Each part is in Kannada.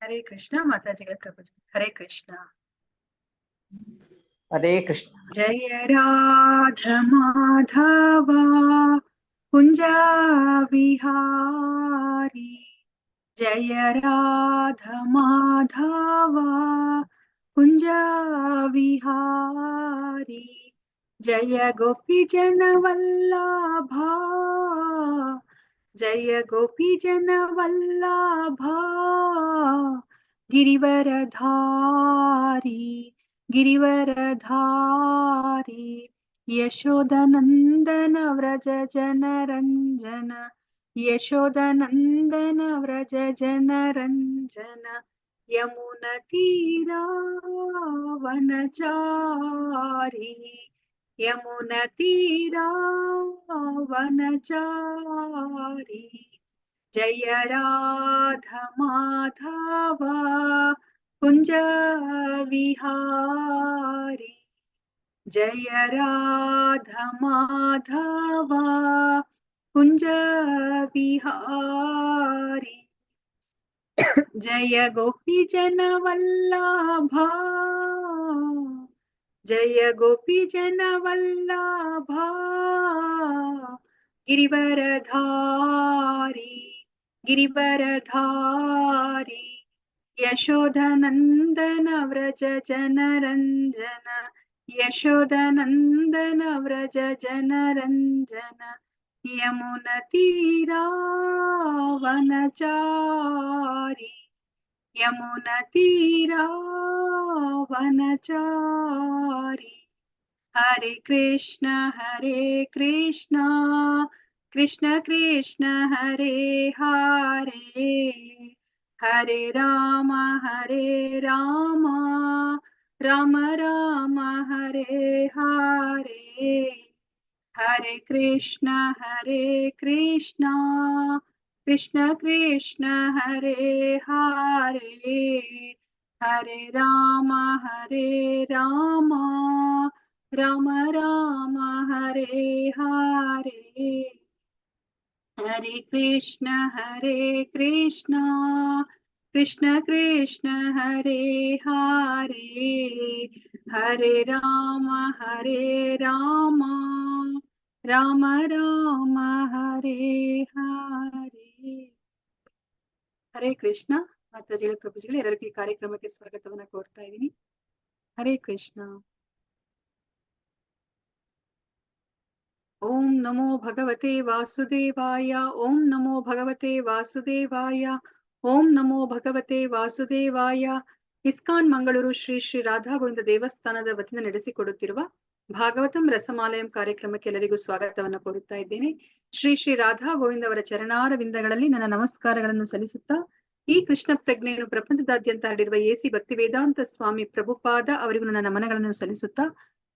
हरे कृष्णा माताजी के प्रभु जी। हरे कृष्णा। हरे कृष्ण। जय राधा माधवा कुंजा विहारी। जय राधा माधवा कुंजा विहारी। जय गोपी जन वल्लभा। जय गोपी जन वल्लभा गिरिवरधारी। गिरिवरधारी यशोदनंदन व्रज जनरंजन। यशोदनंदन व्रज जनरंजन। यमुनतीरा वनचारी। यमुनतीरा वनचारी। जय राधा माधवा कुंज विहारी। जय राधा माधवा कुंज विहारी। जय गोपी जन वल्लभा। जय गोपी जन वल्लभा गिरिवरधारी। गिरिवरधारी यशोदनंदन व्रज जनरंजन। यशोदनंदन व्रज जनरंजन। यमुनतीरा वनचारी। यमुनतीरा वनचारी। हरे कृष्ण कृष्ण कृष्ण हरे हरे। हरे राम राम राम हरे हरे। हरे कृष्ण कृष्ण कृष्ण हरे हरे। हरे राम राम राम हरे हरे। हरे कृष्ण कृष्ण कृष्ण हरे हरे। हरे राम राम राम हरे हरे। ಹರೇ ಕೃಷ್ಣ ಮಾತಾಜಿಗಳ ಪ್ರಭುಜಿಗಳು ಎಲ್ಲರಿಗೂ ಈ ಕಾರ್ಯಕ್ರಮಕ್ಕೆ ಸ್ವಾಗತವನ್ನ ಕೋರ್ತಾ ಇದ್ದೀನಿ. ಹರೇ ಕೃಷ್ಣ. ಓಂ ನಮೋ ಭಗವತೆ ವಾಸುದೇವಾಯ. ಓಂ ನಮೋ ಭಗವತೆ ವಾಸುದೇವಾಯ. ಓಂ ನಮೋ ಭಗವತೆ ವಾಸುದೇವಾಯ. ಇಸ್ಕಾನ್ ಮಂಗಳೂರು ಶ್ರೀ ಶ್ರೀ ರಾಧಾ ಗೋವಿಂದ ದೇವಸ್ಥಾನದ ವತಿಯಿಂದ ನಡೆಸಿಕೊಡುತ್ತಿರುವ ಭಾಗವತಂ ರಸಮಾಲಯಂ ಕಾರ್ಯಕ್ರಮಕ್ಕೆ ಎಲ್ಲರಿಗೂ ಸ್ವಾಗತವನ್ನ ಕೋರುತ್ತಾ ಇದ್ದೇನೆ. ಶ್ರೀ ಶ್ರೀ ರಾಧಾ ಗೋವಿಂದ ಅವರ ಚರಣಾರವಿಂದಗಳಲ್ಲಿ ನನ್ನ ನಮಸ್ಕಾರಗಳನ್ನು ಸಲ್ಲಿಸುತ್ತಾ ಈ ಕೃಷ್ಣ ಪ್ರಜ್ಞೆಯನ್ನು ಪ್ರಪಂಚದಾದ್ಯಂತ ಹರಡಿರುವ ಎಸಿ ಭಕ್ತಿ ವೇದಾಂತ ಸ್ವಾಮಿ ಪ್ರಭುಪಾದ ಅವರಿಗೂ ನನ್ನ ನಮನಗಳನ್ನು ಸಲ್ಲಿಸುತ್ತಾ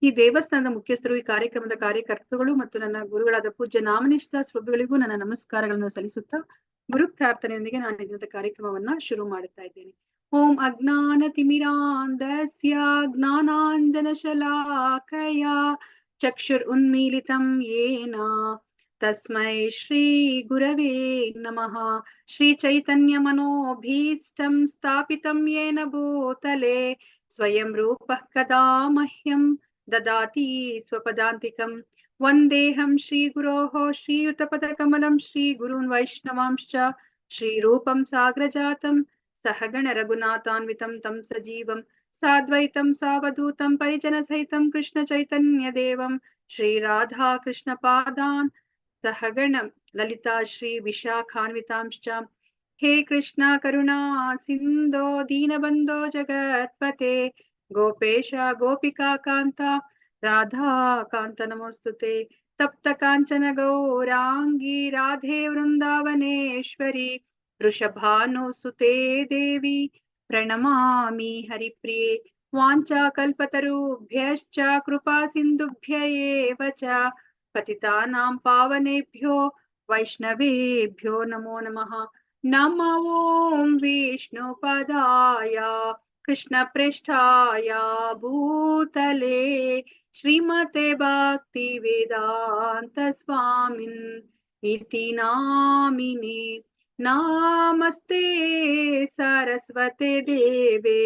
ಈ ದೇವಸ್ಥಾನದ ಮುಖ್ಯಸ್ಥರು, ಈ ಕಾರ್ಯಕ್ರಮದ ಕಾರ್ಯಕರ್ತರುಗಳು ಮತ್ತು ನನ್ನ ಗುರುಗಳಾದ ಪೂಜ್ಯ ನಾಮನಿಷ್ಠ ಪ್ರಭುಗಳಿಗೂ ನನ್ನ ನಮಸ್ಕಾರಗಳನ್ನು ಸಲ್ಲಿಸುತ್ತಾ ಗುರು ಪ್ರಾರ್ಥನೆಯೊಂದಿಗೆ ನಾನು ಇದರ ಕಾರ್ಯಕ್ರಮವನ್ನ ಶುರು ಮಾಡುತ್ತಾ ಇದ್ದೇನೆ. ಓಂ ಅಜ್ಞಾನ ತಿಮಿರಾಂಧಸ್ಯ ಜ್ಞಾನಾಂಜನ ಶಲಾಕಯ ಚಕ್ಷುರ್ ಉನ್ಮೀಲಿತಂ ಯೇನ ತಸ್ಮೈ ಶ್ರೀ ಗುರವೇ ನಮಃ. ಶ್ರೀ ಚೈತನ್ಯ ಮನೋಭೀಷ್ಟಂ ಸ್ಥಾಪಿತಂ ಯೇನ ಭೂತಲೆ ಸ್ವಯಂ ರೂಪಃ ಕದಾ ಮಹ್ಯಂ ದದಾತಿ ಸ್ವಪದಾಂತಿಕಂ. ವಂದೇಹಂ ಶ್ರೀ ಗುರೋಃ ಶ್ರೀಯುತಪದಕಮಲಂ ಶ್ರೀ ಗುರುನ್ ವೈಷ್ಣವಾಂಶ್ಚ ಶ್ರೀರೂಪಂ ಸಾಗ್ರಜಾತಂ ಸಹಗಣ ರಘುನಾಥಾನ್ವಿತಂ ತಂ ಸಜೀವಂ ಸಾದ್ವೈತಂ ಸಾವಧೂತಂ ಪರಿಜನ ಸಹಿತಂ ಕೃಷ್ಣ ಚೈತನ್ಯ ದೇವಂ ಶ್ರೀ ರಾಧಾ ಕೃಷ್ಣ ಪಾದಾನ್ ಸಹಗಣ ಲಲಿತಾ ಶ್ರೀ ವಿಶಾಖಾನ್ವಿತಾಂಶ್ಚ. ಹೇ ಕೃಷ್ಣ ಕರುಣಾ ಸಿಂಧೋ ದೀನಬಂಧೋ ಜಗತ್ಪತೆ ಗೋಪೇಶ ಗೋಪಿಕಾ ಕಾಂತ ರಾಧಾ ಕಾಂತ ನಮೋಸ್ತುತೆ. ತಪ್ತ ಕಾಂಚನ ಗೌರಾಂಗಿ ರಾಧೆ ವೃಂದಾವನೇಶ್ವರಿ ವೃಷಭಾನುಸುತೆ ದೇವಿ ಪ್ರಣಮಾಮಿ ಹರಿಪ್ರಿಯೆ. ವಾಂಚಾ ಕಲ್ಪತರುಭ್ಯಶ್ಚ ಕೃಪಾ ಸಿಂಧುಭ್ಯ ಏವ ಚ ಪತಿತಾನಾಂ ಪಾವನೇಭ್ಯೋ ವೈಷ್ಣವೇಭ್ಯೋ ನಮೋ ನಮಃ. ನಮೋ ಓಂ ವಿಷ್ಣುಪದಾಯ ಕೃಷ್ಣ ಪ್ರೇಷ್ಠಾಯ ಭೂತಲೆ ಶ್ರೀಮತೆ ಭಕ್ತಿ ವೇದಾಂತ ಸ್ವಾಮಿನ್ ಇತಿ ನಾಮಿನೆ. नामस्ते सरस्वते देवे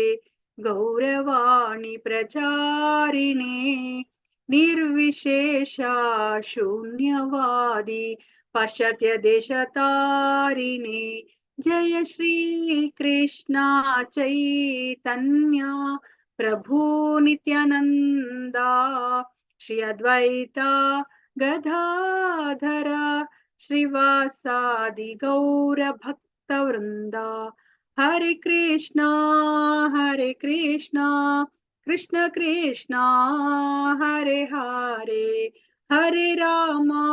गौरवाणी प्रचारिणे निर्विशेषा शून्यवादी पाश्चात्य देशतारिणे जय श्री कृष्णा चैतन्य प्रभु नित्यानंदा श्री अद्वैता गदाधर श्रीवासादि गौर भक्त वृंदा हरे कृष्णा कृष्ण कृष्णा हरे हरे हरे रामा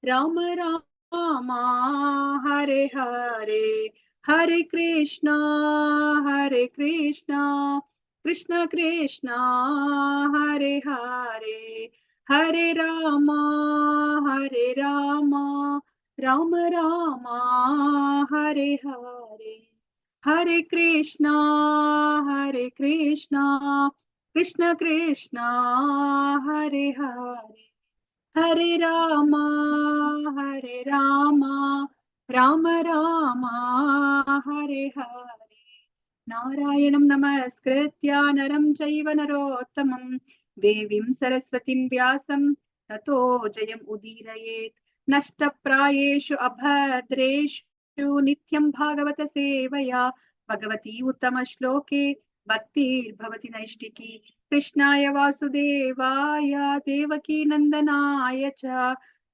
राम राम हरे हरे हरे कृष्णा कृष्ण कृष्णा हरे हरे हरे रामा राम राम हरे हरे हरे कृष्णा कृष्ण कृष्णा हरे हरे हरे रामा राम राम हरे हरे नारायणं नमस्कृत्य नरं चैव नरोत्तमं देवीं सरस्वतीं व्यासं ततो जयम् उदीरयेत् नष्टप्रायेषु अभद्रेषु नित्यं भागवत सेवया भगवती उत्तमश्लोके भक्तिर्भवति नैष्टिकी कृष्णाय वासुदेवाय देवकी नन्दनाय च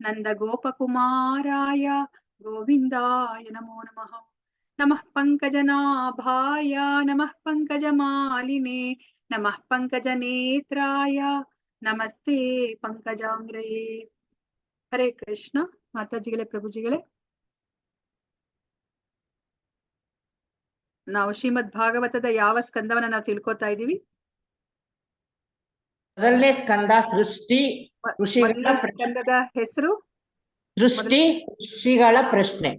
नन्दगोपकुमाराय गोविन्दाय नमो नमः नमः पंकजनाभाय नमः पंकजमालिने नमः पंकजनेत्राय नमस्ते पंकजांग्रये हरे कृष्ण माताजिगळे प्रभुजिगळे ನಾವು ಶ್ರೀಮದ್ ಭಾಗವತದ ಯಾವ ಸ್ಕಂದವನ್ನ ನಾವು ತಿಳ್ಕೊತಾ ಇದೀವಿ? ಮೊದಲನೇ ಸ್ಕಂದ ಸೃಷ್ಟಿ ಋಷಿಗಳ ಸ್ಕಂದದ ಹೆಸರು ಸೃಷ್ಟಿ ಋಷಿಗಳ ಪ್ರಶ್ನೆ.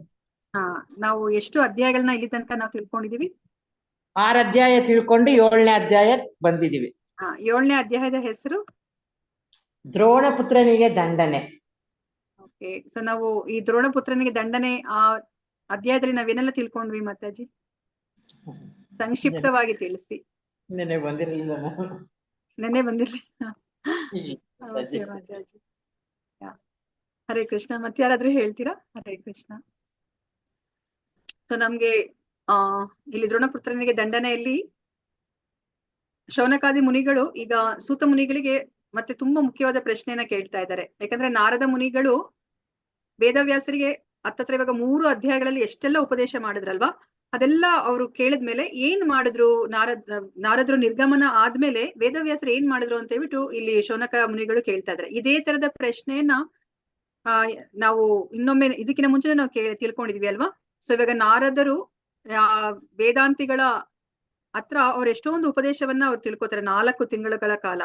ನಾವು ಎಷ್ಟು ಅಧ್ಯಾಯಗಳನ್ನ ಇಲ್ಲಿ ತನಕ ನಾವು ತಿಳ್ಕೊಂಡಿದೀವಿ? 6 ಅಧ್ಯಾಯ ತಿಳ್ಕೊಂಡು 7ನೇ ಅಧ್ಯಾಯ ಬಂದಿದೀವಿ. 7ನೇ ಅಧ್ಯಾಯದ ಹೆಸರು ದ್ರೋಣಪುತ್ರನಿಗೆ ದಂಡನೆ. ಓಕೆ, ಸೊ ನಾವು ಈ ದ್ರೋಣಪುತ್ರನಿಗೆ ದಂಡನೆ ಆ ಅಧ್ಯಾಯದಲ್ಲಿ ನಾವೇನೆಲ್ಲ ತಿಳ್ಕೊಂಡ್ವಿ ಮಾತಾಜಿ? ಸಂಕ್ಷಿಪ್ತವಾಗಿ ತಿಳಿಸಿ. ನೆನ್ನೆ ಬಂದಿರಲಿಲ್ಲ ಮಾತಾಜಿ. ಹರೇ ಕೃಷ್ಣ. ಮತ್ತೆ ಯಾರಾದ್ರೂ ಹೇಳ್ತೀರಾ? ಹರೇ ಕೃಷ್ಣ. ಸೊ ನಮ್ಗೆ ಇಲ್ಲಿ ದ್ರೋಣಪುತ್ರನಿಗೆ ದಂಡನೆಯಲ್ಲಿ ಶೌನಕಾದಿ ಮುನಿಗಳು ಈಗ ಸೂತ ಮುನಿಗಳಿಗೆ ಮತ್ತೆ ತುಂಬಾ ಮುಖ್ಯವಾದ ಪ್ರಶ್ನೆಯನ್ನ ಕೇಳ್ತಾ ಇದ್ದಾರೆ. ಯಾಕಂದ್ರೆ ನಾರದ ಮುನಿಗಳು ವೇದವ್ಯಾಸರಿಗೆ ಹತ್ತತ್ರ ಇವಾಗ 3 ಅಧ್ಯಾಯಗಳಲ್ಲಿ ಎಷ್ಟೆಲ್ಲ ಉಪದೇಶ ಮಾಡಿದ್ರಲ್ವಾ, ಅದೆಲ್ಲ ಅವರು ಕೇಳಿದ್ಮೇಲೆ ಏನ್ ಮಾಡಿದ್ರು, ನಾರದ್ರು ನಿರ್ಗಮನ ಆದ್ಮೇಲೆ ವೇದವ್ಯಾಸರು ಏನ್ ಮಾಡಿದ್ರು ಅಂತ ಹೇಳ್ಬಿಟ್ಟು ಇಲ್ಲಿ ಶೌನಕ ಮುನಿಗಳು ಕೇಳ್ತಾ ಇದ್ದಾರೆ. ಇದೇ ತರದ ಪ್ರಶ್ನೆಯನ್ನ ನಾವು ಇನ್ನೊಮ್ಮೆ ಇದಕ್ಕಿಂತ ಮುಂಚೆ ನಾವು ತಿಳ್ಕೊಂಡಿದ್ವಿ ಅಲ್ವಾ. ಸೊ ಇವಾಗ ನಾರದರು ವೇದಾಂತಿಗಳ ಹತ್ರ ಅವ್ರು ಎಷ್ಟೊಂದು ಉಪದೇಶವನ್ನ ಅವ್ರು ತಿಳ್ಕೊತಾರೆ 4 ತಿಂಗಳುಗಳ ಕಾಲ.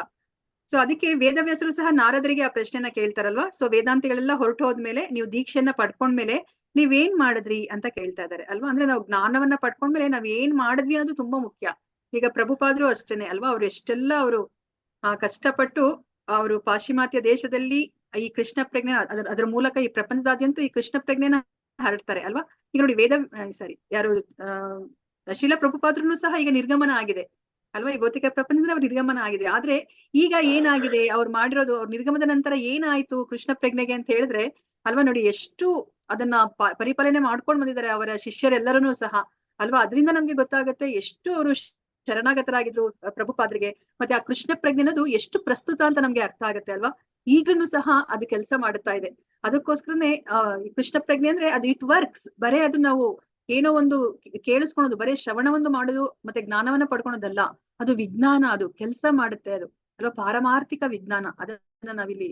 ಸೊ ಅದಕ್ಕೆ ವೇದವ್ಯಾಸರು ಸಹ ನಾರದರಿಗೆ ಆ ಪ್ರಶ್ನೆನ ಕೇಳ್ತಾರಲ್ವಾ. ಸೊ ವೇದಾಂತಿಗಳೆಲ್ಲ ಹೊರಟು ಹೋದ್ಮೇಲೆ ನೀವು ದೀಕ್ಷೆಯನ್ನ ಪಡ್ಕೊಂಡ್ಮೇಲೆ ನೀವೇನ್ ಮಾಡಿದ್ರಿ ಅಂತ ಕೇಳ್ತಾ ಇದಾರೆ ಅಲ್ವಾ. ಅಂದ್ರೆ ನಾವು ಜ್ಞಾನವನ್ನ ಪಡ್ಕೊಂಡ್ಮೇಲೆ ನಾವ್ ಏನ್ ಮಾಡಿದ್ವಿ ಅನ್ನೋದು ತುಂಬಾ ಮುಖ್ಯ. ಈಗ ಪ್ರಭುಪಾದ್ರು ಅಷ್ಟೇನೆ ಅಲ್ವಾ, ಅವ್ರು ಎಷ್ಟೆಲ್ಲ ಅವರು ಕಷ್ಟಪಟ್ಟು ಅವರು ಪಾಶ್ಚಿಮಾತ್ಯ ದೇಶದಲ್ಲಿ ಈ ಕೃಷ್ಣ ಪ್ರಜ್ಞೆ ಅದರ ಮೂಲಕ ಈ ಪ್ರಪಂಚದಾದ್ಯಂತ ಈ ಕೃಷ್ಣ ಪ್ರಜ್ಞೆನ ಹರಡ್ತಾರೆ ಅಲ್ವಾ. ಈಗ ನೋಡಿ ಯಾರು ಶೀಲ ಪ್ರಭುಪಾದ್ರೂ ಸಹ ಈಗ ನಿರ್ಗಮನ ಆಗಿದೆ ಅಲ್ವಾ. ಈ ಭೌತಿಕ ಪ್ರಪಂಚದಲ್ಲಿ ಅವ್ರ ನಿರ್ಗಮನ ಆಗಿದೆ. ಆದ್ರೆ ಈಗ ಏನಾಗಿದೆ ಅವ್ರು ಮಾಡಿರೋದು, ಅವ್ರ ನಿರ್ಗಮನದ ನಂತರ ಏನಾಯ್ತು ಕೃಷ್ಣ ಪ್ರಜ್ಞೆಗೆ ಅಂತ ಹೇಳಿದ್ರೆ ಅಲ್ವಾ, ನೋಡಿ ಎಷ್ಟು ಅದನ್ನ ಪರಿಪಾಲನೆ ಮಾಡ್ಕೊಂಡು ಬಂದಿದ್ದಾರೆ ಅವರ ಶಿಷ್ಯರೆಲ್ಲರೂ ಸಹ ಅಲ್ವಾ. ಅದರಿಂದ ನಮ್ಗೆ ಗೊತ್ತಾಗುತ್ತೆ ಎಷ್ಟು ಅವರು ಶರಣಾಗತರಾಗಿದ್ರು ಪ್ರಭುಪಾದ್ರಿಗೆ. ಮತ್ತೆ ಆ ಕೃಷ್ಣ ಪ್ರಜ್ಞೆನದು ಎಷ್ಟು ಪ್ರಸ್ತುತ ಅಂತ ನಮ್ಗೆ ಅರ್ಥ ಆಗುತ್ತೆ ಅಲ್ವಾ. ಈಗ್ಲೂ ಸಹ ಅದು ಕೆಲಸ ಮಾಡುತ್ತಾ ಇದೆ. ಅದಕ್ಕೋಸ್ಕರನೇ ಕೃಷ್ಣ ಪ್ರಜ್ಞೆ ಅಂದ್ರೆ ಅದು ಇಟ್ ವರ್ಕ್ಸ್. ಬರೇ ಅದು ನಾವು ಏನೋ ಒಂದು ಕೇಳಿಸ್ಕೊಳೋದು, ಬರೀ ಶ್ರವಣವೊಂದು ಮಾಡೋದು ಮತ್ತೆ ಜ್ಞಾನವನ್ನ ಪಡ್ಕೊಳೋದಲ್ಲ, ಅದು ವಿಜ್ಞಾನ, ಅದು ಕೆಲಸ ಮಾಡುತ್ತೆ ಅದು ಅಲ್ವಾ. ಪಾರಮಾರ್ಥಿಕ ವಿಜ್ಞಾನ, ಅದನ್ನ ನಾವಿಲ್ಲಿ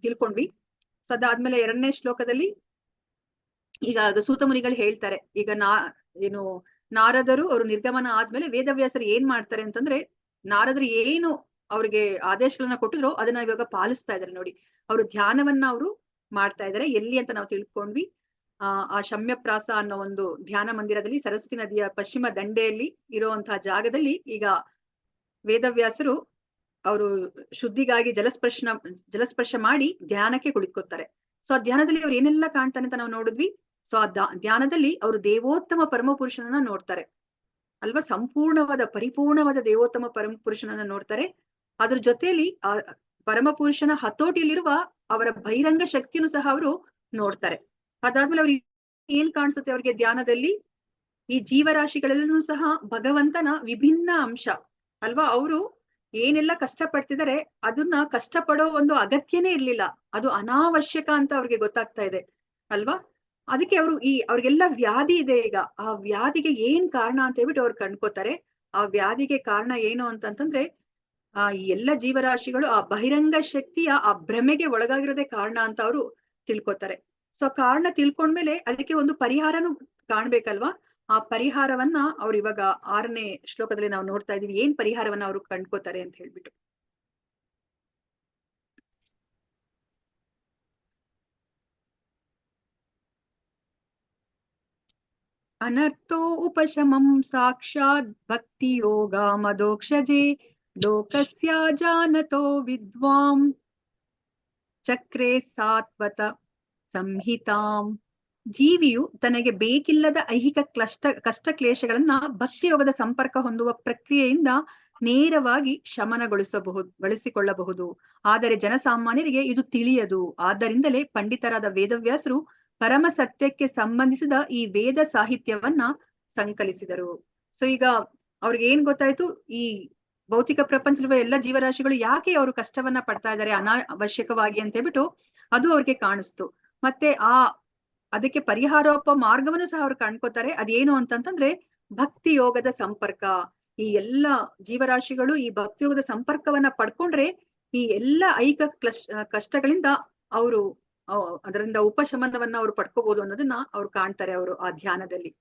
ತಿಳ್ಕೊಂಡ್ವಿ. ಸೊ ಅದಾದ್ಮೇಲೆ 2ನೇ ಶ್ಲೋಕದಲ್ಲಿ ಈಗ ಸೂತ ಮುನಿಗಳು ಹೇಳ್ತಾರೆ, ಈಗ ನಾರದರು ಅವರು ನಿರ್ಗಮನ ಆದ್ಮೇಲೆ ವೇದವ್ಯಾಸರು ಏನ್ ಮಾಡ್ತಾರೆ ಅಂತಂದ್ರೆ, ನಾರದರು ಏನು ಅವ್ರಿಗೆ ಆದೇಶಗಳನ್ನ ಕೊಟ್ಟಿದ್ರು ಅದನ್ನ ಇವಾಗ ಪಾಲಿಸ್ತಾ ಇದಾರೆ. ನೋಡಿ, ಅವರು ಧ್ಯಾನವನ್ನ ಅವರು ಮಾಡ್ತಾ ಇದಾರೆ. ಎಲ್ಲಿ ಅಂತ ನಾವು ತಿಳ್ಕೊಂಡ್ವಿ, ಆ ಶಮ್ಯಪ್ರಾಸ ಅನ್ನೋ ಒಂದು ಧ್ಯಾನ ಮಂದಿರದಲ್ಲಿ ಸರಸ್ವತಿ ನದಿಯ ಪಶ್ಚಿಮ ದಂಡೆಯಲ್ಲಿ ಇರುವಂತಹ ಜಾಗದಲ್ಲಿ ಈಗ ವೇದವ್ಯಾಸರು ಅವರು ಶುದ್ಧಿಗಾಗಿ ಜಲಸ್ಪರ್ಶ ಮಾಡಿ ಧ್ಯಾನಕ್ಕೆ ಕುಳಿತುಕೊತಾರೆ. ಸೊ ಆ ಧ್ಯಾನದಲ್ಲಿ ಅವ್ರು ಏನೆಲ್ಲ ಕಾಣ್ತಾನೆ ಅಂತ ನಾವು ನೋಡಿದ್ವಿ. ಸೊ ಆ ಧ್ಯಾನದಲ್ಲಿ ಅವರು ದೇವೋತ್ತಮ ಪರಮ ಪುರುಷನನ್ನ ನೋಡ್ತಾರೆ ಅಲ್ವಾ, ಸಂಪೂರ್ಣವಾದ ಪರಿಪೂರ್ಣವಾದ ದೇವೋತ್ತಮ ಪರಮ ಪುರುಷನನ್ನ ನೋಡ್ತಾರೆ. ಅದ್ರ ಜೊತೆಯಲ್ಲಿ ಆ ಪರಮ ಪುರುಷನ ಹತೋಟಿಯಲ್ಲಿರುವ ಅವರ ಬಹಿರಂಗ ಶಕ್ತಿಯನ್ನು ಸಹ ಅವರು ನೋಡ್ತಾರೆ. ಅದಾದ್ಮೇಲೆ ಅವ್ರಿಗೆ ಏನ್ ಕಾಣಿಸುತ್ತೆ ಅವ್ರಿಗೆ ಧ್ಯಾನದಲ್ಲಿ, ಈ ಜೀವರಾಶಿಗಳೆಲ್ಲೂ ಸಹ ಭಗವಂತನ ವಿಭಿನ್ನ ಅಂಶ ಅಲ್ವಾ. ಅವರು ಏನೆಲ್ಲ ಕಷ್ಟ ಪಡ್ತಿದ್ದಾರೆ ಅದನ್ನ ಕಷ್ಟ ಪಡೋ ಒಂದು ಅಗತ್ಯನೇ ಇರ್ಲಿಲ್ಲ, ಅದು ಅನಾವಶ್ಯಕ ಅಂತ ಅವ್ರಿಗೆ ಗೊತ್ತಾಗ್ತಾ ಇದೆ ಅಲ್ವಾ. ಅದಕ್ಕೆ ಅವರು ಅವ್ರಿಗೆಲ್ಲ ವ್ಯಾಧಿ ಇದೆ ಈಗ, ಆ ವ್ಯಾಧಿಗೆ ಏನ್ ಕಾರಣ ಅಂತ ಹೇಳ್ಬಿಟ್ಟು ಅವ್ರು ಕಂಡ್ಕೋತಾರೆ. ಆ ವ್ಯಾಧಿಗೆ ಕಾರಣ ಏನು ಅಂತಂತಂದ್ರೆ ಈ ಎಲ್ಲ ಜೀವರಾಶಿಗಳು ಆ ಬಹಿರಂಗ ಶಕ್ತಿಯ ಆ ಭ್ರಮೆಗೆ ಒಳಗಾಗಿರೋದೇ ಕಾರಣ ಅಂತ ಅವರು ತಿಳ್ಕೊತಾರೆ. ಸೊ ಕಾರಣ ತಿಳ್ಕೊಂಡ್ಮೇಲೆ ಅದಕ್ಕೆ ಒಂದು ಪರಿಹಾರನು ಕಾಣ್ಬೇಕಲ್ವಾ. ಆ ಪರಿಹಾರವನ್ನ ಅವ್ರು ಇವಾಗ 6ನೇ ಶ್ಲೋಕದಲ್ಲಿ ನಾವು ನೋಡ್ತಾ ಇದೀವಿ, ಏನ್ ಪರಿಹಾರವನ್ನ ಅವರು ಕಂಡ್ಕೋತಾರೆ ಅಂತ ಹೇಳ್ಬಿಟ್ಟು. ಅನರ್ಥೋ ಉಪಶಮಂ ಸಾಕ್ಷಾತ್ ಭಕ್ತಿ ಯೋಗ ಮದೋಕ್ಷಜೆ ಲೋಕಸ್ಯ ಜಾನತೋ ವಿದ್ವಾಂ ಚಕ್ರೆ ಸಾತ್ವತ ಸಂಹಿತಾಂ. ಜೀವಿಯು ತನಗೆ ಬೇಕಿಲ್ಲದ ಐಹಿಕ ಕಷ್ಟ ಕ್ಲೇಶಗಳನ್ನ ಭಕ್ತಿ ಯೋಗದ ಸಂಪರ್ಕ ಹೊಂದುವ ಪ್ರಕ್ರಿಯೆಯಿಂದ ನೇರವಾಗಿ ಶಮನಗೊಳಿಸಿಕೊಳ್ಳಬಹುದು. ಆದರೆ ಜನಸಾಮಾನ್ಯರಿಗೆ ಇದು ತಿಳಿಯದು. ಆದ್ದರಿಂದಲೇ ಪಂಡಿತರಾದ ವೇದವ್ಯಾಸರು ಪರಮ ಸತ್ಯಕ್ಕೆ ಸಂಬಂಧಿಸಿದ ಈ ವೇದ ಸಾಹಿತ್ಯವನ್ನ ಸಂಕಲಿಸಿದರು. ಸೊ ಈಗ ಅವ್ರಿಗೆ ಏನ್ ಗೊತ್ತಾಯ್ತು, ಈ ಭೌತಿಕ ಪ್ರಪಂಚದ ಎಲ್ಲ ಜೀವರಾಶಿಗಳು ಯಾಕೆ ಅವರು ಕಷ್ಟವನ್ನ ಪಡ್ತಾ ಇದ್ದಾರೆ ಅನಾವಶ್ಯಕವಾಗಿ ಅಂತ ಹೇಳ್ಬಿಟ್ಟು ಅದು ಅವ್ರಿಗೆ ಕಾಣಿಸ್ತು. ಮತ್ತೆ ಅದಕ್ಕೆ ಪರಿಹಾರೋಪ ಮಾರ್ಗವನ್ನು ಸಹ ಅವ್ರು ಕಂಡ್ಕೋತಾರೆ. ಅದೇನು ಅಂತಂತಂದ್ರೆ ಭಕ್ತಿ ಯೋಗದ ಸಂಪರ್ಕ. ಈ ಎಲ್ಲ ಜೀವರಾಶಿಗಳು ಈ ಭಕ್ತಿ ಯೋಗದ ಸಂಪರ್ಕವನ್ನ ಪಡ್ಕೊಂಡ್ರೆ ಈ ಎಲ್ಲ ಐಹಿಕ ಕಷ್ಟಗಳಿಂದ ಅವರು ಅದರಿಂದ ಉಪಶಮನವನ್ನ ಅವ್ರು ಪಡ್ಕೋಬಹುದು ಅನ್ನೋದನ್ನ ಅವ್ರು ಕಾಣ್ತಾರೆ ಅವರು ಆ ಧ್ಯಾನದಲ್ಲಿ.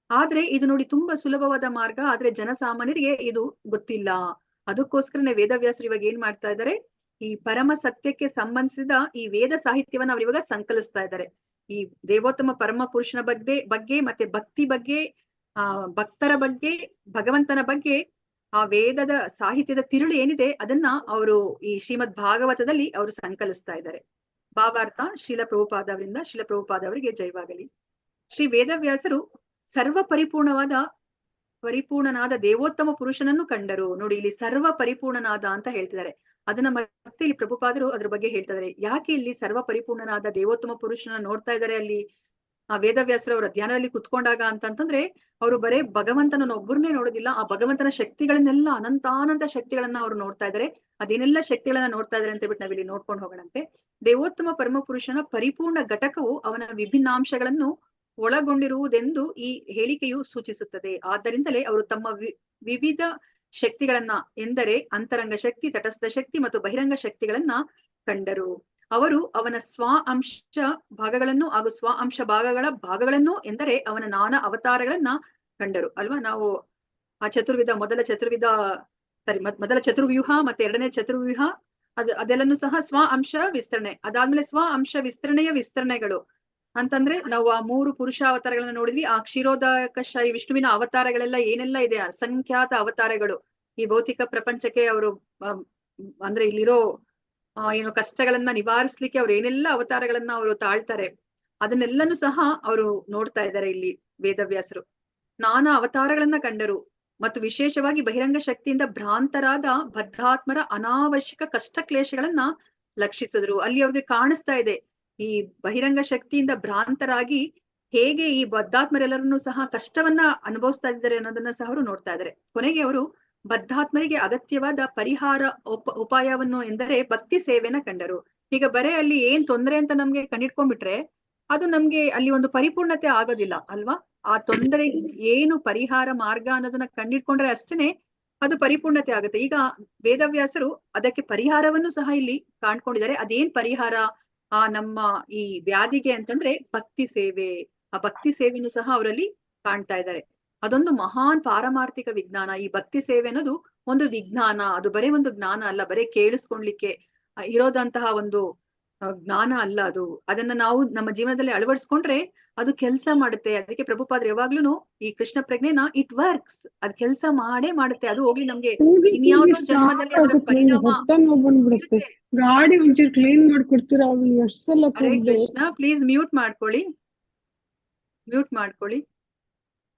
ಆದ್ರೆ ಇದು ನೋಡಿ ತುಂಬಾ ಸುಲಭವಾದ ಮಾರ್ಗ, ಆದ್ರೆ ಜನಸಾಮಾನ್ಯರಿಗೆ ಇದು ಗೊತ್ತಿಲ್ಲ. ಅದಕ್ಕೋಸ್ಕರನೇ ವೇದವ್ಯಾಸರು ಇವಾಗ ಏನ್ ಮಾಡ್ತಾ ಇದ್ದಾರೆ, ಈ ಪರಮ ಸತ್ಯಕ್ಕೆ ಸಂಬಂಧಿಸಿದ ಈ ವೇದ ಸಾಹಿತ್ಯವನ್ನ ಅವ್ರು ಇವಾಗ ಸಂಕಲಿಸ್ತಾ ಇದ್ದಾರೆ. ಈ ದೇವೋತ್ತಮ ಪರಮ ಪುರುಷನ ಬಗ್ಗೆ ಮತ್ತೆ ಭಕ್ತಿ ಬಗ್ಗೆ, ಭಕ್ತರ ಬಗ್ಗೆ, ಭಗವಂತನ ಬಗ್ಗೆ ಆ ವೇದದ ಸಾಹಿತ್ಯದ ತಿರುಳು ಏನಿದೆ ಅದನ್ನ ಅವರು ಈ ಶ್ರೀಮದ್ ಭಾಗವತದಲ್ಲಿ ಅವರು ಸಂಕಲಿಸ್ತಾ ಇದ್ದಾರೆ. ಭಾವಾರ್ಥ ಶೀಲ ಪ್ರಭುಪಾದ ಅವರಿಗೆ ಜಯವಾಗಲಿ. ಶ್ರೀ ವೇದವ್ಯಾಸರು ಸರ್ವ ಪರಿಪೂರ್ಣನಾದ ದೇವೋತ್ತಮ ಪುರುಷನನ್ನು ಕಂಡರು. ನೋಡಿ ಇಲ್ಲಿ ಸರ್ವ ಪರಿಪೂರ್ಣನಾದ ಅಂತ ಹೇಳ್ತಿದ್ದಾರೆ. ಅದನ್ನ ಮತ್ತೆ ಇಲ್ಲಿ ಪ್ರಭುಪಾದರು ಅದ್ರ ಬಗ್ಗೆ ಹೇಳ್ತಿದ್ದಾರೆ. ಯಾಕೆ ಇಲ್ಲಿ ಸರ್ವ ಪರಿಪೂರ್ಣನಾದ ದೇವೋತ್ತಮ ಪುರುಷನ ನೋಡ್ತಾ ಇದ್ದಾರೆ ಅಲ್ಲಿ ಆ ವೇದವ್ಯಾಸರು ಅವರ ಧ್ಯಾನದಲ್ಲಿ ಕುತ್ಕೊಂಡಾಗ ಅಂತಂತಂದ್ರೆ ಅವರು ಬರೇ ಭಗವಂತನೊಬ್ಬರನ್ನೇ ನೋಡೋದಿಲ್ಲ, ಆ ಭಗವಂತನ ಶಕ್ತಿಗಳನ್ನೆಲ್ಲ ಅನಂತಾನಂತ ಶಕ್ತಿಗಳನ್ನ ಅವ್ರು ನೋಡ್ತಾ ಇದ್ದಾರೆ. ಅದೇನೆಲ್ಲ ಶಕ್ತಿಗಳನ್ನ ನೋಡ್ತಾ ಇದ್ದಾರೆ ಅಂತ ಹೇಳ್ಬಿಟ್ಟು ನಾವಿಲ್ಲಿ ನೋಡ್ಕೊಂಡು ಹೋಗೋಣಂತೆ. ದೇವೋತ್ತಮ ಪರಮ ಪುರುಷನ ಪರಿಪೂರ್ಣ ಘಟಕವು ಅವನ ವಿಭಿನ್ನಾಂಶಗಳನ್ನು ಒಳಗೊಂಡಿರುವುದೆಂದು ಈ ಹೇಳಿಕೆಯು ಸೂಚಿಸುತ್ತದೆ. ಆದ್ದರಿಂದಲೇ ಅವರು ತಮ್ಮ ವಿವಿಧ ಶಕ್ತಿಗಳನ್ನ ಎಂದರೆ ಅಂತರಂಗ ಶಕ್ತಿ, ತಟಸ್ಥ ಶಕ್ತಿ ಮತ್ತು ಬಹಿರಂಗ ಶಕ್ತಿಗಳನ್ನ ಕಂಡರು. ಅವರು ಅವನ ಸ್ವ ಅಂಶ ಭಾಗಗಳನ್ನು ಹಾಗೂ ಸ್ವ ಅಂಶ ಭಾಗಗಳನ್ನು ಎಂದರೆ ಅವನ ನಾನಾ ಅವತಾರಗಳನ್ನ ಕಂಡರು ಅಲ್ವಾ. ನಾವು ಆ ಮೊದಲ ಚತುರ್ವ್ಯೂಹ ಮತ್ತೆ ಎರಡನೇ ಚತುರ್ವ್ಯೂಹ ಅದೆಲ್ಲನೂ ಸಹ ಸ್ವ ಅಂಶ ವಿಸ್ತರಣೆ, ಅದಾದ್ಮೇಲೆ ಸ್ವ ಅಂಶ ವಿಸ್ತರಣೆಯ ವಿಸ್ತರಣೆಗಳು ಅಂತಂದ್ರೆ ನಾವು ಆ 3 ಪುರುಷಾವತಾರಗಳನ್ನ ನೋಡಿದ್ವಿ. ಆ ಕ್ಷೀರೋದಕ ವಿಷ್ಣುವಿನ ಅವತಾರಗಳೆಲ್ಲ ಏನೆಲ್ಲ ಇದೆ, ಅಸಂಖ್ಯಾತ ಅವತಾರಗಳು ಈ ಭೌತಿಕ ಪ್ರಪಂಚಕ್ಕೆ ಅವರು ಅಂದ್ರೆ ಇಲ್ಲಿರೋ ಏನು ಕಷ್ಟಗಳನ್ನ ನಿವಾರಿಸ್ಲಿಕ್ಕೆ ಅವ್ರು ಏನೆಲ್ಲ ಅವತಾರಗಳನ್ನ ಅವರು ತಾಳ್ತಾರೆ ಅದನ್ನೆಲ್ಲನೂ ಸಹ ಅವರು ನೋಡ್ತಾ ಇದ್ದಾರೆ ಇಲ್ಲಿ ವೇದವ್ಯಾಸರು. ನಾನಾ ಅವತಾರಗಳನ್ನ ಕಂಡರು ಮತ್ತು ವಿಶೇಷವಾಗಿ ಬಹಿರಂಗ ಶಕ್ತಿಯಿಂದ ಭ್ರಾಂತರಾದ ಬದ್ಧಾತ್ಮರ ಅನಾವಶ್ಯಕ ಕಷ್ಟ ಕ್ಲೇಶಗಳನ್ನ ಲಕ್ಷಿಸಿದ್ರು. ಅಲ್ಲಿ ಅವ್ರಿಗೆ ಕಾಣಿಸ್ತಾ ಇದೆ ಈ ಬಹಿರಂಗ ಶಕ್ತಿಯಿಂದ ಭ್ರಾಂತರಾಗಿ ಹೇಗೆ ಈ ಬದ್ಧಾತ್ಮರೆಲ್ಲರನ್ನೂ ಸಹ ಕಷ್ಟವನ್ನ ಅನುಭವಿಸ್ತಾ ಇದ್ದಾರೆ ಅನ್ನೋದನ್ನ ಸಹ ಅವರು ನೋಡ್ತಾ ಇದ್ದಾರೆ. ಕೊನೆಗೆ ಅವರು ಬದ್ಧಾತ್ಮರಿಗೆ ಅಗತ್ಯವಾದ ಪರಿಹಾರ ಉಪಾಯವನ್ನು ಎಂದರೆ ಭಕ್ತಿ ಸೇವೆನ ಕಂಡರು. ಈಗ ಬರೇ ಅಲ್ಲಿ ಏನ್ ತೊಂದರೆ ಅಂತ ನಮ್ಗೆ ಕಂಡಿಡ್ಕೊಂಡ್ಬಿಟ್ರೆ ಅದು ನಮ್ಗೆ ಅಲ್ಲಿ ಒಂದು ಪರಿಪೂರ್ಣತೆ ಆಗೋದಿಲ್ಲ ಅಲ್ವಾ. ಆ ತೊಂದರೆ ಏನು ಪರಿಹಾರ ಮಾರ್ಗ ಅನ್ನೋದನ್ನ ಕಂಡಿಡ್ಕೊಂಡ್ರೆ ಅಷ್ಟೇನೆ ಅದು ಪರಿಪೂರ್ಣತೆ ಆಗುತ್ತೆ. ಈಗ ವೇದವ್ಯಾಸರು ಅದಕ್ಕೆ ಪರಿಹಾರವನ್ನು ಸಹ ಇಲ್ಲಿ ಕಾಣ್ಕೊಂಡಿದ್ದಾರೆ. ಅದೇನ್ ಪರಿಹಾರ ನಮ್ಮ ಈ ವ್ಯಾಧಿಗೆ ಅಂತಂದ್ರೆ ಭಕ್ತಿ ಸೇವೆ. ಆ ಭಕ್ತಿ ಸೇವೆಯನ್ನು ಸಹ ಅವರಲ್ಲಿ ಕಾಣ್ತಾ ಇದ್ದಾರೆ. ಅದೊಂದು ಮಹಾನ್ ಪಾರಮಾರ್ಥಿಕ ವಿಜ್ಞಾನ. ಈ ಭಕ್ತಿ ಸೇವೆ ಅನ್ನೋದು ಒಂದು ವಿಜ್ಞಾನ, ಅದು ಬರೇ ಒಂದು ಜ್ಞಾನ ಅಲ್ಲ, ಬರೇ ಕೇಳಿಸ್ಕೊಳ್ಲಿಕ್ಕೆ ಇರೋದಂತಹ ಒಂದು ಜ್ಞಾನ ಅಲ್ಲ ಅದು. ಅದನ್ನ ನಾವು ನಮ್ಮ ಜೀವನದಲ್ಲಿ ಅಳವಡಿಸ್ಕೊಂಡ್ರೆ ಅದು ಕೆಲಸ ಮಾಡುತ್ತೆ. ಅದಕ್ಕೆ ಪ್ರಭುಪಾದ್ರು ಯಾವಾಗ್ಲೂನು ಈ ಕೃಷ್ಣ ಪ್ರಜ್ಞೆನ ಇಟ್ ವರ್ಕ್ಸ್, ಅದ್ ಕೆಲಸ ಮಾಡೇ ಮಾಡುತ್ತೆ. ಅದು ಹೋಗ್ಲಿ ನಮ್ಗೆ ಕೂಗಿ ಇನ್ಯಾವುದೋ ಜನ್ಮದಲ್ಲಿ ಅದರ ಸಾಕಾಗುತ್ತೆ, ನಂಗೆ ಪರಿಣಾಮ ಹೊಟ್ಟೆ ನೋವು ಬಂದ್ಬಿಡುತ್ತೆ. ಇರುತ್ತೆ. ಗಾಡಿ ಒಂಚೂರು ಕ್ಲೀನ್ ಮಾಡ್ಕೊಡ್ತೀರಾ? ಅವ್ನು ಎಷ್ಟ್ ಸಲ ಹರೇ ಕೂಗ್ದೆ. ಕೃಷ್ಣ, ಪ್ಲೀಸ್ ಮ್ಯೂಟ್ ಮಾಡ್ಕೊಳ್ಳಿ, ಮ್ಯೂಟ್ ಮಾಡ್ಕೊಳ್ಳಿ.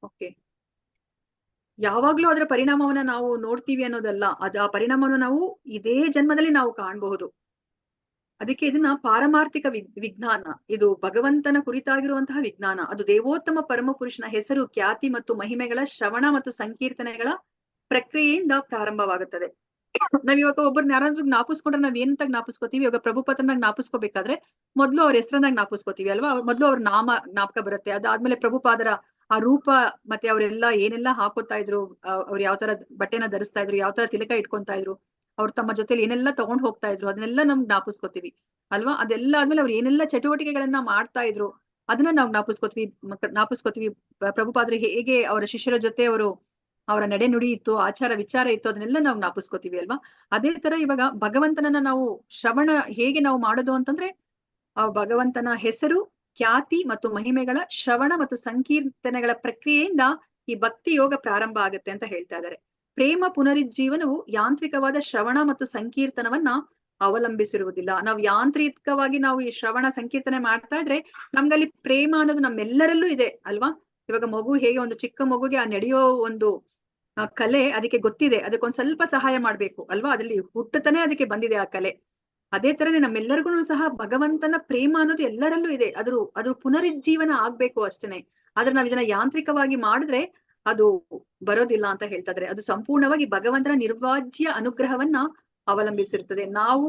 ಓಕೆ, ಯಾವಾಗ್ಲೂ ಅದರ ಪರಿಣಾಮವನ್ನ ನಾವು ನೋಡ್ತೀವಿ ಅನ್ನೋದಲ್ಲ, ಆ ಪರಿಣಾಮವನ್ನು ನಾವು ಇದೇ ಜನ್ಮದಲ್ಲಿ ನಾವು ಕಾಣಬಹುದು. ಅದಕ್ಕೆ ಇದನ್ನ ಪಾರಮಾರ್ಥಿಕ ವಿಜ್ಞಾನ, ಇದು ಭಗವಂತನ ಕುರಿತಾಗಿರುವಂತಹ ವಿಜ್ಞಾನ. ಅದು ದೇವೋತ್ತಮ ಪರಮ ಪುರುಷನ ಹೆಸರು, ಖ್ಯಾತಿ ಮತ್ತು ಮಹಿಮೆಗಳ ಶ್ರವಣ ಮತ್ತು ಸಂಕೀರ್ತನೆಗಳ ಪ್ರಕ್ರಿಯೆಯಿಂದ ಪ್ರಾರಂಭವಾಗುತ್ತದೆ. ನಾವ್ ಇವಾಗ ಒಬ್ಬರನ್ನ ಯಾರಾದ್ರೂ ಜ್ಞಾಪಿಸ್ಕೊಂಡ್ರೆ ನಾವ್ ಏನಂತ ಜ್ಞಾಪಿಸ್ಕೋತೀವಿ? ಇವಾಗ ಪ್ರಭುಪತನಾಗ್ ಜ್ಞಾಪಿಸ್ಕೋಬೇಕಾದ್ರೆ ಮೊದ್ಲು ಅವ್ರ ಹೆಸರನ್ನ ಜ್ಞಾಪಿಸ್ಕೋತೀವಿ ಅಲ್ವಾ? ಮೊದ್ಲು ಅವ್ರ ನಾಮ ಜ್ಞಾಪಕ ಬರುತ್ತೆ. ಅದಾದ್ಮೇಲೆ ಪ್ರಭುಪಾದರ ಆ ರೂಪ, ಮತ್ತೆ ಅವರೆಲ್ಲ ಏನೆಲ್ಲ ಹಾಕೋತಾ ಇದ್ರು, ಅವ್ರು ಯಾವ ತರ ಬಟ್ಟೆನ ಧರಿಸ್ತಾ ಇದ್ರು, ಯಾವ ತರ ತಿಲಕ ಇಟ್ಕೊಂತಾ ಇದ್ರು, ಅವ್ರು ತಮ್ಮ ಜೊತೆಲಿ ಏನೆಲ್ಲ ತಗೊಂಡ್ ಹೋಗ್ತಾ ಇದ್ರು, ಅದನ್ನೆಲ್ಲ ನಮ್ ಜ್ಞಾಪಿಸ್ಕೋತೀವಿ ಅಲ್ವಾ? ಅದೆಲ್ಲ ಆದ್ಮೇಲೆ ಅವ್ರು ಏನೆಲ್ಲ ಚಟುವಟಿಕೆಗಳನ್ನ ಮಾಡ್ತಾ ಇದ್ರು ಅದನ್ನ ನಾವು ಜ್ಞಾಪಿಸ್ಕೋತೀವಿ. ಪ್ರಭುಪಾದ್ರು ಹೇಗೆ ಅವರ ಶಿಷ್ಯರ ಜೊತೆ ಅವರ ನಡೆ ನುಡಿ ಇತ್ತು, ಆಚಾರ ವಿಚಾರ ಇತ್ತು, ಅದನ್ನೆಲ್ಲ ನಾವು ಜ್ಞಾಪಿಸ್ಕೋತೀವಿ ಅಲ್ವಾ? ಅದೇ ತರ ಇವಾಗ ಭಗವಂತನನ್ನ ನಾವು ಶ್ರವಣ ಹೇಗೆ ನಾವು ಮಾಡೋದು ಅಂತಂದ್ರೆ, ಆ ಭಗವಂತನ ಹೆಸರು, ಖ್ಯಾತಿ ಮತ್ತು ಮಹಿಮೆಗಳ ಶ್ರವಣ ಮತ್ತು ಸಂಕೀರ್ತನೆಗಳ ಪ್ರಕ್ರಿಯೆಯಿಂದ ಈ ಭಕ್ತಿ ಯೋಗ ಪ್ರಾರಂಭ ಆಗುತ್ತೆ ಅಂತ ಹೇಳ್ತಾ ಇದ್ದಾರೆ. ಪ್ರೇಮ ಪುನರುಜ್ಜೀವನವು ಯಾಂತ್ರಿಕವಾದ ಶ್ರವಣ ಮತ್ತು ಸಂಕೀರ್ತನವನ್ನ ಅವಲಂಬಿಸಿರುವುದಿಲ್ಲ. ನಾವು ಯಾಂತ್ರಿಕವಾಗಿ ನಾವು ಈ ಶ್ರವಣ ಸಂಕೀರ್ತನೆ ಮಾಡ್ತಾ ಇದ್ರೆ ನಮ್ಗಲ್ಲಿ ಪ್ರೇಮ ಅನ್ನೋದು ನಮ್ಮೆಲ್ಲರಲ್ಲೂ ಇದೆ ಅಲ್ವಾ? ಇವಾಗ ಮಗು ಹೇಗೆ, ಒಂದು ಚಿಕ್ಕ ಮಗುಗೆ ಆ ನಡೆಯೋ ಒಂದು ಕಲೆ ಅದಕ್ಕೆ ಗೊತ್ತಿದೆ, ಅದಕ್ಕೊಂದ್ ಸ್ವಲ್ಪ ಸಹಾಯ ಮಾಡ್ಬೇಕು ಅಲ್ವಾ? ಅದ್ರಲ್ಲಿ ಹುಟ್ಟುತ್ತಾನೆ ಅದಕ್ಕೆ ಬಂದಿದೆ ಆ ಕಲೆ. ಅದೇ ತರನೇ ನಮ್ಮೆಲ್ಲರಿಗೂ ಸಹ ಭಗವಂತನ ಪ್ರೇಮ ಅನ್ನೋದು ಎಲ್ಲರಲ್ಲೂ ಇದೆ. ಅದು ಪುನರುಜ್ಜೀವನ ಆಗ್ಬೇಕು ಅಷ್ಟೇನೆ. ಆದ್ರೆ ನಾವ್ ಇದನ್ನ ಯಾಂತ್ರಿಕವಾಗಿ ಮಾಡಿದ್ರೆ ಅದು ಬರೋದಿಲ್ಲ ಅಂತ ಹೇಳ್ತಾ ಇದ್ರೆ. ಅದು ಸಂಪೂರ್ಣವಾಗಿ ಭಗವಂತನ ನಿರ್ವಾಜ್ಯ ಅನುಗ್ರಹವನ್ನ ಅವಲಂಬಿಸಿರುತ್ತದೆ. ನಾವು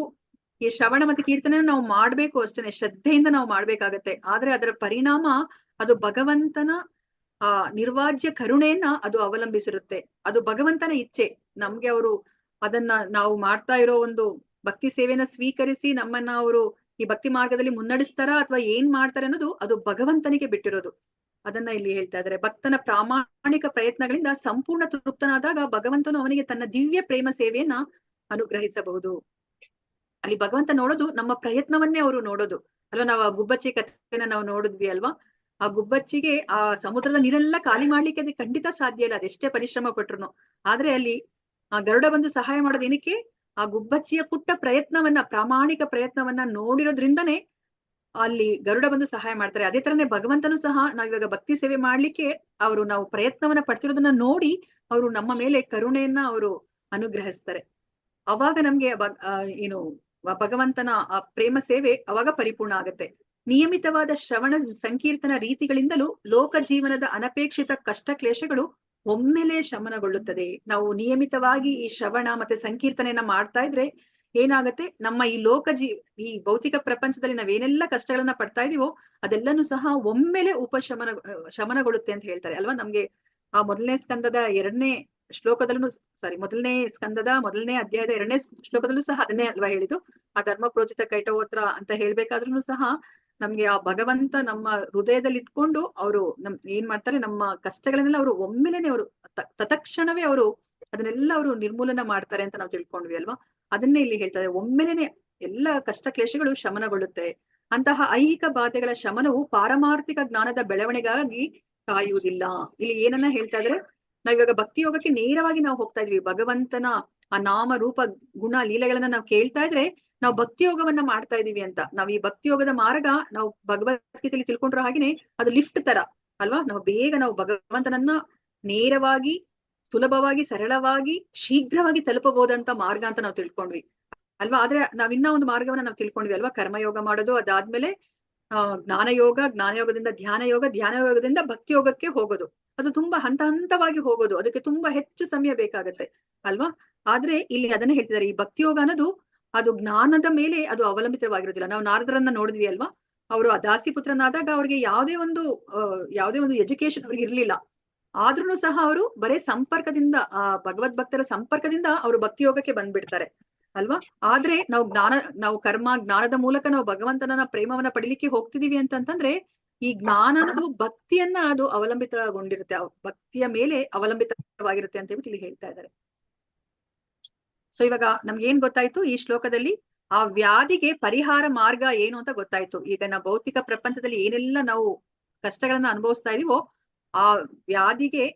ಈ ಶ್ರವಣ ಮತ್ತೆ ಕೀರ್ತನೆ ನಾವು ಮಾಡ್ಬೇಕು ಅಷ್ಟೇನೆ, ಶ್ರದ್ಧೆಯಿಂದ ನಾವು ಮಾಡ್ಬೇಕಾಗತ್ತೆ. ಆದ್ರೆ ಅದರ ಪರಿಣಾಮ ಅದು ಭಗವಂತನ ನಿರ್ವಾಜ್ಯ ಕರುಣೆಯನ್ನ ಅದು ಅವಲಂಬಿಸಿರುತ್ತೆ. ಅದು ಭಗವಂತನ ಇಚ್ಛೆ. ನಮ್ಗೆ ಅದನ್ನ ನಾವು ಮಾಡ್ತಾ ಇರೋ ಒಂದು ಭಕ್ತಿ ಸೇವೆನ ಸ್ವೀಕರಿಸಿ ನಮ್ಮನ್ನ ಈ ಭಕ್ತಿ ಮಾರ್ಗದಲ್ಲಿ ಮುನ್ನಡೆಸ್ತಾರ ಅಥವಾ ಏನ್ ಮಾಡ್ತಾರೆ ಅನ್ನೋದು ಅದು ಭಗವಂತನಿಗೆ ಬಿಟ್ಟಿರೋದು. ಅದನ್ನ ಇಲ್ಲಿ ಹೇಳ್ತಾ ಇದ್ದಾರೆ. ಭಕ್ತನ ಪ್ರಾಮಾಣಿಕ ಪ್ರಯತ್ನಗಳಿಂದ ಸಂಪೂರ್ಣ ತೃಪ್ತನಾದಾಗ ಭಗವಂತನು ಅವನಿಗೆ ತನ್ನ ದಿವ್ಯ ಪ್ರೇಮ ಸೇವೆಯನ್ನ ಅನುಗ್ರಹಿಸಬಹುದು. ಅಲ್ಲಿ ಭಗವಂತ ನೋಡೋದು ನಮ್ಮ ಪ್ರಯತ್ನವನ್ನೇ ನೋಡೋದು ಅಲ್ವಾ? ನಾವು ಆ ಗುಬ್ಬಚ್ಚಿ ಕಥೆನ ನಾವು ನೋಡಿದ್ವಿ ಅಲ್ವಾ? ಆ ಗುಬ್ಬಚ್ಚಿಗೆ ಆ ಸಮುದ್ರದ ನೀರೆಲ್ಲ ಖಾಲಿ ಮಾಡ್ಲಿಕ್ಕೆ ಅದಕ್ಕೆ ಖಂಡಿತ ಸಾಧ್ಯ ಇಲ್ಲ, ಅದೆಷ್ಟೇ ಪರಿಶ್ರಮ ಪಟ್ರುನು. ಆದ್ರೆ ಅಲ್ಲಿ ಆ ಗರುಡ ಬಂದು ಸಹಾಯ ಮಾಡೋದು ಏನಕ್ಕೆ? ಆ ಗುಬ್ಬಚ್ಚಿಯ ಪುಟ್ಟ ಪ್ರಯತ್ನವನ್ನ, ಪ್ರಾಮಾಣಿಕ ಪ್ರಯತ್ನವನ್ನ ನೋಡಿರೋದ್ರಿಂದನೇ ಅಲ್ಲಿ ಗರುಡ ಬಂದು ಸಹಾಯ ಮಾಡ್ತಾರೆ. ಅದೇ ತರನೇ ಭಗವಂತನು ಸಹ ನಾವಿವಾಗ ಭಕ್ತಿ ಸೇವೆ ಮಾಡ್ಲಿಕ್ಕೆ ನಾವು ಪ್ರಯತ್ನವನ್ನ ಪಡ್ತಿರೋದನ್ನ ನೋಡಿ ನಮ್ಮ ಮೇಲೆ ಕರುಣೆಯನ್ನ ಅನುಗ್ರಹಿಸ್ತಾರೆ. ಅವಾಗ ನಮ್ಗೆ ಭಗವಂತನ ಆ ಪ್ರೇಮ ಸೇವೆ ಅವಾಗ ಪರಿಪೂರ್ಣ ಆಗತ್ತೆ. ನಿಯಮಿತವಾದ ಶ್ರವಣ ಸಂಕೀರ್ತನ ರೀತಿಗಳಿಂದಲೂ ಲೋಕ ಜೀವನದ ಅನಪೇಕ್ಷಿತ ಕಷ್ಟ ಕ್ಲೇಶಗಳು ಒಮ್ಮೆಲೆ ಶಮನಗೊಳ್ಳುತ್ತದೆ. ನಾವು ನಿಯಮಿತವಾಗಿ ಈ ಶ್ರವಣ ಮತ್ತೆ ಸಂಕೀರ್ತನೆಯನ್ನ ಮಾಡ್ತಾ ಇದ್ರೆ ಏನಾಗತ್ತೆ, ನಮ್ಮ ಈ ಈ ಭೌತಿಕ ಪ್ರಪಂಚದಲ್ಲಿ ನಾವೇನೆಲ್ಲ ಕಷ್ಟಗಳನ್ನ ಪಡ್ತಾ ಇದೀವೋ ಅದೆಲ್ಲನೂ ಸಹ ಒಮ್ಮೆಲೆ ಶಮನಗೊಳ್ಳುತ್ತೆ ಅಂತ ಹೇಳ್ತಾರೆ ಅಲ್ವಾ? ನಮ್ಗೆ ಆ ಮೊದಲನೇ ಸ್ಕಂದದ ಮೊದಲನೇ ಸ್ಕಂದದ ಮೊದಲನೇ ಅಧ್ಯಾಯದ 2ನೇ ಶ್ಲೋಕದಲ್ಲೂ ಸಹ ಅದನ್ನೇ ಅಲ್ವಾ ಹೇಳಿದ್ದು? ಆ ಧರ್ಮ ಪ್ರೋಚಿತ ಕೈಟೋತ್ರ ಅಂತ ಹೇಳ್ಬೇಕಾದ್ರೂ ಸಹ ನಮ್ಗೆ ಆ ಭಗವಂತ ನಮ್ಮ ಹೃದಯದಲ್ಲಿ ಇಟ್ಕೊಂಡು ಏನ್ ಮಾಡ್ತಾರೆ, ನಮ್ಮ ಕಷ್ಟಗಳನ್ನೆಲ್ಲ ಒಮ್ಮೆಲೇನೆ ತತ್ಕ್ಷಣವೇ ಅದನ್ನೆಲ್ಲ ನಿರ್ಮೂಲನ ಮಾಡ್ತಾರೆ ಅಂತ ನಾವು ತಿಳ್ಕೊಂಡ್ವಿ ಅಲ್ವಾ? ಅದನ್ನೇ ಇಲ್ಲಿ ಹೇಳ್ತಾರೆ, ಒಮ್ಮೆಲೇನೆ ಎಲ್ಲ ಕಷ್ಟ ಕ್ಲೇಶಗಳು ಶಮನಗೊಳ್ಳುತ್ತೆ. ಅಂತಹ ಐಹಿಕ ಬಾಧೆಗಳ ಶಮನವು ಪಾರಮಾರ್ಥಿಕ ಜ್ಞಾನದ ಬೆಳವಣಿಗಾಗಿ ಕಾಯುವುದಿಲ್ಲ. ಇಲ್ಲಿ ಏನನ್ನ ಹೇಳ್ತಾ ಇದ್ರೆ, ನಾವಿವಾಗ ಭಕ್ತಿ ಯೋಗಕ್ಕೆ ನೇರವಾಗಿ ನಾವು ಹೋಗ್ತಾ ಇದ್ವಿ. ಭಗವಂತನ ಆ ನಾಮ ರೂಪ ಗುಣ ಲೀಲೆಗಳನ್ನ ನಾವು ಕೇಳ್ತಾ ಇದ್ರೆ ನಾವು ಭಕ್ತಿ ಯೋಗವನ್ನ ಮಾಡ್ತಾ ಇದೀವಿ ಅಂತ. ನಾವ್ ಈ ಭಕ್ತಿ ಯೋಗದ ಮಾರ್ಗ ನಾವು ಭಗವದ್ಗೀತೆಯಲ್ಲಿ ತಿಳ್ಕೊಂಡ್ರ ಹಾಗೇನೆ ಅದು ಲಿಫ್ಟ್ ತರ ಅಲ್ವಾ? ನಾವು ಬೇಗ ಭಗವಂತನನ್ನ ನೇರವಾಗಿ, ಸುಲಭವಾಗಿ, ಸರಳವಾಗಿ, ಶೀಘ್ರವಾಗಿ ತಲುಪಬಹುದಂತ ಮಾರ್ಗ ಅಂತ ನಾವು ತಿಳ್ಕೊಂಡ್ವಿ ಅಲ್ವಾ? ಆದ್ರೆ ನಾವಿನ್ನ ಒಂದು ಮಾರ್ಗವನ್ನ ನಾವು ತಿಳ್ಕೊಂಡ್ವಿ ಅಲ್ವಾ? ಕರ್ಮಯೋಗ ಮಾಡೋದು, ಅದಾದ್ಮೇಲೆ ಜ್ಞಾನಯೋಗದಿಂದ ಧ್ಯಾನ ಯೋಗದಿಂದ ಭಕ್ತಿ ಯೋಗಕ್ಕೆ ಹೋಗೋದು. ಅದು ತುಂಬಾ ಹಂತ ಹಂತವಾಗಿ ಹೋಗೋದು, ಅದಕ್ಕೆ ತುಂಬಾ ಹೆಚ್ಚು ಸಮಯ ಬೇಕಾಗತ್ತೆ ಅಲ್ವಾ? ಆದ್ರೆ ಇಲ್ಲಿ ಅದನ್ನ ಹೇಳ್ತಿದ್ದಾರೆ, ಈ ಭಕ್ತಿ ಯೋಗ ಅನ್ನೋದು ಅದು ಜ್ಞಾನದ ಮೇಲೆ ಅದು ಅವಲಂಬಿತವಾಗಿರೋದಿಲ್ಲ. ನಾವು ನಾರದರನ್ನ ನೋಡಿದ್ವಿ ಅಲ್ವಾ? ಅವರು ಆ ದಾಸಿ ಪುತ್ರನಾದಾಗ ಅವ್ರಿಗೆ ಯಾವುದೇ ಒಂದು ಎಜುಕೇಶನ್ ಅವ್ರಿಗೆ ಇರ್ಲಿಲ್ಲ. ಆದ್ರೂ ಸಹ ಬರೇ ಸಂಪರ್ಕದಿಂದ, ಆ ಭಗವದ್ ಭಕ್ತರ ಸಂಪರ್ಕದಿಂದ ಭಕ್ತಿ ಯೋಗಕ್ಕೆ ಬಂದ್ಬಿಡ್ತಾರೆ ಅಲ್ವಾ? ಆದ್ರೆ ನಾವು ಜ್ಞಾನದ ಮೂಲಕ ನಾವು ಭಗವಂತನ ಪ್ರೇಮವನ್ನ ಪಡಿಲಿಕ್ಕೆ ಹೋಗ್ತಿದೀವಿ ಅಂತಂದ್ರೆ ಈ ಜ್ಞಾನ ಅನ್ನೋದು ಭಕ್ತಿಯನ್ನ ಅದು ಅವಲಂಬಿತಗೊಂಡಿರುತ್ತೆ, ಭಕ್ತಿಯ ಮೇಲೆ ಅವಲಂಬಿತವಾಗಿರುತ್ತೆ ಅಂತ ಹೇಳ್ಬಿಟ್ಟು ಇಲ್ಲಿ ಹೇಳ್ತಾ ಇದ್ದಾರೆ. ಸೊ ಇವಾಗ ನಮ್ಗೆ ಏನ್ ಗೊತ್ತಾಯ್ತು ಈ ಶ್ಲೋಕದಲ್ಲಿ? ಆ ವ್ಯಾಧಿಗೆ ಪರಿಹಾರ ಮಾರ್ಗ ಏನು ಅಂತ ಗೊತ್ತಾಯ್ತು. ಈಗ ನಾವು ಭೌತಿಕ ಪ್ರಪಂಚದಲ್ಲಿ ಏನೆಲ್ಲ ನಾವು ಕಷ್ಟಗಳನ್ನ ಅನುಭವಿಸ್ತಾ ಇದೀವೋ ಆ ವ್ಯಾಧಿಗೆ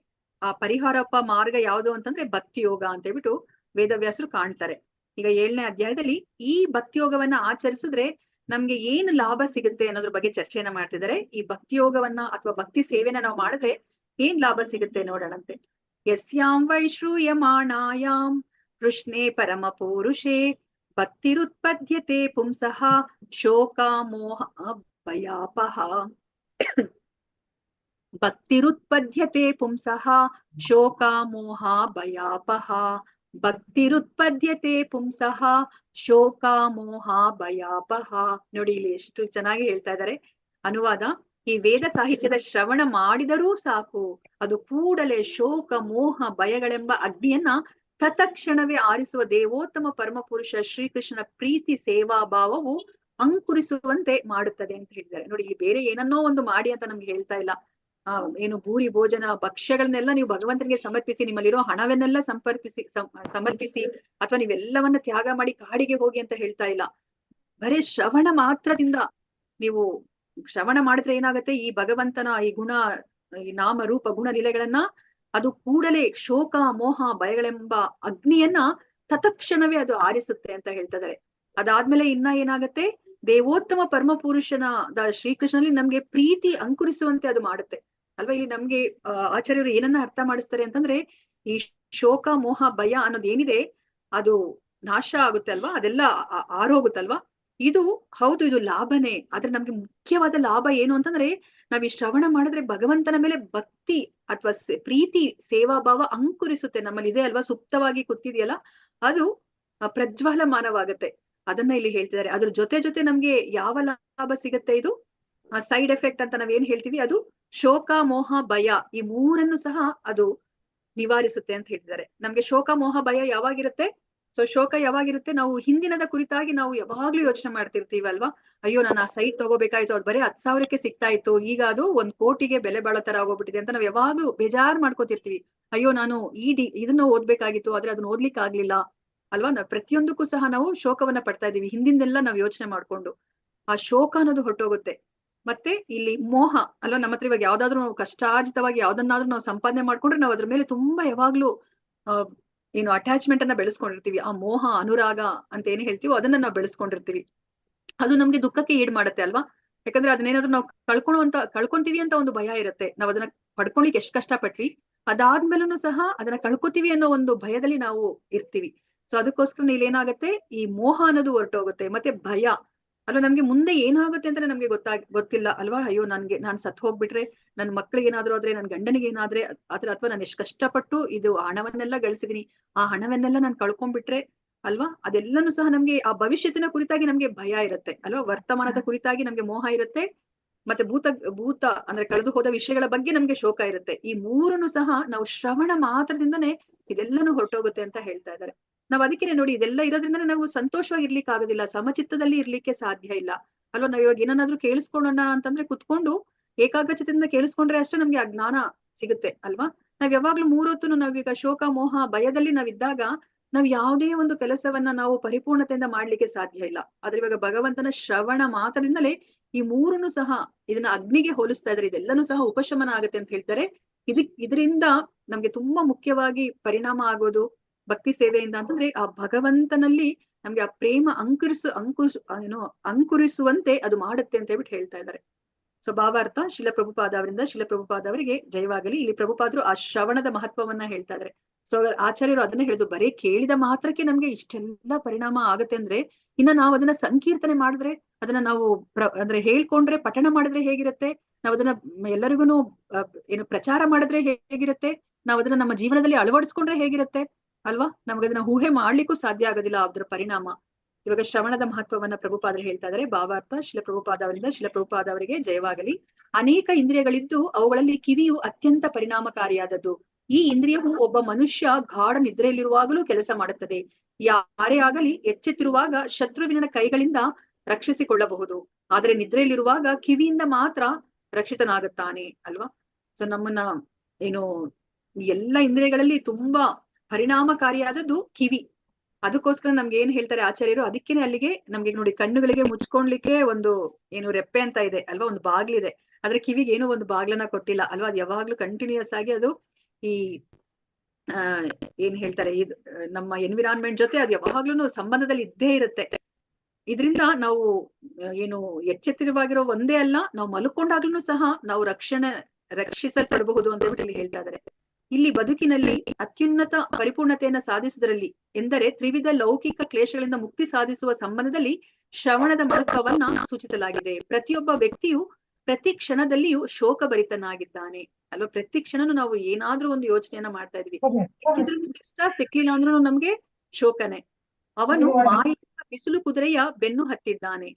ಆ ಪರಿಹಾರಪ್ಪ ಮಾರ್ಗ ಯಾವುದು ಅಂತಂದ್ರೆ ಭಕ್ತಿ ಯೋಗ ಅಂತ ಹೇಳ್ಬಿಟ್ಟು ವೇದವ್ಯಾಸರು ಕಾಣ್ತಾರೆ. ಈಗ 7ನೇ ಅಧ್ಯಾಯದಲ್ಲಿ ಈ ಭಕ್ತಿ ಯೋಗವನ್ನ ಆಚರಿಸಿದ್ರೆ ನಮ್ಗೆ ಏನು ಲಾಭ ಸಿಗುತ್ತೆ ಅನ್ನೋದ್ರ ಬಗ್ಗೆ ಚರ್ಚೆಯನ್ನ ಮಾಡ್ತಿದ್ದಾರೆ. ಈ ಭಕ್ತಿ ಯೋಗವನ್ನ ಅಥವಾ ಭಕ್ತಿ ಸೇವೆನ ನಾವು ಮಾಡಿದ್ರೆ ಏನ್ ಲಾಭ ಸಿಗುತ್ತೆ ನೋಡೋಣಂತೆ. ಯಸ್ಯಾಂ ವೈಶ್ರೂಯಮಾಣಾಯಾಂ ಕೃಷ್ಣೇ ಪರಮ ಪೂರುಷೇ ಭಕ್ತಿರುತ್ಪದ್ಯತೆ ಪುಂಸಃ ಶೋಕ ಮೋಹ ಭಯಾಪಹ. ಭಕ್ತಿರುತ್ಪದ್ಯತೆ ಪುಂಸಃ ಶೋಕ ಮೋಹ ಭಯಾಪಹ. ಭಕ್ತಿರುತ್ಪದ್ಯತೆ ಪುಂಸಃ ಶೋಕ ಮೋಹ ಭಯಾಪಹ. ನೋಡಿ ಇಲ್ಲಿ ಎಷ್ಟು ಚೆನ್ನಾಗಿ ಹೇಳ್ತಾ ಇದ್ದಾರೆ. ಅನುವಾದ: ಈ ವೇದ ಸಾಹಿತ್ಯದ ಶ್ರವಣ ಮಾಡಿದರೂ ಸಾಕು, ಅದು ಕೂಡಲೇ ಶೋಕ ಮೋಹ ಭಯಗಳೆಂಬ ಅಗ್ನಿಯನ್ನ ತತ್ಕ್ಷಣವೇ ಆರಿಸುವ ದೇವೋತ್ತಮ ಪರಮಪುರುಷ ಶ್ರೀಕೃಷ್ಣನ ಪ್ರೀತಿ ಸೇವಾ ಭಾವವು ಅಂಕುರಿಸುವಂತೆ ಮಾಡುತ್ತದೆ ಅಂತ ಹೇಳಿದ್ದಾರೆ. ನೋಡಿ, ಇಲ್ಲಿ ಬೇರೆ ಏನನ್ನೋ ಒಂದು ಮಾಡಿ ಅಂತ ನಮ್ಗೆ ಹೇಳ್ತಾ ಇಲ್ಲ. ಏನು ಭೂರಿ ಭೋಜನ ಭಕ್ಷ್ಯಗಳನ್ನೆಲ್ಲ ನೀವು ಭಗವಂತನಿಗೆ ಸಮರ್ಪಿಸಿ, ನಿಮ್ಮಲ್ಲಿರೋ ಹಣವನ್ನೆಲ್ಲ ಸಮರ್ಪಿಸಿ ಅಥವಾ ನೀವೆಲ್ಲವನ್ನ ತ್ಯಾಗ ಮಾಡಿ ಕಾಡಿಗೆ ಹೋಗಿ ಅಂತ ಹೇಳ್ತಾ ಇಲ್ಲ. ಬರೀ ಶ್ರವಣ ಮಾತ್ರದಿಂದ ನೀವು ಶ್ರವಣ ಮಾಡಿದ್ರೆ ಏನಾಗುತ್ತೆ, ಈ ಭಗವಂತನ ಈ ಗುಣ, ಈ ನಾಮ ರೂಪ ಗುಣ ಲೀಲೆಗಳನ್ನ ಅದು ಕೂಡಲೇ ಶೋಕ ಮೋಹ ಭಯಗಳೆಂಬ ಅಗ್ನಿಯನ್ನ ತತ್ಕ್ಷಣವೇ ಅದು ಆರಿಸುತ್ತೆ ಅಂತ ಹೇಳ್ತಿದ್ದಾರೆ. ಅದಾದ್ಮೇಲೆ ಇನ್ನ ಏನಾಗತ್ತೆ, ದೇವೋತ್ತಮ ಪರಮ ಪುರುಷನ ಶ್ರೀಕೃಷ್ಣನಲ್ಲಿ ನಮ್ಗೆ ಪ್ರೀತಿ ಅಂಕುರಿಸುವಂತೆ ಅದು ಮಾಡುತ್ತೆ ಅಲ್ವಾ. ಇಲ್ಲಿ ನಮ್ಗೆ ಆಚಾರ್ಯರು ಏನನ್ನ ಅರ್ಥ ಮಾಡಿಸ್ತಾರೆ ಅಂತಂದ್ರೆ, ಈ ಶೋಕ ಮೋಹ ಭಯ ಅನ್ನೋದು ಏನಿದೆ ಅದು ನಾಶ ಆಗುತ್ತೆ ಅಲ್ವಾ, ಅದೆಲ್ಲ ಆರೋಗುತ್ತಲ್ವಾ. ಇದು ಹೌದು, ಇದು ಲಾಭನೇ. ಆದ್ರೆ ನಮ್ಗೆ ಮುಖ್ಯವಾದ ಲಾಭ ಏನು ಅಂತಂದ್ರೆ, ನಾವ್ ಈ ಶ್ರವಣ ಮಾಡಿದ್ರೆ ಭಗವಂತನ ಮೇಲೆ ಭಕ್ತಿ ಅಥವಾ ಪ್ರೀತಿ ಸೇವಾ ಭಾವ ಅಂಕುರಿಸುತ್ತೆ. ನಮ್ಮಲ್ಲಿ ಇದೆ ಅಲ್ವಾ, ಸುಪ್ತವಾಗಿ ಕೂತಿದೆಯಲ್ಲ, ಅದು ಪ್ರಜ್ವಲಮಾನವಾಗತ್ತೆ. ಅದನ್ನ ಇಲ್ಲಿ ಹೇಳ್ತಿದ್ದಾರೆ. ಅದ್ರ ಜೊತೆ ನಮ್ಗೆ ಯಾವ ಲಾಭ ಸಿಗತ್ತೆ, ಇದು ಸೈಡ್ ಎಫೆಕ್ಟ್ ಅಂತ ನಾವೇನ್ ಹೇಳ್ತೀವಿ, ಅದು ಶೋಕ ಮೋಹ ಭಯ ಈ ಮೂರನ್ನು ಸಹ ಅದು ನಿವಾರಿಸುತ್ತೆ ಅಂತ ಹೇಳ್ತಿದ್ದಾರೆ. ನಮ್ಗೆ ಶೋಕ ಮೋಹ ಭಯ ಯಾವಾಗಿರುತ್ತೆ, ಸೊ ಶೋಕ ಯಾವಾಗಿರುತ್ತೆ, ನಾವು ಹಿಂದಿನದ ಕುರಿತಾಗಿ ನಾವು ಯಾವಾಗ್ಲೂ ಯೋಚನೆ ಮಾಡ್ತಿರ್ತೀವಿ ಅಲ್ವಾ. ಅಯ್ಯೋ, ನಾನು ಆ ಸೈಟ್ ತಗೋಬೇಕಾಯ್ತು, ಅದು ಬರೀ 10,000ಕ್ಕೆ ಸಿಗ್ತಾ ಇತ್ತು, ಈಗ ಅದು 1 ಕೋಟಿಗೆ ಬೆಲೆ ಬಾಳೋ ತರ ಆಗೋಗ್ಬಿಟ್ಟಿದೆ ಅಂತ ನಾವ್ ಯಾವಾಗ್ಲೂ ಬೇಜಾರ್ ಮಾಡ್ಕೋತಿರ್ತೀವಿ. ಅಯ್ಯೋ, ನಾನು ಇದನ್ನ ಓದ್ಬೇಕಾಗಿತ್ತು, ಆದ್ರೆ ಅದನ್ನ ಓದ್ಲಿಕ್ಕೆ ಆಗ್ಲಿಲ್ಲ ಅಲ್ವಾ. ನಾವ್ ಪ್ರತಿಯೊಂದಕ್ಕೂ ಸಹ ನಾವು ಶೋಕವನ್ನ ಪಡ್ತಾ ಇದೀವಿ, ಹಿಂದಿಂದೆಲ್ಲ ನಾವ್ ಯೋಚನೆ ಮಾಡ್ಕೊಂಡು. ಆ ಶೋಕ ಅನ್ನೋದು ಹೊರಟೋಗುತ್ತೆ. ಮತ್ತೆ ಇಲ್ಲಿ ಮೋಹ ಅಲ್ವಾ, ನಮ್ಮ ಹತ್ರ ಇವಾಗ ಯಾವ್ದಾದ್ರು ನಾವು ಕಷ್ಟಾರ್ಜಿತವಾಗಿ ಯಾವ್ದನ್ನಾದ್ರೂ ನಾವು ಸಂಪಾದನೆ ಮಾಡ್ಕೊಂಡ್ರೆ ನಾವು ಅದ್ರ ಮೇಲೆ ತುಂಬಾ ಯಾವಾಗ್ಲೂ ಏನು ಅಟ್ಯಾಚ್ಮೆಂಟ್ ಅನ್ನ ಬೆಳೆಸ್ಕೊಂಡಿರ್ತೀವಿ. ಆ ಮೋಹ ಅನುರಾಗ ಅಂತ ಏನ್ ಹೇಳ್ತೀವೋ ಅದನ್ನ ನಾವು ಬೆಳೆಸ್ಕೊಂಡಿರ್ತೀವಿ. ಅದು ನಮ್ಗೆ ದುಃಖಕ್ಕೆ ಈಡ್ ಮಾಡುತ್ತೆ ಅಲ್ವಾ. ಯಾಕಂದ್ರೆ ಅದನ್ನೇನಾದ್ರೂ ನಾವು ಕಳ್ಕೊಂತೀವಿ ಅಂತ ಒಂದು ಭಯ ಇರುತ್ತೆ. ನಾವ್ ಅದನ್ನ ಪಡ್ಕೊಳಿಕ್ ಎಷ್ಟ್ ಕಷ್ಟ ಪಟ್ವಿ, ಅದಾದ್ಮೇಲೂ ಸಹ ಅದನ್ನ ಕಳ್ಕೊತೀವಿ ಅನ್ನೋ ಒಂದು ಭಯದಲ್ಲಿ ನಾವು ಇರ್ತೀವಿ. ಸೊ ಅದಕ್ಕೋಸ್ಕರ ಇಲ್ಲಿ ಏನಾಗುತ್ತೆ, ಈ ಮೋಹ ಅನ್ನೋದು ಹೊರಟೋಗುತ್ತೆ. ಮತ್ತೆ ಭಯ ಅಲ್ವಾ, ನಮ್ಗೆ ಮುಂದೆ ಏನಾಗುತ್ತೆ ಅಂತ ನಮ್ಗೆ ಗೊತ್ತಿಲ್ಲ ಅಲ್ವಾ. ಅಯ್ಯೋ, ನಾನ್ ಸತ್ ಹೋಗ್ಬಿಟ್ರೆ, ನನ್ ಮಕ್ಳಿಗೆ ಏನಾದ್ರು ಆದ್ರೆ, ನನ್ ಗಂಡನಿಗೆ ಏನಾದ್ರೆ ಅಥವಾ ನಾನು ಎಷ್ಟು ಕಷ್ಟಪಟ್ಟು ಇದು ಹಣವನ್ನೆಲ್ಲ ಗಳಿಸಿದೀನಿ, ಆ ಹಣವನ್ನೆಲ್ಲ ನಾನು ಕಳ್ಕೊಂಡ್ಬಿಟ್ರೆ ಅಲ್ವಾ. ಅದೆಲ್ಲನೂ ಸಹ ನಮ್ಗೆ ಆ ಭವಿಷ್ಯತ್ತಿನ ಕುರಿತಾಗಿ ನಮ್ಗೆ ಭಯ ಇರುತ್ತೆ ಅಲ್ವಾ. ವರ್ತಮಾನದ ಕುರಿತಾಗಿ ನಮ್ಗೆ ಮೋಹ ಇರುತ್ತೆ, ಮತ್ತೆ ಭೂತ ಅಂದ್ರೆ ಕಳೆದು ಹೋದ ವಿಷಯಗಳ ಬಗ್ಗೆ ನಮ್ಗೆ ಶೋಕ ಇರುತ್ತೆ. ಈ ಮೂರನ್ನು ಸಹ ನಾವು ಶ್ರವಣ ಮಾತ್ರದಿಂದನೇ ಇದೆಲ್ಲನೂ ಹೊರಟೋಗುತ್ತೆ ಅಂತ ಹೇಳ್ತಾ ಇದ್ದಾರೆ. ನಾವ್ ಅದಕ್ಕೆ ನೋಡಿ, ಇದೆಲ್ಲ ಇರೋದ್ರಿಂದನೇ ನಾವು ಸಂತೋಷವಾಗಿ ಇರ್ಲಿಕ್ಕೆ ಆಗೋದಿಲ್ಲ, ಸಮಚಿತ್ತದಲ್ಲಿ ಇರ್ಲಿಕ್ಕೆ ಸಾಧ್ಯ ಇಲ್ಲ ಅಲ್ವಾ. ನಾವ್ ಇವಾಗ ಏನನ್ನಾದ್ರೂ ಕೇಳಿಸ್ಕೊಳ್ಳೋಣ ಅಂತಂದ್ರೆ ಕುತ್ಕೊಂಡು ಏಕಾಗ್ರಚಿತ್ತದಿಂದ ಕೇಳಿಸ್ಕೊಂಡ್ರೆ ಅಷ್ಟೇ ನಮ್ಗೆ ಆ ಜ್ಞಾನ ಸಿಗುತ್ತೆ ಅಲ್ವಾ. ನಾವ್ ಯಾವಾಗ್ಲೂ 3 ಹೊತ್ತು ನಾವೀಗ ಶೋಕ ಮೋಹ ಭಯದಲ್ಲಿ ನಾವಿದ್ದಾಗ ನಾವ್ ಯಾವುದೇ ಒಂದು ಕೆಲಸವನ್ನ ನಾವು ಪರಿಪೂರ್ಣತೆಯಿಂದ ಮಾಡ್ಲಿಕ್ಕೆ ಸಾಧ್ಯ ಇಲ್ಲ. ಆದ್ರೆ ಇವಾಗ ಭಗವಂತನ ಶ್ರವಣ ಮಾತ್ರದಿಂದಲೇ ಈ ಮೂರನ್ನು ಸಹ ಇದನ್ನ ಅಗ್ನಿಗೆ ಹೋಲಿಸ್ತಾ ಇದ್ದಾರೆ, ಇದೆಲ್ಲನೂ ಸಹ ಉಪಶಮನ ಆಗುತ್ತೆ ಅಂತ ಹೇಳ್ತಾರೆ. ಇದರಿಂದ ನಮ್ಗೆ ತುಂಬಾ ಮುಖ್ಯವಾಗಿ ಪರಿಣಾಮ ಆಗೋದು ಭಕ್ತಿ ಸೇವೆಯಿಂದ ಅಂತಂದ್ರೆ, ಆ ಭಗವಂತನಲ್ಲಿ ನಮ್ಗೆ ಆ ಪ್ರೇಮ ಅಂಕುರಿಸುವಂತೆ ಅದು ಮಾಡುತ್ತೆ ಅಂತ ಹೇಳ್ಬಿಟ್ಟು ಹೇಳ್ತಾ ಇದ್ದಾರೆ. ಸೊ ಭಾವಾರ್ಥ: ಶಿಲ ಪ್ರಭುಪಾದ ಅವರಿಗೆ ಜಯವಾಗಲಿ. ಇಲ್ಲಿ ಪ್ರಭುಪಾದರು ಆ ಶ್ರವಣದ ಮಹತ್ವವನ್ನ ಹೇಳ್ತಾ ಇದ್ದಾರೆ. ಸೊ ಆಚಾರ್ಯರು ಅದನ್ನ ಹೇಳಿದ್ರು, ಬರೀ ಕೇಳಿದ ಮಾತ್ರಕ್ಕೆ ನಮ್ಗೆ ಇಷ್ಟೆಲ್ಲ ಪರಿಣಾಮ ಆಗತ್ತೆ ಅಂದ್ರೆ, ಇನ್ನ ನಾವು ಅದನ್ನ ಸಂಕೀರ್ತನೆ ಮಾಡಿದ್ರೆ, ಅದನ್ನ ನಾವು ಅಂದ್ರೆ ಹೇಳ್ಕೊಂಡ್ರೆ, ಪಠಣ ಮಾಡಿದ್ರೆ ಹೇಗಿರುತ್ತೆ, ನಾವ್ ಅದನ್ನ ಎಲ್ಲರಿಗೂ ಏನು ಪ್ರಚಾರ ಮಾಡಿದ್ರೆ ಹೇಗಿರುತ್ತೆ, ನಾವ್ ಅದನ್ನ ನಮ್ಮ ಜೀವನದಲ್ಲಿ ಅಳವಡಿಸ್ಕೊಂಡ್ರೆ ಹೇಗಿರುತ್ತೆ ಅಲ್ವಾ. ನಮ್ಗೆ ಅದನ್ನ ಊಹೆ ಮಾಡ್ಲಿಕ್ಕೂ ಸಾಧ್ಯ ಆಗೋದಿಲ್ಲ ಅದ್ರ ಪರಿಣಾಮ. ಇವಾಗ ಶ್ರವಣದ ಮಹತ್ವವನ್ನ ಪ್ರಭುಪಾದರು ಹೇಳ್ತಾ ಇದ್ದಾರೆ. ಭಾವಾರ್ಥ: ಶಿಲ ಪ್ರಭುಪಾದ ಅವರಿಗೆ ಜಯವಾಗಲಿ. ಅನೇಕ ಇಂದ್ರಿಯಗಳಿದ್ದು ಅವುಗಳಲ್ಲಿ ಕಿವಿಯು ಅತ್ಯಂತ ಪರಿಣಾಮಕಾರಿಯಾದದ್ದು. ಈ ಇಂದ್ರಿಯವು ಒಬ್ಬ ಮನುಷ್ಯ ಗಾಢ ನಿದ್ರೆಯಲ್ಲಿರುವಾಗಲೂ ಕೆಲಸ ಮಾಡುತ್ತದೆ. ಯಾರೇ ಆಗಲಿ ಎಚ್ಚೆತ್ತಿರುವಾಗ ಶತ್ರುವಿನ ಕೈಗಳಿಂದ ರಕ್ಷಿಸಿಕೊಳ್ಳಬಹುದು, ಆದ್ರೆ ನಿದ್ರೆಯಲ್ಲಿರುವಾಗ ಕಿವಿಯಿಂದ ಮಾತ್ರ ರಕ್ಷಿತನಾಗುತ್ತಾನೆ ಅಲ್ವಾ. ಸೊ ನಮ್ಮನ್ನ ಏನು ಎಲ್ಲ ಇಂದ್ರಿಯಗಳಲ್ಲಿ ತುಂಬಾ ಪರಿಣಾಮಕಾರಿಯಾದದ್ದು ಕಿವಿ ಅದಕ್ಕೋಸ್ಕರ ನಮ್ಗೆ ಏನ್ ಹೇಳ್ತಾರೆ ಆಚಾರ್ಯರು, ಅದಕ್ಕೇನೆ ಅಲ್ಲಿಗೆ ನಮ್ಗೆ ನೋಡಿ ಕಣ್ಣುಗಳಿಗೆ ಮುಚ್ಕೊಂಡ್ಲಿಕ್ಕೆ ಒಂದು ಏನು ರೆಪ್ಪೆ ಅಂತ ಇದೆ ಅಲ್ವಾ, ಒಂದು ಬಾಗ್ಲಿದೆ. ಆದ್ರೆ ಕಿವಿಗೆ ಏನೋ ಒಂದು ಬಾಗ್ಲನ್ನ ಕೊಟ್ಟಿಲ್ಲ ಅಲ್ವಾ. ಅದು ಯಾವಾಗ್ಲೂ ಕಂಟಿನ್ಯೂಸ್ ಆಗಿ ಅದು ಈ ಏನ್ ಹೇಳ್ತಾರೆ ಇದು ನಮ್ಮ ಎನ್ವಿರಾನ್ಮೆಂಟ್ ಜೊತೆ ಅದು ಯಾವಾಗ್ಲೂ ಸಂಬಂಧದಲ್ಲಿ ಇದ್ದೇ ಇರುತ್ತೆ. ಇದರಿಂದ ನಾವು ಏನು ಎಚ್ಚೆತ್ತರವಾಗಿರೋ ಒಂದೇ ಅಲ್ಲ, ನಾವು ಮಲ್ಕೊಂಡಾಗ್ಲೂ ಸಹ ನಾವು ರಕ್ಷಿಸಲ್ಪಡಬಹುದು ಅಂತ ಹೇಳ್ಬಿಟ್ಟು ಇಲ್ಲಿ ಹೇಳ್ತಾ ಇದ್ದಾರೆ. ಇಲ್ಲಿ ಬದುಕಿನಲ್ಲಿ ಅತ್ಯುನ್ನತ ಪರಿಪೂರ್ಣತೆಯನ್ನ ಸಾಧಿಸುವುದರಲ್ಲಿ ಎಂದರೆ ತ್ರಿವಿಧ ಲೌಕಿಕ ಕ್ಲೇಶಗಳಿಂದ ಮುಕ್ತಿ ಸಾಧಿಸುವ ಸಂಬಂಧದಲ್ಲಿ ಶ್ರವಣದ ಮಹತ್ವವನ್ನ ಸೂಚಿಸಲಾಗಿದೆ. ಪ್ರತಿಯೊಬ್ಬ ವ್ಯಕ್ತಿಯು ಪ್ರತಿ ಕ್ಷಣದಲ್ಲಿಯೂ ಶೋಕಭರಿತನಾಗಿದ್ದಾನೆ ಅಲ್ವಾ. ಪ್ರತಿ ಕ್ಷಣನೂ ನಾವು ಏನಾದ್ರೂ ಒಂದು ಯೋಚನೆಯನ್ನ ಮಾಡ್ತಾ ಇದೀವಿ, ಇಷ್ಟ ಸಿಕ್ಲಿಲ್ಲ ಅಂದ್ರೂ ನಮ್ಗೆ ಶೋಕನೆ. ಅವನು ಮಾಯ ಬಿಸಿಲು ಕುದುರೆಯ ಬೆನ್ನು ಹತ್ತಿದ್ದಾನೆ.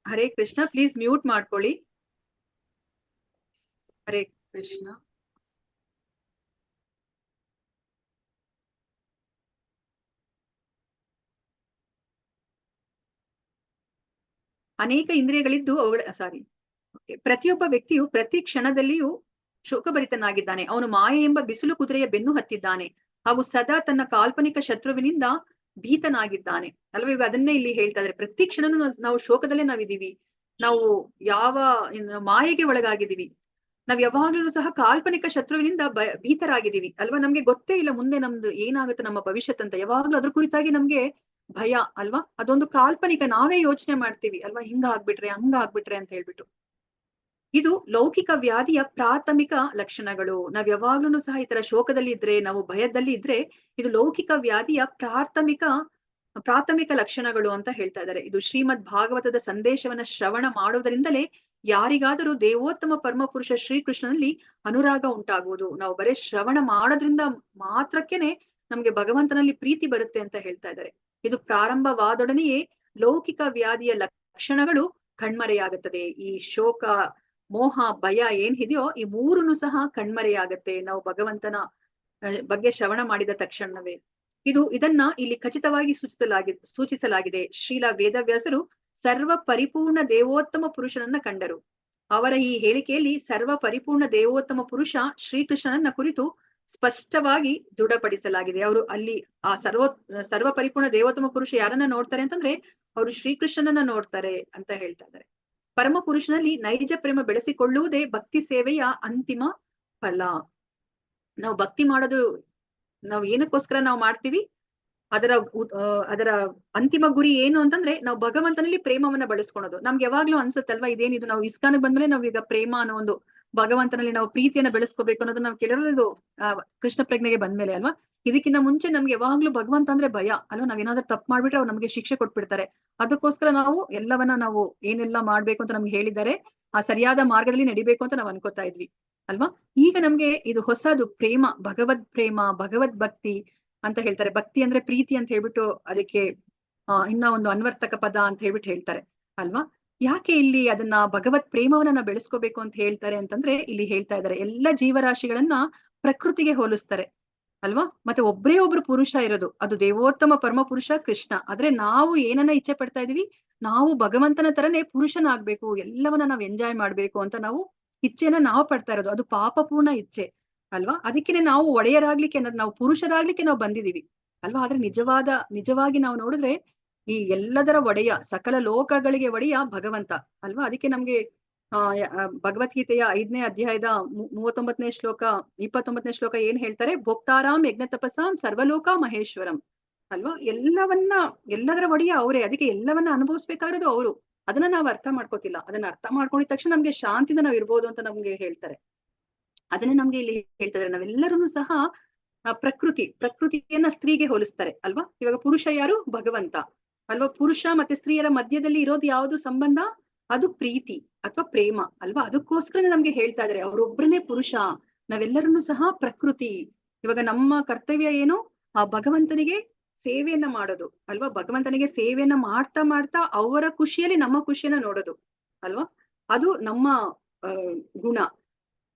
ಹರೇ ಕೃಷ್ಣ, ಪ್ಲೀಸ್ ಮ್ಯೂಟ್ ಮಾಡ್ಕೊಳ್ಳಿ. ಹರೇ ಕೃಷ್ಣ. ಅನೇಕ ಇಂದ್ರಿಯಗಳಿದ್ದು ಪ್ರತಿಯೊಬ್ಬ ವ್ಯಕ್ತಿಯು ಪ್ರತಿ ಕ್ಷಣದಲ್ಲಿಯೂ ಶೋಕಭರಿತನಾಗಿದ್ದಾನೆ. ಅವನು ಮಾಯೆ ಎಂಬ ಬಿಸಿಲು ಕುದುರೆಯ ಬೆನ್ನು ಹತ್ತಿದ್ದಾನೆ ಹಾಗೂ ಸದಾ ತನ್ನ ಕಾಲ್ಪನಿಕ ಶತ್ರುವಿನಿಂದ ಭೀತನಾಗಿದ್ದಾನೆ ಅಲ್ವಾ. ಇವಾಗ ಅದನ್ನೇ ಇಲ್ಲಿ ಹೇಳ್ತಾ ಇದ್ರೆ, ಪ್ರತಿ ಕ್ಷಣನೂ ನಾವು ಶೋಕದಲ್ಲೇ ನಾವಿದೀವಿ, ನಾವು ಯಾವ ಮಾಯೆಗೆ ಒಳಗಾಗಿದ್ದೀವಿ, ನಾವ್ ಯಾವಾಗ್ಲೂ ಸಹ ಕಾಲ್ಪನಿಕ ಶತ್ರುವಿನಿಂದ ಭೀತರಾಗಿದ್ದೀವಿ ಅಲ್ವಾ. ನಮ್ಗೆ ಗೊತ್ತೇ ಇಲ್ಲ ಮುಂದೆ ನಮ್ದು ಏನಾಗುತ್ತೆ, ನಮ್ಮ ಭವಿಷ್ಯತ್ ಅಂತ. ಯಾವಾಗ್ಲೂ ಅದ್ರ ಕುರಿತಾಗಿ ನಮ್ಗೆ ಭಯ ಅಲ್ವಾ. ಅದೊಂದು ಕಾಲ್ಪನಿಕ, ನಾವೇ ಯೋಚನೆ ಮಾಡ್ತೀವಿ ಅಲ್ವಾ, ಹಿಂಗ ಆಗ್ಬಿಟ್ರೆ ಅಂತ ಹೇಳ್ಬಿಟ್ಟು. ಇದು ಲೌಕಿಕ ವ್ಯಾಧಿಯ ಪ್ರಾಥಮಿಕ ಲಕ್ಷಣಗಳು. ನಾವ್ ಯಾವಾಗ್ಲೂ ಸಹ ಈ ತರ ಶೋಕದಲ್ಲಿ ಇದ್ರೆ, ನಾವು ಭಯದಲ್ಲಿ ಇದ್ರೆ, ಇದು ಲೌಕಿಕ ವ್ಯಾಧಿಯ ಪ್ರಾಥಮಿಕ ಲಕ್ಷಣಗಳು ಅಂತ ಹೇಳ್ತಾ ಇದ್ದಾರೆ. ಇದು ಶ್ರೀಮದ್ ಭಾಗವತದ ಸಂದೇಶವನ್ನ ಶ್ರವಣ ಮಾಡುವುದರಿಂದಲೇ ಯಾರಿಗಾದರೂ ದೇವೋತ್ತಮ ಪರಮಪುರುಷ ಶ್ರೀಕೃಷ್ಣನಲ್ಲಿ ಅನುರಾಗ ಉಂಟಾಗುವುದು. ನಾವು ಬರೇ ಶ್ರವಣ ಮಾಡೋದ್ರಿಂದ ಮಾತ್ರಕ್ಕೇನೆ ನಮ್ಗೆ ಭಗವಂತನಲ್ಲಿ ಪ್ರೀತಿ ಬರುತ್ತೆ ಅಂತ ಹೇಳ್ತಾ ಇದ್ದಾರೆ. ಇದು ಪ್ರಾರಂಭವಾದೊಡನೆಯೇ ಲೌಕಿಕ ವ್ಯಾಧಿಯ ಲಕ್ಷಣಗಳು ಕಣ್ಮರೆಯಾಗುತ್ತದೆ. ಈ ಶೋಕ, ಮೋಹ, ಭಯ ಏನ್ ಇದೆಯೋ ಈ ಮೂರನ್ನು ಸಹ ಕಣ್ಮರೆಯಾಗತ್ತೆ ನಾವು ಭಗವಂತನ ಬಗ್ಗೆ ಶ್ರವಣ ಮಾಡಿದ ತಕ್ಷಣವೇ. ಇದನ್ನ ಇಲ್ಲಿ ಖಚಿತವಾಗಿ ಸೂಚಿಸಲಾಗಿದೆ. ಶ್ರೀಲ ವೇದವ್ಯಾಸರು ಸರ್ವ ಪರಿಪೂರ್ಣ ದೇವೋತ್ತಮ ಪುರುಷನನ್ನ ಕಂಡರು. ಅವರ ಈ ಹೇಳಿಕೆಯಲ್ಲಿ ಸರ್ವ ಪರಿಪೂರ್ಣ ದೇವೋತ್ತಮ ಪುರುಷ ಶ್ರೀಕೃಷ್ಣನನ್ನ ಕುರಿತು ಸ್ಪಷ್ಟವಾಗಿ ದೃಢಪಡಿಸಲಾಗಿದೆ. ಅವರು ಅಲ್ಲಿ ಆ ಸರ್ವ ಪರಿಪೂರ್ಣ ದೇವೋತ್ತಮ ಪುರುಷ ಯಾರನ್ನ ನೋಡ್ತಾರೆ ಅಂತಂದ್ರೆ ಅವರು ಶ್ರೀಕೃಷ್ಣನನ್ನ ನೋಡ್ತಾರೆ ಅಂತ ಹೇಳ್ತಾ ಇದ್ದಾರೆ. ಪರಮ ಪುರುಷನಲ್ಲಿ ನೈಜ ಪ್ರೇಮ ಬೆಳೆಸಿಕೊಳ್ಳುವುದೇ ಭಕ್ತಿ ಸೇವೆಯ ಅಂತಿಮ ಫಲ. ನಾವು ಭಕ್ತಿ ಮಾಡೋದು ನಾವು ಏನಕ್ಕೋಸ್ಕರ ನಾವು ಮಾಡ್ತೀವಿ, ಅದರ ಅಂತಿಮ ಗುರಿ ಏನು ಅಂತಂದ್ರೆ ನಾವು ಭಗವಂತನಲ್ಲಿ ಪ್ರೇಮವನ್ನ ಬೆಳೆಸ್ಕೊಳೋದು. ನಮ್ಗೆ ಯಾವಾಗ್ಲೂ ಅನ್ಸುತ್ತಲ್ವಾ, ಇದೇನಿದು ನಾವು ಇಸ್ಕಾನ್ಗೆ ಬಂದ್ಮೇಲೆ ನಾವ್ ಈಗ ಪ್ರೇಮ ಅನ್ನೋ ಒಂದು ಭಗವಂತನಲ್ಲಿ ನಾವು ಪ್ರೀತಿಯನ್ನ ಬೆಳೆಸ್ಕೋಬೇಕು ಅನ್ನೋದು ನಾವು ಕೆಲವೊಂದು ಕೃಷ್ಣ ಪ್ರಜ್ಞೆಗೆ ಬಂದ್ಮೇಲೆ ಅಲ್ವಾ. ಇದಕ್ಕಿಂತ ಮುಂಚೆ ನಮ್ಗೆ ಯಾವಾಗ್ಲೂ ಭಗವಂತ ಅಂದ್ರೆ ಭಯ ಅಲ್ವಾ. ನಾವೇನಾದ್ರೂ ತಪ್ಪು ಮಾಡ್ಬಿಟ್ರೆ ಅವ್ರು ನಮ್ಗೆ ಶಿಕ್ಷೆ ಕೊಟ್ಬಿಡ್ತಾರೆ. ಅದಕ್ಕೋಸ್ಕರ ನಾವು ಎಲ್ಲವನ್ನ ನಾವು ಏನೆಲ್ಲಾ ಮಾಡ್ಬೇಕು ಅಂತ ನಮ್ಗೆ ಹೇಳಿದ್ದಾರೆ, ಆ ಸರಿಯಾದ ಮಾರ್ಗದಲ್ಲಿ ನಡಿಬೇಕು ಅಂತ ನಾವು ಅನ್ಕೋತಾ ಇದ್ವಿ ಅಲ್ವಾ. ಈಗ ನಮ್ಗೆ ಇದು ಹೊಸದು ಪ್ರೇಮ, ಭಗವದ್ ಭಕ್ತಿ ಅಂತ ಹೇಳ್ತಾರೆ. ಭಕ್ತಿ ಅಂದ್ರೆ ಪ್ರೀತಿ ಅಂತ ಹೇಳ್ಬಿಟ್ಟು ಅದಕ್ಕೆ ಇನ್ನ ಒಂದು ಅನ್ವರ್ತಕ ಪದ ಅಂತ ಹೇಳ್ಬಿಟ್ಟು ಹೇಳ್ತಾರೆ ಅಲ್ವಾ. ಯಾಕೆ ಇಲ್ಲಿ ಅದನ್ನ ಭಗವತ್ ಪ್ರೇಮವನ್ನ ಬೆಳೆಸ್ಕೋಬೇಕು ಅಂತ ಹೇಳ್ತಾರೆ ಅಂತಂದ್ರೆ, ಇಲ್ಲಿ ಹೇಳ್ತಾ ಇದ್ದಾರೆ ಎಲ್ಲ ಜೀವರಾಶಿಗಳನ್ನ ಪ್ರಕೃತಿಗೆ ಹೋಲಿಸ್ತಾರೆ ಅಲ್ವಾ. ಮತ್ತೆ ಒಬ್ರೇ ಒಬ್ರು ಪುರುಷ ಇರೋದು, ಅದು ದೇವೋತ್ತಮ ಪರಮ ಪುರುಷ ಕೃಷ್ಣ. ಆದ್ರೆ ನಾವು ಏನನ್ನ ಇಚ್ಛೆ ಪಡ್ತಾ ಇದೀವಿ, ನಾವು ಭಗವಂತನ ತರನೇ ಪುರುಷನಾಗ್ಬೇಕು, ಎಲ್ಲವನ್ನ ನಾವು ಎಂಜಾಯ್ ಮಾಡ್ಬೇಕು ಅಂತ ನಾವು ಇಚ್ಛೆನ ನಾವು ಪಡ್ತಾ ಇರೋದು. ಅದು ಪಾಪಪೂರ್ಣ ಇಚ್ಛೆ ಅಲ್ವಾ. ಅದಕ್ಕೇನೆ ನಾವು ಒಡೆಯರಾಗ್ಲಿಕ್ಕೆ, ನಾವು ಪುರುಷರಾಗ್ಲಿಕ್ಕೆ ನಾವು ಬಂದಿದೀವಿ ಅಲ್ವಾ. ಆದ್ರೆ ನಿಜವಾಗಿ ನಾವು ನೋಡಿದ್ರೆ ಈ ಎಲ್ಲದರ ಒಡೆಯ, ಸಕಲ ಲೋಕಗಳಿಗೆ ಒಡೆಯ ಭಗವಂತ ಅಲ್ವಾ. ಅದಕ್ಕೆ ನಮ್ಗೆ ಭಗವದ್ಗೀತೆಯ 5ನೇ ಅಧ್ಯಾಯದ 39ನೇ ಶ್ಲೋಕ 29ನೇ ಶ್ಲೋಕ ಏನ್ ಹೇಳ್ತಾರೆ, ಭೋಕ್ತಾರಾಮ್ ಯಜ್ಞ ತಪಸ್ಸಾಂ ಸರ್ವಲೋಕ ಮಹೇಶ್ವರಂ ಅಲ್ವಾ. ಎಲ್ಲದರ ಒಡೆಯ ಅವರೇ, ಅದಕ್ಕೆ ಎಲ್ಲವನ್ನ ಅನುಭವಿಸ್ಬೇಕಾಗಿರೋದು ಅವರು. ಅದನ್ನ ನಾವು ಅರ್ಥ ಮಾಡ್ಕೋತಿಲ್ಲ. ಅದನ್ನ ಅರ್ಥ ಮಾಡ್ಕೊಂಡಿದ ತಕ್ಷಣ ನಮ್ಗೆ ಶಾಂತಿಯಿಂದ ನಾವ್ ಇರ್ಬೋದು ಅಂತ ನಮ್ಗೆ ಹೇಳ್ತಾರೆ. ಅದನ್ನೇ ನಮ್ಗೆ ಇಲ್ಲಿ ಹೇಳ್ತಾರೆ, ನಾವೆಲ್ಲರೂ ಸಹ ಪ್ರಕೃತಿಯನ್ನ ಸ್ತ್ರೀಗೆ ಹೋಲಿಸ್ತಾರೆ ಅಲ್ವಾ. ಇವಾಗ ಪುರುಷ ಯಾರು, ಭಗವಂತ ಅಲ್ವಾ. ಪುರುಷ ಮತ್ತೆ ಸ್ತ್ರೀಯರ ಮಧ್ಯದಲ್ಲಿ ಇರೋದು ಯಾವುದು ಸಂಬಂಧ, ಅದು ಪ್ರೀತಿ ಅಥವಾ ಪ್ರೇಮ ಅಲ್ವಾ. ಅದಕ್ಕೋಸ್ಕರ ನಮ್ಗೆ ಹೇಳ್ತಾ ಇದಾರೆ ಅವರೊಬ್ಬರನ್ನೇ ಪುರುಷ, ನಾವೆಲ್ಲರನ್ನೂ ಸಹ ಪ್ರಕೃತಿ. ಇವಾಗ ನಮ್ಮ ಕರ್ತವ್ಯ ಏನು, ಆ ಭಗವಂತನಿಗೆ ಸೇವೆಯನ್ನ ಮಾಡೋದು ಅಲ್ವಾ. ಭಗವಂತನಿಗೆ ಸೇವೆಯನ್ನ ಮಾಡ್ತಾ ಅವರ ಖುಷಿಯಲ್ಲಿ ನಮ್ಮ ಖುಷಿಯನ್ನ ನೋಡೋದು ಅಲ್ವಾ. ಅದು ನಮ್ಮ ಗುಣ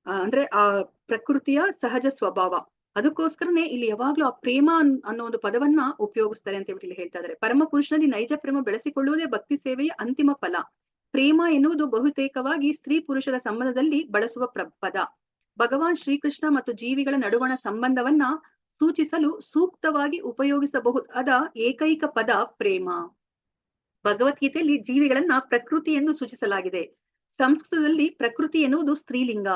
ಅಂದ್ರೆ ಆ ಪ್ರಕೃತಿಯ ಸಹಜ ಸ್ವಭಾವ. ಅದಕ್ಕೋಸ್ಕರನೇ ಇಲ್ಲಿ ಯಾವಾಗ್ಲೂ ಆ ಪ್ರೇಮ ಅನ್ನೋ ಒಂದು ಪದವನ್ನ ಉಪಯೋಗಿಸ್ತಾರೆ ಅಂತ ಹೇಳಿ ಇಲ್ಲಿ ಹೇಳ್ತಾ ಇದ್ದಾರೆ. ಪರಮ ಪುರುಷನಲ್ಲಿ ನೈಜ ಪ್ರೇಮ ಬೆಳೆಸಿಕೊಳ್ಳುವುದೇ ಭಕ್ತಿ ಸೇವೆಯ ಅಂತಿಮ ಫಲ. ಪ್ರೇಮ ಎನ್ನುವುದು ಬಹುತೇಕವಾಗಿ ಸ್ತ್ರೀ ಪುರುಷರ ಸಂಬಂಧದಲ್ಲಿ ಬಳಸುವ ಪದ. ಭಗವಾನ್ ಶ್ರೀಕೃಷ್ಣ ಮತ್ತು ಜೀವಿಗಳ ನಡುವಣ ಸಂಬಂಧವನ್ನ ಸೂಚಿಸಲು ಸೂಕ್ತವಾಗಿ ಉಪಯೋಗಿಸಬಹುದಾದ ಏಕೈಕ ಪದ ಪ್ರೇಮ. ಭಗವದ್ಗೀತೆಯಲ್ಲಿ ಜೀವಿಗಳನ್ನ ಪ್ರಕೃತಿ ಎಂದು ಸೂಚಿಸಲಾಗಿದೆ. ಸಂಸ್ಕೃತದಲ್ಲಿ ಪ್ರಕೃತಿ ಎನ್ನುವುದು ಸ್ತ್ರೀಲಿಂಗ.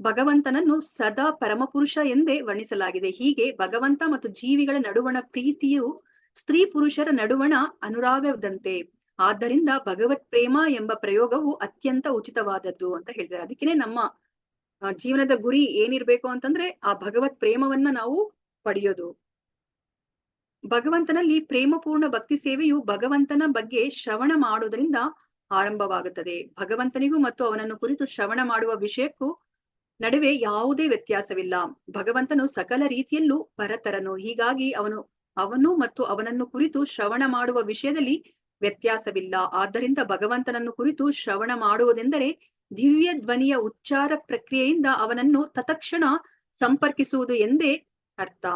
ಭಗವಂತನನ್ನು ಸದಾ ಪರಮಪುರುಷ ಎಂದೇ ವರ್ಣಿಸಲಾಗಿದೆ. ಹೀಗೆ ಭಗವಂತ ಮತ್ತು ಜೀವಿಗಳ ನಡುವಣ ಪ್ರೀತಿಯು ಸ್ತ್ರೀ ಪುರುಷರ ನಡುವಣ ಅನುರಾಗದಂತೆ. ಆದ್ದರಿಂದ ಭಗವತ್ ಪ್ರೇಮ ಎಂಬ ಪ್ರಯೋಗವು ಅತ್ಯಂತ ಉಚಿತವಾದದ್ದು ಅಂತ ಹೇಳ್ತಾರೆ. ಅದಕ್ಕೇನೆ ನಮ್ಮ ಜೀವನದ ಗುರಿ ಏನಿರ್ಬೇಕು ಅಂತಂದ್ರೆ ಆ ಭಗವತ್ ಪ್ರೇಮವನ್ನ ನಾವು ಪಡೆಯೋದು. ಭಗವಂತನಲ್ಲಿ ಪ್ರೇಮಪೂರ್ಣ ಭಕ್ತಿ ಸೇವೆಯು ಭಗವಂತನ ಬಗ್ಗೆ ಶ್ರವಣ ಮಾಡುವುದರಿಂದ ಆರಂಭವಾಗುತ್ತದೆ. ಭಗವಂತನಿಗೂ ಮತ್ತು ಅವನನ್ನು ಕುರಿತು ಶ್ರವಣ ಮಾಡುವ ವಿಷಯಕ್ಕೂ ನಡುವೆ ಯಾವುದೇ ವ್ಯತ್ಯಾಸವಿಲ್ಲ. ಭಗವಂತನು ಸಕಲ ರೀತಿಯಲ್ಲೂ ಪರತರನು. ಹೀಗಾಗಿ ಅವನು ಮತ್ತು ಅವನನ್ನು ಕುರಿತು ಶ್ರವಣ ಮಾಡುವ ವಿಷಯದಲ್ಲಿ ವ್ಯತ್ಯಾಸವಿಲ್ಲ. ಆದ್ದರಿಂದ ಭಗವಂತನನ್ನು ಕುರಿತು ಶ್ರವಣ ಮಾಡುವುದೆಂದರೆ ದಿವ್ಯ ಧ್ವನಿಯ ಉಚ್ಚಾರ ಪ್ರಕ್ರಿಯೆಯಿಂದ ಅವನನ್ನು ತತ್ಕ್ಷಣ ಸಂಪರ್ಕಿಸುವುದು ಎಂದೇ ಅರ್ಥ.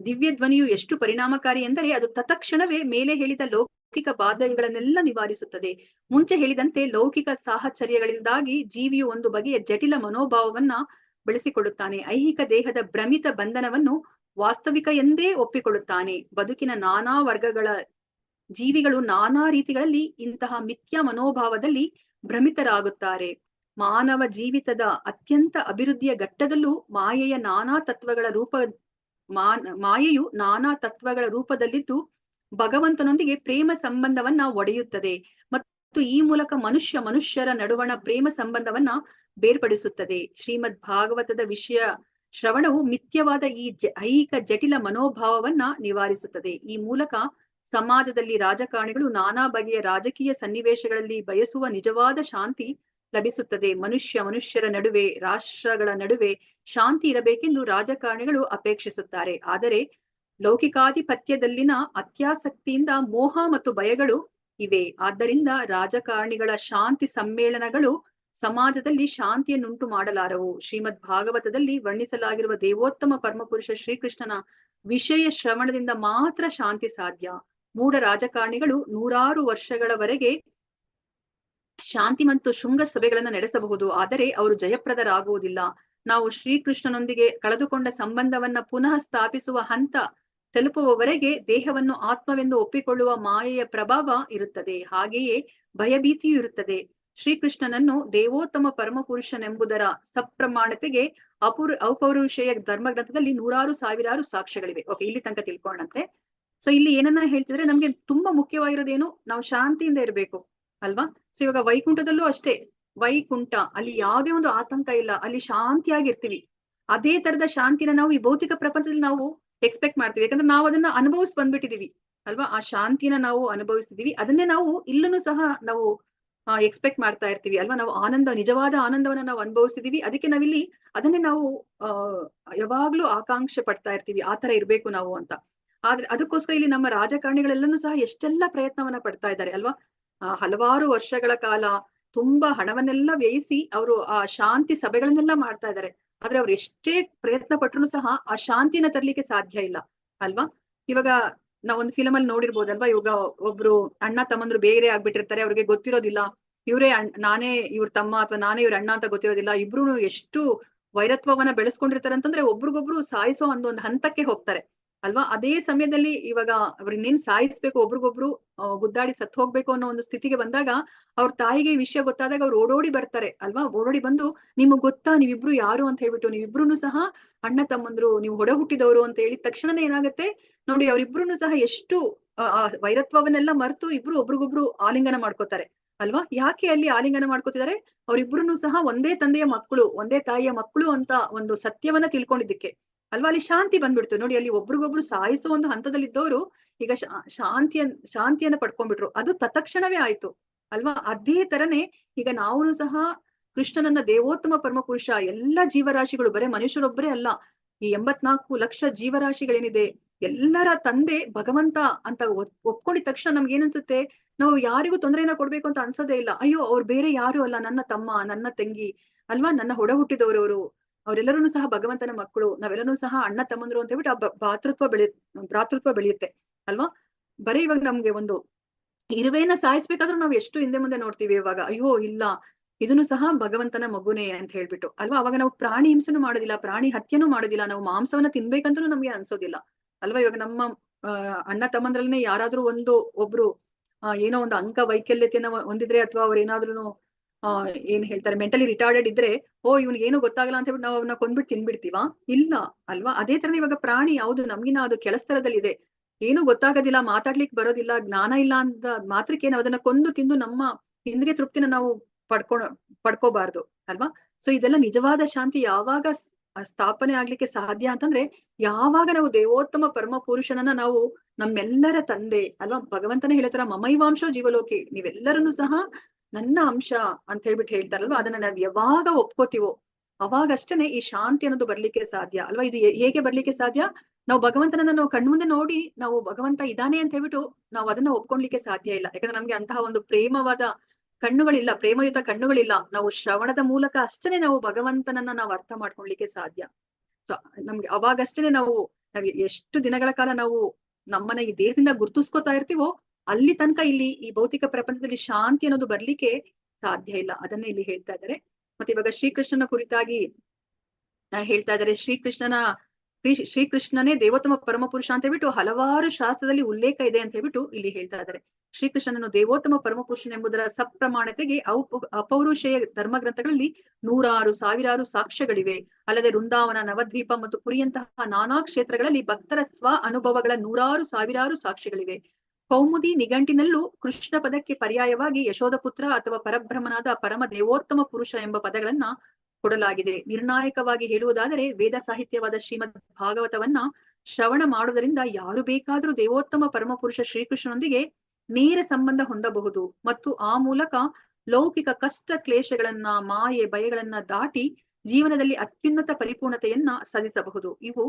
ದಿವ್ಯ ಧ್ವನಿಯು ಎಷ್ಟು ಪರಿಣಾಮಕಾರಿ ಎಂದರೆ ಅದು ತತ್ಕ್ಷಣವೇ ಮೇಲೆ ಹೇಳಿದ ಲೌಕಿಕ ಬಾಧೆಗಳನ್ನೆಲ್ಲ ನಿವಾರಿಸುತ್ತದೆ. ಮುಂಚೆ ಹೇಳಿದಂತೆ ಲೌಕಿಕ ಸಾಹಚರ್ಯಗಳಿಂದಾಗಿ ಜೀವಿಯು ಒಂದು ಬಗೆಯ ಜಟಿಲ ಮನೋಭಾವವನ್ನ ಬೆಳೆಸಿಕೊಳ್ಳುತ್ತಾನೆ. ಐಹಿಕ ದೇಹದ ಭ್ರಮಿತ ಬಂಧನವನ್ನು ವಾಸ್ತವಿಕ ಎಂದೇ ಒಪ್ಪಿಕೊಳ್ಳುತ್ತಾನೆ. ಬದುಕಿನ ನಾನಾ ವರ್ಗಗಳ ಜೀವಿಗಳು ನಾನಾ ರೀತಿಗಳಲ್ಲಿ ಇಂತಹ ಮಿಥ್ಯಾ ಮನೋಭಾವದಲ್ಲಿ ಭ್ರಮಿತರಾಗುತ್ತಾರೆ. ಮಾನವ ಜೀವಿತದ ಅತ್ಯಂತ ಅಭಿವೃದ್ಧಿಯ ಘಟ್ಟದಲ್ಲೂ ಮಾಯೆಯು ನಾನಾ ತತ್ವಗಳ ರೂಪದಲ್ಲಿದ್ದು ಭಗವಂತನೊಂದಿಗೆ ಪ್ರೇಮ ಸಂಬಂಧವನ್ನ ಒಡೆಯುತ್ತದೆ ಮತ್ತು ಈ ಮೂಲಕ ಮನುಷ್ಯರ ನಡುವಣ ಪ್ರೇಮ ಸಂಬಂಧವನ್ನ ಬೇರ್ಪಡಿಸುತ್ತದೆ. ಶ್ರೀಮದ್ ಭಾಗವತದ ವಿಷಯ ಶ್ರವಣವು ಮಿಥ್ಯವಾದ ಈ ಐಹಿಕ ಜಟಿಲ ಮನೋಭಾವವನ್ನ ನಿವಾರಿಸುತ್ತದೆ. ಈ ಮೂಲಕ ಸಮಾಜದಲ್ಲಿ ರಾಜಕಾರಣಿಗಳು ನಾನಾ ಬಗೆಯ ರಾಜಕೀಯ ಸನ್ನಿವೇಶಗಳಲ್ಲಿ ಬಯಸುವ ನಿಜವಾದ ಶಾಂತಿ ಲಭಿಸುತ್ತದೆ. ಮನುಷ್ಯರ ನಡುವೆ, ರಾಷ್ಟ್ರಗಳ ನಡುವೆ ಶಾಂತಿ ಇರಬೇಕೆಂದು ರಾಜಕಾರಣಿಗಳು ಅಪೇಕ್ಷಿಸುತ್ತಾರೆ. ಆದರೆ ಲೌಕಿಕಾಧಿಪತ್ಯದಲ್ಲಿನ ಅತ್ಯಾಸಕ್ತಿಯಿಂದ ಮೋಹ ಮತ್ತು ಭಯಗಳು ಇವೆ. ಆದ್ದರಿಂದ ರಾಜಕಾರಣಿಗಳ ಶಾಂತಿ ಸಮ್ಮೇಳನಗಳು ಸಮಾಜದಲ್ಲಿ ಶಾಂತಿಯನ್ನುಂಟು ಮಾಡಲಾರವು. ಶ್ರೀಮದ್ ಭಾಗವತದಲ್ಲಿ ವರ್ಣಿಸಲಾಗಿರುವ ದೇವೋತ್ತಮ ಪರಮಪುರುಷ ಶ್ರೀಕೃಷ್ಣನ ವಿಷಯ ಶ್ರವಣದಿಂದ ಮಾತ್ರ ಶಾಂತಿ ಸಾಧ್ಯ. ಮೂಢ ರಾಜಕಾರಣಿಗಳು ನೂರಾರು ವರ್ಷಗಳವರೆಗೆ ಶಾಂತಿ ಮತ್ತು ಶೃಂಗ ಸಭೆಗಳನ್ನ ನಡೆಸಬಹುದು, ಆದರೆ ಅವರು ಜಯಪ್ರದರಾಗುವುದಿಲ್ಲ. ನಾವು ಶ್ರೀಕೃಷ್ಣನೊಂದಿಗೆ ಕಳೆದುಕೊಂಡ ಸಂಬಂಧವನ್ನ ಪುನಃ ಸ್ಥಾಪಿಸುವ ಹಂತ ತಲುಪುವವರೆಗೆ ದೇಹವನ್ನು ಆತ್ಮವೆಂದು ಒಪ್ಪಿಕೊಳ್ಳುವ ಮಾಯೆಯ ಪ್ರಭಾವ ಇರುತ್ತದೆ. ಹಾಗೆಯೇ ಭಯಭೀತಿಯೂ ಇರುತ್ತದೆ. ಶ್ರೀಕೃಷ್ಣನನ್ನು ದೇವೋತ್ತಮ ಪರಮಪುರುಷನೆಂಬುದರ ಸಪ್ರಮಾಣತೆಗೆ ಔಪೌರುಷೇಯ ಧರ್ಮಗ್ರಂಥದಲ್ಲಿ ನೂರಾರು ಸಾವಿರಾರು ಸಾಕ್ಷ್ಯಗಳಿವೆ. ಓಕೆ, ಇಲ್ಲಿ ತನಕ ತಿಳ್ಕೊಂಡಂತೆ. ಸೊ ಇಲ್ಲಿ ಏನನ್ನ ಹೇಳ್ತಿದ್ರೆ ನಮ್ಗೆ ತುಂಬಾ ಮುಖ್ಯವಾಗಿರೋದೇನು, ನಾವು ಶಾಂತಿಯಿಂದ ಇರ್ಬೇಕು ಅಲ್ವಾ. ಸೊ ಇವಾಗ ವೈಕುಂಠದಲ್ಲೂ ಅಷ್ಟೇ, ವೈಕುಂಠ ಅಲ್ಲಿ ಯಾವುದೇ ಒಂದು ಆತಂಕ ಇಲ್ಲ, ಅಲ್ಲಿ ಶಾಂತಿಯಾಗಿರ್ತೀವಿ. ಅದೇ ತರದ ಶಾಂತಿನ ನಾವು ಈ ಭೌತಿಕ ಪ್ರಪಂಚದಲ್ಲಿ ನಾವು ಎಕ್ಸ್ಪೆಕ್ಟ್ ಮಾಡ್ತೀವಿ. ಯಾಕಂದ್ರೆ ನಾವು ಅದನ್ನ ಅನುಭವಿಸಿ ಬಂದ್ಬಿಟ್ಟಿದೀವಿ ಅಲ್ವಾ. ಆ ಶಾಂತಿನ ನಾವು ಅನುಭವಿಸ್ತಿದೀವಿ, ಅದನ್ನೇ ನಾವು ಇಲ್ಲೂ ಸಹ ನಾವು ಎಕ್ಸ್ಪೆಕ್ಟ್ ಮಾಡ್ತಾ ಇರ್ತೀವಿ ಅಲ್ವಾ. ನಾವು ನಿಜವಾದ ಆನಂದವನ್ನ ನಾವು ಅನುಭವಿಸ್ತಿದೀವಿ. ಅದಕ್ಕೆ ನಾವಿಲ್ಲಿ ಅದನ್ನೇ ನಾವು ಯಾವಾಗ್ಲೂ ಆಕಾಂಕ್ಷೆ ಪಡ್ತಾ ಇರ್ತೀವಿ, ಆ ತರ ಇರ್ಬೇಕು ನಾವು ಅಂತ. ಆದ್ರೆ ಅದಕ್ಕೋಸ್ಕರ ಇಲ್ಲಿ ನಮ್ಮ ರಾಜಕಾರಣಿಗಳೆಲ್ಲನೂ ಸಹ ಎಷ್ಟೆಲ್ಲ ಪ್ರಯತ್ನವನ್ನ ಪಡ್ತಾ ಇದ್ದಾರೆ ಅಲ್ವಾ. ಹಲವಾರು ವರ್ಷಗಳ ಕಾಲ ತುಂಬಾ ಹಣವನ್ನೆಲ್ಲ ವ್ಯಯಿಸಿ ಅವರು ಆ ಶಾಂತಿ ಸಭೆಗಳನ್ನೆಲ್ಲ ಮಾಡ್ತಾ ಇದ್ದಾರೆ. ಆದ್ರೆ ಅವ್ರು ಎಷ್ಟೇ ಪ್ರಯತ್ನ ಪಟ್ರು ಸಹ ಆ ಶಾಂತಿನ ತರ್ಲಿಕ್ಕೆ ಸಾಧ್ಯ ಇಲ್ಲ ಅಲ್ವಾ. ಇವಾಗ ನಾವೊಂದು ಫಿಲಮ್ ಅಲ್ಲಿ ನೋಡಿರ್ಬೋದಲ್ವಾ, ಇವಾಗ ಒಬ್ರು ಅಣ್ಣ ತಮ್ಮಂದ್ರು ಬೇರೆ ಆಗ್ಬಿಟ್ಟಿರ್ತಾರೆ, ಅವ್ರಿಗೆ ಗೊತ್ತಿರೋದಿಲ್ಲ ನಾನೇ ಇವ್ರ ತಮ್ಮ ಅಥವಾ ನಾನೇ ಇವ್ರ ಅಣ್ಣ ಅಂತ ಗೊತ್ತಿರೋದಿಲ್ಲ. ಇಬ್ರು ಎಷ್ಟು ವೈರತ್ವವನ್ನ ಬೆಳೆಸ್ಕೊಂಡಿರ್ತಾರೆ ಅಂತಂದ್ರೆ ಒಬ್ರಿಗೊಬ್ರು ಸಾಯಿಸೋ ಒಂದು ಹಂತಕ್ಕೆ ಹೋಗ್ತಾರೆ ಅಲ್ವಾ. ಅದೇ ಸಮಯದಲ್ಲಿ ಇವಾಗ ಅವ್ರನ್ನೇನ್ ಸಾಯಿಸ್ಬೇಕು, ಒಬ್ರಿಗೊಬ್ರು ಗುದ್ದಾಡಿ ಸತ್ತು ಹೋಗ್ಬೇಕು ಅನ್ನೋ ಒಂದು ಸ್ಥಿತಿಗೆ ಬಂದಾಗ ಅವ್ರ ತಾಯಿಗೆ ಈ ವಿಷಯ ಗೊತ್ತಾದಾಗ ಅವ್ರು ಓಡೋಡಿ ಬರ್ತಾರೆ ಅಲ್ವಾ. ಓಡೋಡಿ ಬಂದು ನಿಮಗ್ ಗೊತ್ತಾ ನೀವಿಬ್ರು ಯಾರು ಅಂತ ಹೇಳ್ಬಿಟ್ಟು, ನೀವಿಬ್ರು ಸಹ ಅಣ್ಣ ತಮ್ಮಂದ್ರು, ನೀವು ಹೊಡ ಹುಟ್ಟಿದವರು ಅಂತ ಹೇಳಿದ ತಕ್ಷಣನೇ ಏನಾಗುತ್ತೆ ನೋಡಿ, ಅವ್ರಿಬ್ರು ಸಹ ಎಷ್ಟು ವೈರತ್ವವನ್ನೆಲ್ಲ ಮರೆತು ಇಬ್ರು ಒಬ್ರಿಗೊಬ್ರು ಆಲಿಂಗನ ಮಾಡ್ಕೋತಾರೆ ಅಲ್ವಾ. ಯಾಕೆ ಅಲ್ಲಿ ಆಲಿಂಗನ ಮಾಡ್ಕೋತಿದ್ದಾರೆ, ಅವ್ರಿಬ್ರು ಸಹ ಒಂದೇ ತಂದೆಯ ಮಕ್ಕಳು, ಒಂದೇ ತಾಯಿಯ ಮಕ್ಕಳು ಅಂತ ಒಂದು ಸತ್ಯವನ್ನ ತಿಳ್ಕೊಂಡಿದ್ದಕ್ಕೆ ಅಲ್ವಾ. ಅಲ್ಲಿ ಶಾಂತಿ ಬಂದ್ಬಿಡ್ತು ನೋಡಿ. ಅಲ್ಲಿ ಒಬ್ರಿಗೊಬ್ರು ಸಾಯಿಸೋ ಒಂದು ಹಂತದಲ್ಲಿದ್ದವರು ಈಗ ಶಾಂತಿಯನ್ನ ಪಡ್ಕೊಂಡ್ಬಿಟ್ರು. ಅದು ತತ್ಕ್ಷಣವೇ ಆಯ್ತು ಅಲ್ವಾ. ಅದೇ ತರನೇ ಈಗ ನಾವು ಸಹ ಕೃಷ್ಣನನ್ನ ದೇವೋತ್ತಮ ಪರಮಪುರುಷ, ಎಲ್ಲ ಜೀವರಾಶಿಗಳು, ಬರೇ ಮನುಷ್ಯರೊಬ್ಬರೇ ಅಲ್ಲ, ಈ 84 ಲಕ್ಷ ಜೀವರಾಶಿಗಳೇನಿದೆ ಎಲ್ಲರ ತಂದೆ ಭಗವಂತ ಅಂತ ಒಪ್ಕೊಂಡಿದ ತಕ್ಷಣ ನಮ್ಗೆ ಏನನ್ಸುತ್ತೆ, ನಾವು ಯಾರಿಗೂ ತೊಂದರೆಯನ್ನ ಕೊಡ್ಬೇಕು ಅಂತ ಅನ್ಸೋದೇ ಇಲ್ಲ. ಅಯ್ಯೋ ಅವ್ರು ಬೇರೆ ಯಾರು ಅಲ್ಲ, ನನ್ನ ತಮ್ಮ, ನನ್ನ ತಂಗಿ ಅಲ್ವಾ, ನನ್ನ ಹೊಡ ಹುಟ್ಟಿದವರು, ಅವರೆಲ್ಲರೂ ಸಹ ಭಗವಂತನ ಮಕ್ಕಳು, ನಾವೆಲ್ಲರೂ ಸಹ ಅಣ್ಣ ತಮ್ಮಂದ್ರು ಅಂತ ಹೇಳ್ಬಿಟ್ಟು ಆ ಭ್ರಾತೃತ್ವ ಬೆಳೆಯುತ್ತೆ ಅಲ್ವಾ. ಬರೀ ಇವಾಗ ನಮ್ಗೆ ಒಂದು ಇರುವೆಯನ್ನ ಸಾಯಿಸ್ಬೇಕಾದ್ರೂ ನಾವು ಎಷ್ಟು ಹಿಂದೆ ಮುಂದೆ ನೋಡ್ತೀವಿ. ಇವಾಗ ಅಯ್ಯೋ ಇಲ್ಲ, ಇದನ್ನು ಸಹ ಭಗವಂತನ ಮಗುನೇ ಅಂತ ಹೇಳ್ಬಿಟ್ಟು ಅಲ್ವಾ. ಅವಾಗ ನಾವು ಪ್ರಾಣಿ ಹಿಂಸೆನೂ ಮಾಡೋದಿಲ್ಲ, ಪ್ರಾಣಿ ಹತ್ಯೆನೂ ಮಾಡೋದಿಲ್ಲ, ನಾವು ಮಾಂಸವನ್ನ ತಿನ್ಬೇಕಂತನೂ ನಮ್ಗೆ ಅನ್ಸೋದಿಲ್ಲ ಅಲ್ವಾ. ಇವಾಗ ನಮ್ಮ ಅಣ್ಣ ತಮ್ಮಂದ್ರಲ್ಲೇ ಯಾರಾದ್ರೂ ಒಬ್ರು ಏನೋ ಒಂದು ಅಂಗ ವೈಕಲ್ಯತೆಯನ್ನ ಹೊಂದಿದ್ರೆ, ಅಥವಾ ಅವ್ರು ಏನಾದ್ರೂ ಏನ್ ಹೇಳ್ತಾರೆ ಮೆಂಟಲಿ ರಿಟಾರ್ಡೆಡ್ ಇದ್ರೆ, ಇವ್ನಿಗೆ ಏನು ಗೊತ್ತಾಗಲ್ಲ ಅಂತ ಹೇಳ್ಬಿಟ್ಟು ನಾವು ಅವ್ನ ಕೊಂದ್ಬಿಟ್ಟು ತಿನ್ಬಿಡ್ತೀವಾ? ಇಲ್ಲ ಅಲ್ವಾ. ಅದೇ ತರ ಇವಾಗ ಪ್ರಾಣಿ ಯಾವ್ದು ನಮ್ಗಿನ ಅದು ಕೆಳಸ್ತರದಲ್ಲಿದೆ, ಏನು ಗೊತ್ತಾಗೋದಿಲ್ಲ, ಮಾತಾಡ್ಲಿಕ್ಕೆ ಬರೋದಿಲ್ಲ, ಜ್ಞಾನ ಇಲ್ಲ ಅಂತ ಮಾತ್ರಕ್ಕೆ ನಾವು ಅದನ್ನ ಕೊಂದು ತಿಂದು ನಮ್ಮ ಇಂದ್ರಿಯ ತೃಪ್ತಿನ ನಾವು ಪಡ್ಕೋಬಾರ್ದು ಅಲ್ವಾ. ಸೊ ಇದೆಲ್ಲ ನಿಜವಾದ ಶಾಂತಿ ಯಾವಾಗ ಸ್ಥಾಪನೆ ಆಗ್ಲಿಕ್ಕೆ ಸಾಧ್ಯ ಅಂತಂದ್ರೆ, ಯಾವಾಗ ನಾವು ದೇವೋತ್ತಮ ಪರಮ ಪುರುಷನನ್ನ ನಾವು ನಮ್ಮೆಲ್ಲರ ತಂದೆ ಅಲ್ವಾ, ಭಗವಂತನೇ ಹೇಳತರ ಮಮೈವಾಂಶೋ ಜೀವಲೋಕಿ, ನೀವೆಲ್ಲರನ್ನು ಸಹ ನನ್ನ ಅಂಶ ಅಂತ ಹೇಳ್ಬಿಟ್ಟು ಹೇಳ್ತಾರಲ್ವಾ, ಅದನ್ನ ನಾವ್ ಯಾವಾಗ ಒಪ್ಕೋತೀವೋ ಅವಾಗಷ್ಟೇನೆ ಈ ಶಾಂತಿ ಅನ್ನೋದು ಬರ್ಲಿಕ್ಕೆ ಸಾಧ್ಯ ಅಲ್ವಾ. ಇದು ಹೇಗೆ ಬರ್ಲಿಕ್ಕೆ ಸಾಧ್ಯ? ನಾವು ಭಗವಂತನನ್ನ ನಾವು ಕಣ್ಮುಂದೆ ನೋಡಿ ನಾವು ಭಗವಂತ ಇದಾನೆ ಅಂತ ಹೇಳ್ಬಿಟ್ಟು ನಾವು ಅದನ್ನ ಒಪ್ಕೊಳ್ಲಿಕ್ಕೆ ಸಾಧ್ಯ ಇಲ್ಲ. ಯಾಕಂದ್ರೆ ನಮ್ಗೆ ಅಂತಹ ಒಂದು ಪ್ರೇಮವಾದ ಕಣ್ಣುಗಳಿಲ್ಲ, ಪ್ರೇಮಯುತ ಕಣ್ಣುಗಳಿಲ್ಲ. ನಾವು ಶ್ರವಣದ ಮೂಲಕ ಅಷ್ಟೇ ನಾವು ಭಗವಂತನನ್ನ ನಾವು ಅರ್ಥ ಮಾಡ್ಕೊಳ್ಲಿಕ್ಕೆ ಸಾಧ್ಯ. ಸೊ ನಮ್ಗೆ ಅವಾಗಷ್ಟೇ ನಾವು ಎಷ್ಟು ದಿನಗಳ ಕಾಲ ನಾವು ನಮ್ಮನ್ನ ಈ ದೇಹದಿಂದ ಗುರ್ತಿಸ್ಕೊತಾ ಇರ್ತೀವೋ ಅಲ್ಲಿ ತನಕ ಇಲ್ಲಿ ಈ ಭೌತಿಕ ಪ್ರಪಂಚದಲ್ಲಿ ಶಾಂತಿ ಅನ್ನೋದು ಬರ್ಲಿಕ್ಕೆ ಸಾಧ್ಯ ಇಲ್ಲ. ಅದನ್ನೇ ಇಲ್ಲಿ ಹೇಳ್ತಾ ಇದ್ದಾರೆ. ಮತ್ತೆ ಇವಾಗ ಶ್ರೀಕೃಷ್ಣನ ಕುರಿತಾಗಿ ಹೇಳ್ತಾ ಇದ್ದಾರೆ. ಶ್ರೀಕೃಷ್ಣನೇ ದೇವೋತ್ತಮ ಪರಮಪುರುಷ ಅಂತ ಹೇಳ್ಬಿಟ್ಟು ಹಲವಾರು ಶಾಸ್ತ್ರದಲ್ಲಿ ಉಲ್ಲೇಖ ಇದೆ ಅಂತ ಹೇಳ್ಬಿಟ್ಟು ಇಲ್ಲಿ ಹೇಳ್ತಾ ಇದ್ದಾರೆ. ಶ್ರೀಕೃಷ್ಣನನ್ನು ದೇವೋತ್ತಮ ಪರಮಪುರುಷನೆಂಬುದರ ಸಪ್ರಮಾಣತೆಗೆ ಅಪೌರುಷೇಯ ಧರ್ಮ ಗ್ರಂಥಗಳಲ್ಲಿ 100,000 ಸಾವಿರಾರು ಸಾಕ್ಷ್ಯಗಳಿವೆ. ಅಲ್ಲದೆ ವೃಂದಾವನ, ನವದ್ವೀಪ ಮತ್ತು ಪುರಿಯಂತಹ ನಾನಾ ಕ್ಷೇತ್ರಗಳಲ್ಲಿ ಭಕ್ತರ ಸ್ವ ಅನುಭವಗಳ 100,000 ಸಾವಿರಾರು ಸಾಕ್ಷ್ಯಗಳಿವೆ. ಕೌಮುದಿ ನಿಘಂಟಿನಲ್ಲೂ ಕೃಷ್ಣ ಪದಕ್ಕೆ ಪರ್ಯಾಯವಾಗಿ ಯಶೋಧ ಪುತ್ರ ಅಥವಾ ಪರಬ್ರಹ್ಮನಾದ ಪರಮ ದೇವೋತ್ತಮ ಪುರುಷ ಎಂಬ ಪದಗಳನ್ನ ಕೊಡಲಾಗಿದೆ. ನಿರ್ಣಾಯಕವಾಗಿ ಹೇಳುವುದಾದರೆ ವೇದ ಸಾಹಿತ್ಯವಾದ ಶ್ರೀಮದ್ ಭಾಗವತವನ್ನ ಶ್ರವಣ ಮಾಡುವುದರಿಂದ ಯಾರು ಬೇಕಾದ್ರೂ ದೇವೋತ್ತಮ ಪರಮಪುರುಷ ಶ್ರೀಕೃಷ್ಣನೊಂದಿಗೆ ನೇರ ಸಂಬಂಧ ಹೊಂದಬಹುದು ಮತ್ತು ಆ ಮೂಲಕ ಲೌಕಿಕ ಕಷ್ಟ ಕ್ಲೇಶಗಳನ್ನ, ಮಾಯೆ ಭಯಗಳನ್ನ ದಾಟಿ ಜೀವನದಲ್ಲಿ ಅತ್ಯುನ್ನತ ಪರಿಪೂರ್ಣತೆಯನ್ನ ಸಾಧಿಸಬಹುದು. ಇವು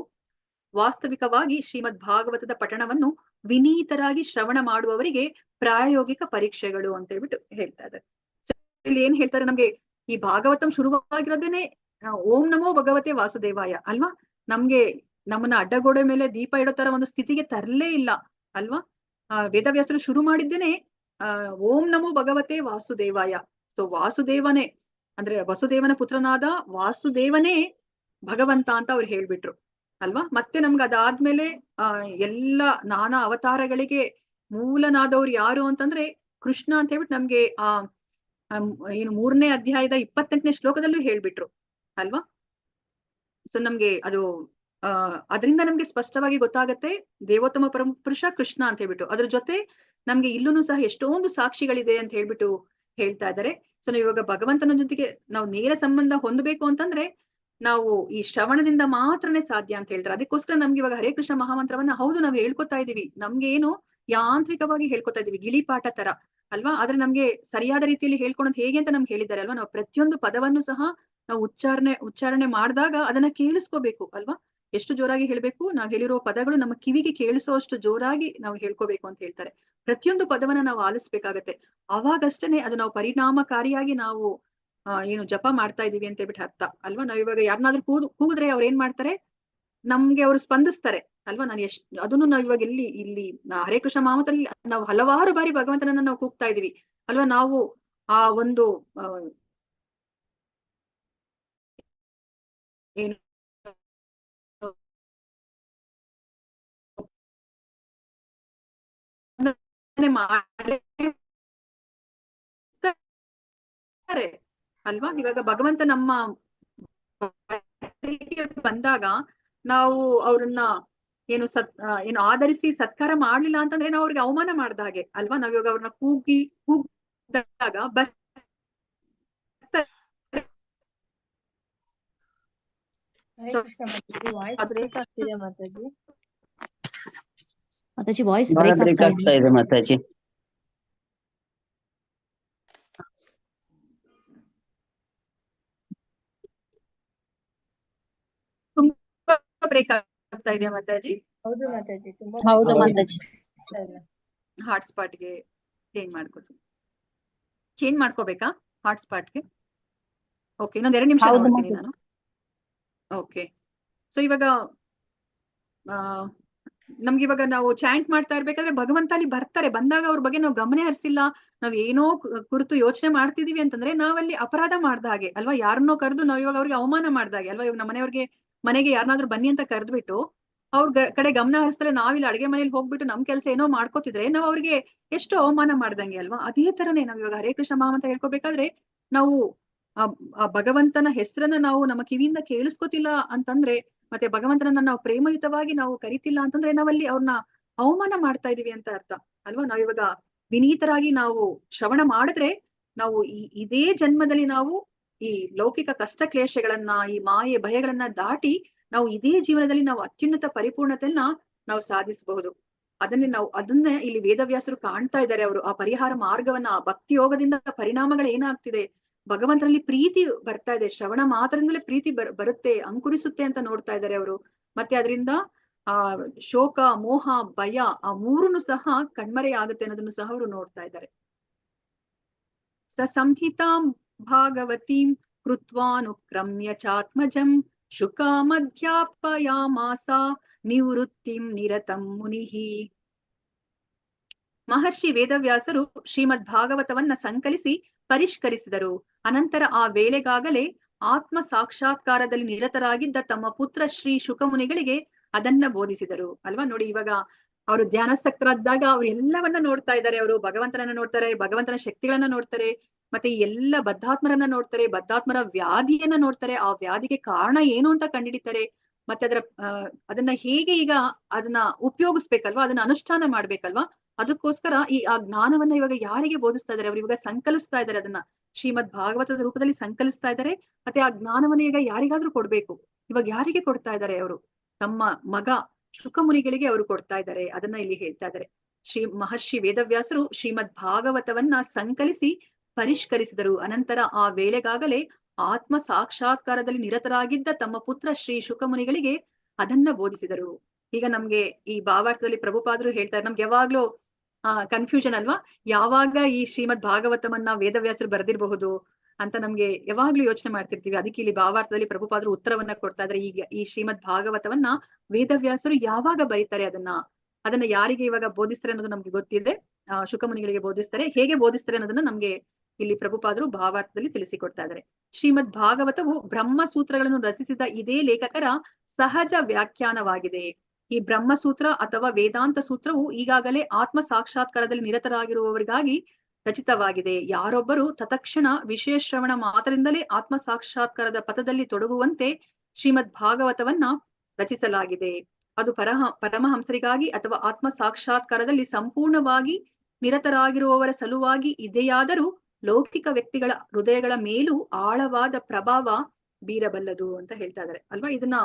ವಾಸ್ತವಿಕವಾಗಿ ಶ್ರೀಮದ್ ಭಾಗವತದ ಪಠಣವನ್ನು ವಿನೀತರಾಗಿ ಶ್ರವಣ ಮಾಡುವವರಿಗೆ ಪ್ರಾಯೋಗಿಕ ಪರೀಕ್ಷೆಗಳು ಅಂತ ಹೇಳ್ಬಿಟ್ಟು ಹೇಳ್ತಾ ಇದ್ದಾರೆ. ಇಲ್ಲಿ ಏನ್ ಹೇಳ್ತಾರೆ, ನಮ್ಗೆ ಈ ಭಾಗವತಂ ಶುರುವಾಗಿರೋದೇನೆ ಓಂ ನಮೋ ಭಗವತೆ ವಾಸುದೇವಾಯ ಅಲ್ವಾ. ನಮ್ಮನ್ನ ಅಡ್ಡಗೋಡೆ ಮೇಲೆ ದೀಪ ಇಡೋ ತರ ಒಂದು ಸ್ಥಿತಿಗೆ ತರಲೇ ಇಲ್ಲ ಅಲ್ವಾ. ವೇದವ್ಯಾಸರು ಶುರು ಮಾಡಿದ್ದೇನೆ ಓಂ ನಮೋ ಭಗವತೆ ವಾಸುದೇವಾಯ. ಸೊ ವಾಸುದೇವನೇ ಅಂದ್ರೆ ವಸುದೇವನ ಪುತ್ರನಾದ ವಾಸುದೇವನೇ ಭಗವಂತ ಅಂತ ಅವ್ರು ಹೇಳ್ಬಿಟ್ರು ಅಲ್ವಾ. ಮತ್ತೆ ನಮ್ಗೆ ಅದಾದ್ಮೇಲೆ ಎಲ್ಲ ನಾನಾ ಅವತಾರಗಳಿಗೆ ಮೂಲನಾದವ್ರು ಯಾರು ಅಂತಂದ್ರೆ ಕೃಷ್ಣ ಅಂತ ಹೇಳ್ಬಿಟ್ಟು ನಮ್ಗೆ ಏನು 3ನೇ ಅಧ್ಯಾಯದ 28ನೇ ಶ್ಲೋಕದಲ್ಲೂ ಹೇಳ್ಬಿಟ್ರು ಅಲ್ವಾ. ಸೊ ನಮ್ಗೆ ಅದು ಅದರಿಂದ ನಮ್ಗೆ ಸ್ಪಷ್ಟವಾಗಿ ಗೊತ್ತಾಗತ್ತೆ ದೇವೋತ್ತಮ ಪರಮಪುರುಷ ಕೃಷ್ಣ ಅಂತ ಹೇಳ್ಬಿಟ್ಟು. ಅದ್ರ ಜೊತೆ ನಮ್ಗೆ ಇಲ್ಲೂ ಸಹ ಎಷ್ಟೊಂದು ಸಾಕ್ಷಿಗಳಿದೆ ಅಂತ ಹೇಳ್ಬಿಟ್ಟು ಹೇಳ್ತಾ ಇದ್ದಾರೆ. ಸೊ ನಾವು ಇವಾಗ ಭಗವಂತನ ಜೊತೆಗೆ ನಾವು ನೇರ ಸಂಬಂಧ ಹೊಂದಬೇಕು ಅಂತಂದ್ರೆ ನಾವು ಈ ಶ್ರವಣದಿಂದ ಮಾತ್ರನೇ ಸಾಧ್ಯ ಅಂತ ಹೇಳ್ತಾರೆ. ಅದಕ್ಕೋಸ್ಕರ ನಮ್ಗೆ ಇವಾಗ ಹರೇ ಕೃಷ್ಣ ಮಹಾಮಂತ್ರವನ್ನ ಹೌದು ನಾವು ಹೇಳ್ಕೊತಾ ಇದೀವಿ, ನಮ್ಗೆ ಏನು ಯಾಂತ್ರಿಕವಾಗಿ ಹೇಳ್ಕೊತಾ ಇದೀವಿ, ಗಿಳಿಪಾಠ ತರ ಅಲ್ವಾ. ಆದ್ರೆ ನಮ್ಗೆ ಸರಿಯಾದ ರೀತಿಯಲ್ಲಿ ಹೇಳ್ಕೊಳೋದು ಹೇಗೆ ಅಂತ ನಮ್ಗೆ ಹೇಳಿದ್ದಾರೆ ಅಲ್ವಾ. ನಾವು ಪ್ರತಿಯೊಂದು ಪದವನ್ನು ಸಹ ನಾವು ಉಚ್ಚಾರಣೆ ಮಾಡಿದಾಗ ಅದನ್ನ ಕೇಳಿಸ್ಕೋಬೇಕು ಅಲ್ವಾ. ಎಷ್ಟು ಜೋರಾಗಿ ಹೇಳ್ಬೇಕು, ನಾವ್ ಹೇಳಿರೋ ಪದಗಳು ನಮ್ಮ ಕಿವಿಗೆ ಕೇಳಿಸೋಷ್ಟು ಜೋರಾಗಿ ನಾವು ಹೇಳ್ಕೋಬೇಕು ಅಂತ ಹೇಳ್ತಾರೆ. ಪ್ರತಿಯೊಂದು ಪದವನ್ನ ನಾವು ಆಲಿಸ್ಬೇಕಾಗತ್ತೆ. ಅವಾಗಷ್ಟೇನೆ ಅದು ನಾವು ಪರಿಣಾಮಕಾರಿಯಾಗಿ ನಾವು ಏನು ಜಪ ಮಾಡ್ತಾ ಇದೀವಿ ಅಂತ ಹೇಳ್ಬಿಟ್ಟು ಅರ್ಥ ಅಲ್ವಾ. ನಾವ್ ಇವಾಗ ಯಾರನ್ನಾದ್ರೂ ಕೂಗಿದ್ರೆ ಅವ್ರು ಏನ್ ಮಾಡ್ತಾರೆ, ನಮ್ಗೆ ಅವ್ರು ಸ್ಪಂದಿಸ್ತಾರೆ ಅಲ್ವಾ. ಅದನ್ನು ನಾವ್ ಇವಾಗ ಇಲ್ಲಿ ಹರೇ ಕೃಷ್ಣ ಮಹಾಮಂತ್ರದಲ್ಲಿ ನಾವು ಹಲವಾರು ಬಾರಿ ಭಗವಂತನನ್ನ ನಾವು ಕೂಗ್ತಾ ಇದೀವಿ ಅಲ್ವಾ. ನಾವು ಆ ಒಂದು ಏನು ಅಲ್ವಾ. ಇವಾಗ ಭಗವಂತ ನಮ್ಮ ಬಂದಾಗ ನಾವು ಅವ್ರನ್ನ ಏನು ಆಧರಿಸಿ ಸತ್ಕಾರ ಮಾಡ್ಲಿಲ್ಲ ಅಂತಂದ್ರೆ ನಾವು ಅವ್ರಿಗೆ ಅವಮಾನ ಮಾಡ್ದ ಹಾಗೆ ಅಲ್ವಾ. ನಾವ್ ಇವಾಗ ಅವ್ರನ್ನ ಕೂಗಿದಾಗ ಮಾತಾಜಿ ವಾಯ್ಸ್ ಬ್ರೇಕ್ ಆಗ್ತಾ ಇದೆ ಮಾತಾಜಿ. ತುಂಬಾ ಬ್ರೇಕ್ ಆಗ್ತಾ ಇದೆಯಾ ಮಾತಾಜಿ? ಹೌದು ಮಾತಾಜಿ, ತುಂಬಾ ಹೌದು ಮಾತಾಜಿ. ಹಾಟ್ಸ್ಪಾಟ್ಗೆ ಚೇಂಜ್ ಮಾಡ್ಕೋಬೇಕಾ ಹಾಟ್ಸ್ಪಾಟ್ಗೆ? ಓಕೆ, ಇನ್ನೊಂದ್ 2 ನಿಮಿಷ ನೋಡ್ತೀನಿ ನಾನು. ಓಕೆ, ಸೊ ಇವಾಗ ನಮ್ಗೆ ಇವಾಗ ನಾವು ಚಾಂಟ್ ಮಾಡ್ತಾ ಇರ್ಬೇಕಾದ್ರೆ ಭಗವಂತ ಅಲ್ಲಿ ಬರ್ತಾರೆ. ಬಂದಾಗ ಅವ್ರ ಬಗ್ಗೆ ನಾವು ಗಮನ ಹರಿಸಿಲ್ಲ, ನಾವ್ ಏನೋ ಕುರಿತು ಯೋಚನೆ ಮಾಡ್ತಿದೀವಿ ಅಂತಂದ್ರೆ ನಾವಲ್ಲಿ ಅಪರಾಧ ಮಾಡ್ದ ಹಾಗೆ ಅಲ್ವಾ. ಯಾರನ್ನೋ ಕರೆದು ನಾವ್ ಇವಾಗ ಅವ್ರಿಗೆ ಅವಮಾನ ಮಾಡ್ದ ಹಾಗೆ ಅಲ್ವಾ. ಇವಾಗ ನಮ್ಮ ಮನೆಗೆ ಯಾರನ್ನಾದ್ರೂ ಬನ್ನಿ ಅಂತ ಕರೆದ್ಬಿಟ್ಟು ಅವ್ರ ಕಡೆ ಗಮನ ಹರಿಸ್ತಾರೆ. ನಾವಿಲ್ಲಿ ಅಡಿಗೆ ಮನೇಲಿ ಹೋಗ್ಬಿಟ್ಟು ನಮ್ ಕೆಲಸ ಏನೋ ಮಾಡ್ಕೋತಿದ್ರೆ ನಾವ್ ಅವ್ರಿಗೆ ಎಷ್ಟು ಅವಮಾನ ಮಾಡ್ದಂಗೆ ಅಲ್ವಾ? ಅದೇ ತರನೇ ನಾವ್ ಇವಾಗ ಹರೇ ಕೃಷ್ಣ ಮಹಾಮಂತ್ರ ಹೇಳ್ಕೊಬೇಕಾದ್ರೆ ನಾವು ಆ ಭಗವಂತನ ಹೆಸರನ್ನ ನಾವು ನಮ್ಮ ಕಿವಿಯಿಂದ ಕೇಳಿಸ್ಕೊತಿಲ್ಲ ಅಂತಂದ್ರೆ, ಮತ್ತೆ ಭಗವಂತನನ್ನ ನಾವು ಪ್ರೇಮಯುತವಾಗಿ ನಾವು ಕರಿತಿಲ್ಲ ಅಂತಂದ್ರೆ ನಾವಲ್ಲಿ ಅವ್ರನ್ನ ಅವಮಾನ ಮಾಡ್ತಾ ಇದೀವಿ ಅಂತ ಅರ್ಥ ಅಲ್ವಾ? ನಾವಿವಾಗ ವಿನೀತರಾಗಿ ನಾವು ಶ್ರವಣ ಮಾಡಿದ್ರೆ ನಾವು ಇದೇ ಜನ್ಮದಲ್ಲಿ ನಾವು ಈ ಲೌಕಿಕ ಕಷ್ಟ ಕ್ಲೇಶಗಳನ್ನ, ಈ ಮಾಯೆ ಭಯಗಳನ್ನ ದಾಟಿ ನಾವು ಇದೇ ಜೀವನದಲ್ಲಿ ನಾವು ಅತ್ಯುನ್ನತ ಪರಿಪೂರ್ಣತೆಯನ್ನ ನಾವು ಸಾಧಿಸಬಹುದು. ಅದನ್ನೇ ಇಲ್ಲಿ ವೇದವ್ಯಾಸರು ಕಾಣ್ತಾ ಇದ್ದಾರೆ. ಅವರು ಆ ಪರಿಹಾರ ಮಾರ್ಗವನ್ನ, ಆ ಭಕ್ತಿ ಯೋಗದಿಂದ ಪರಿಣಾಮಗಳು ಏನಾಗ್ತಿದೆ, ಭಗವಂತನಲ್ಲಿ ಪ್ರೀತಿ ಬರ್ತಾ ಇದೆ, ಶ್ರವಣ ಮಾತ್ರದಿಂದಲೇ ಪ್ರೀತಿ ಬರುತ್ತೆ, ಅಂಕುರಿಸುತ್ತೆ ಅಂತ ನೋಡ್ತಾ ಇದ್ದಾರೆ ಅವರು. ಮತ್ತೆ ಅದರಿಂದ ಆ ಶೋಕ, ಮೋಹ, ಭಯ ಆ ಮೂರನ್ನು ಸಹ ಕಣ್ಮರೆ ಆಗುತ್ತೆ ಅನ್ನೋದನ್ನು ಸಹ ಅವರು ನೋಡ್ತಾ ಇದ್ದಾರೆ. ಸ ಸಂಹಿತಾಂ ಭಾಗವತೀಂ ಕೃತ್ವಾನುಕ್ರಮ್ಯ ಚಾತ್ಮಜಂ ಶುಕಾಮಧ್ಯಾಪಯಾಮಾಸ ನಿವೃತ್ತಿಂ ನಿರತಂ ಮುನಿಹಿ. ಮಹರ್ಷಿ ವೇದವ್ಯಾಸರು ಶ್ರೀಮದ್ ಭಾಗವತವನ್ನ ಸಂಕಲಿಸಿ ಪರಿಷ್ಕರಿಸಿದರು. ಅನಂತರ ಆ ವೇಳೆಗಾಗಲೇ ಆತ್ಮ ಸಾಕ್ಷಾತ್ಕಾರದಲ್ಲಿ ನಿರತರಾಗಿದ್ದ ತಮ್ಮ ಪುತ್ರ ಶ್ರೀ ಶುಕಮುನಿಗಳಿಗೆ ಅದನ್ನ ಬೋಧಿಸಿದರು ಅಲ್ವಾ? ನೋಡಿ, ಇವಾಗ ಅವರು ಧ್ಯಾನಾಸಕ್ತರಾದಾಗ ಅವ್ರು ಎಲ್ಲವನ್ನ ನೋಡ್ತಾ ಇದ್ದಾರೆ. ಅವರು ಭಗವಂತನನ್ನ ನೋಡ್ತಾರೆ, ಭಗವಂತನ ಶಕ್ತಿಗಳನ್ನ ನೋಡ್ತಾರೆ, ಮತ್ತೆ ಈ ಎಲ್ಲ ಬದ್ಧಾತ್ಮರನ್ನ ನೋಡ್ತಾರೆ, ಬದ್ಧಾತ್ಮರ ವ್ಯಾಧಿಯನ್ನ ನೋಡ್ತಾರೆ, ಆ ವ್ಯಾಧಿಗೆ ಕಾರಣ ಏನು ಅಂತ ಕಂಡುಹಿಡಿತಾರೆ, ಮತ್ತೆ ಅದನ್ನ ಹೇಗೆ ಈಗ ಅದನ್ನ ಉಪಯೋಗಿಸ್ಬೇಕಲ್ವಾ, ಅದನ್ನ ಅನುಷ್ಠಾನ ಮಾಡ್ಬೇಕಲ್ವಾ, ಅದಕ್ಕೋಸ್ಕರ ಆ ಜ್ಞಾನವನ್ನ ಇವಾಗ ಯಾರಿಗೆ ಬೋಧಿಸ್ತಾ ಇದ್ದಾರೆ? ಅವ್ರು ಇವಾಗ ಸಂಕಲಿಸ್ತಾ ಇದ್ದಾರೆ, ಅದನ್ನ ಶ್ರೀಮದ್ ಭಾಗವತದ ರೂಪದಲ್ಲಿ ಸಂಕಲಿಸ್ತಾ ಇದ್ದಾರೆ. ಮತ್ತೆ ಆ ಜ್ಞಾನವನ್ನ ಈಗ ಯಾರಿಗಾದ್ರೂ ಕೊಡ್ಬೇಕು. ಇವಾಗ ಯಾರಿಗೆ ಕೊಡ್ತಾ ಇದ್ದಾರೆ? ಅವರು ತಮ್ಮ ಮಗ ಶುಕಮುನಿಗಳಿಗೆ ಅವರು ಕೊಡ್ತಾ ಇದ್ದಾರೆ. ಅದನ್ನ ಇಲ್ಲಿ ಹೇಳ್ತಾ ಇದ್ದಾರೆ. ಮಹರ್ಷಿ ವೇದವ್ಯಾಸರು ಶ್ರೀಮದ್ ಭಾಗವತವನ್ನ ಸಂಕಲಿಸಿ ಪರಿಷ್ಕರಿಸಿದರು. ಅನಂತರ ಆ ವೇಳೆಗಾಗಲೇ ಆತ್ಮ ಸಾಕ್ಷಾತ್ಕಾರದಲ್ಲಿ ನಿರತರಾಗಿದ್ದ ತಮ್ಮ ಪುತ್ರ ಶ್ರೀ ಶುಕಮುನಿಗಳಿಗೆ ಅದನ್ನ ಬೋಧಿಸಿದರು. ಈಗ ನಮ್ಗೆ ಈ ಭಾವಾರ್ಥದಲ್ಲಿ ಪ್ರಭುಪಾದರು ಹೇಳ್ತಾರೆ, ನಮ್ಗೆ ಯಾವಾಗ್ಲೂ ಕನ್ಫ್ಯೂಷನ್ ಅಲ್ವಾ, ಯಾವಾಗ ಈ ಶ್ರೀಮದ್ ಭಾಗವತವನ್ನ ವೇದವ್ಯಾಸರು ಬರೆದಿರಬಹುದು ಅಂತ ನಮ್ಗೆ ಯಾವಾಗ್ಲೂ ಯೋಚನೆ ಮಾಡ್ತಿರ್ತೀವಿ. ಅದಕ್ಕೆ ಇಲ್ಲಿ ಭಾವಾರ್ಥದಲ್ಲಿ ಪ್ರಭುಪಾದರು ಉತ್ತರವನ್ನ ಕೊಡ್ತಾ ಇದ್ರೆ, ಈಗ ಈ ಶ್ರೀಮದ್ ಭಾಗವತವನ್ನ ವೇದವ್ಯಾಸರು ಯಾವಾಗ ಬರೀತಾರೆ, ಅದನ್ನ ಯಾರಿಗೆ ಇವಾಗ ಬೋಧಿಸ್ತಾರೆ ಅನ್ನೋದು ನಮ್ಗೆ ಗೊತ್ತಿದೆ. ಶುಕಮುನಿಗಳಿಗೆ ಬೋಧಿಸ್ತಾರೆ. ಹೇಗೆ ಬೋಧಿಸ್ತಾರೆ ಅನ್ನೋದನ್ನ ನಮ್ಗೆ ಇಲ್ಲಿ ಪ್ರಭುಪಾದರು ಭಾವಾರ್ಥದಲ್ಲಿ ತಿಳಿಸಿಕೊಡ್ತಾ ಇದ್ದಾರೆ. ಶ್ರೀಮದ್ ಭಾಗವತವು ಬ್ರಹ್ಮಸೂತ್ರಗಳನ್ನು ರಚಿಸಿದ ಇದೇ ಲೇಖಕರ ಸಹಜ ವ್ಯಾಖ್ಯಾನವಾಗಿದೆ. ಈ ಬ್ರಹ್ಮಸೂತ್ರ ಅಥವಾ ವೇದಾಂತ ಸೂತ್ರವು ಈಗಾಗಲೇ ಆತ್ಮ ಸಾಕ್ಷಾತ್ಕಾರದಲ್ಲಿ ನಿರತರಾಗಿರುವವರಿಗಾಗಿ ರಚಿತವಾಗಿದೆ. ಯಾರೊಬ್ಬರು ತತ್ಕ್ಷಣ ವಿಷಯ ಶ್ರವಣ ಮಾತ್ರದಿಂದಲೇ ಆತ್ಮ ಸಾಕ್ಷಾತ್ಕಾರದ ಪಥದಲ್ಲಿ ತೊಡಗುವಂತೆ ಶ್ರೀಮದ್ ಭಾಗವತವನ್ನ ರಚಿಸಲಾಗಿದೆ. ಅದು ಪರಮಹಂಸರಿಗಾಗಿ ಅಥವಾ ಆತ್ಮ ಸಾಕ್ಷಾತ್ಕಾರದಲ್ಲಿ ಸಂಪೂರ್ಣವಾಗಿ ನಿರತರಾಗಿರುವವರ ಸಲುವಾಗಿ ಇದೆಯಾದರೂ ಲೌಕಿಕ ವ್ಯಕ್ತಿಗಳ ಹೃದಯಗಳ ಮೇಲೂ ಆಳವಾದ ಪ್ರಭಾವ ಬೀರಬಲ್ಲದು ಅಂತ ಹೇಳ್ತಾ ಇದ್ದಾರೆ ಅಲ್ವಾ? ಇದನ್ನ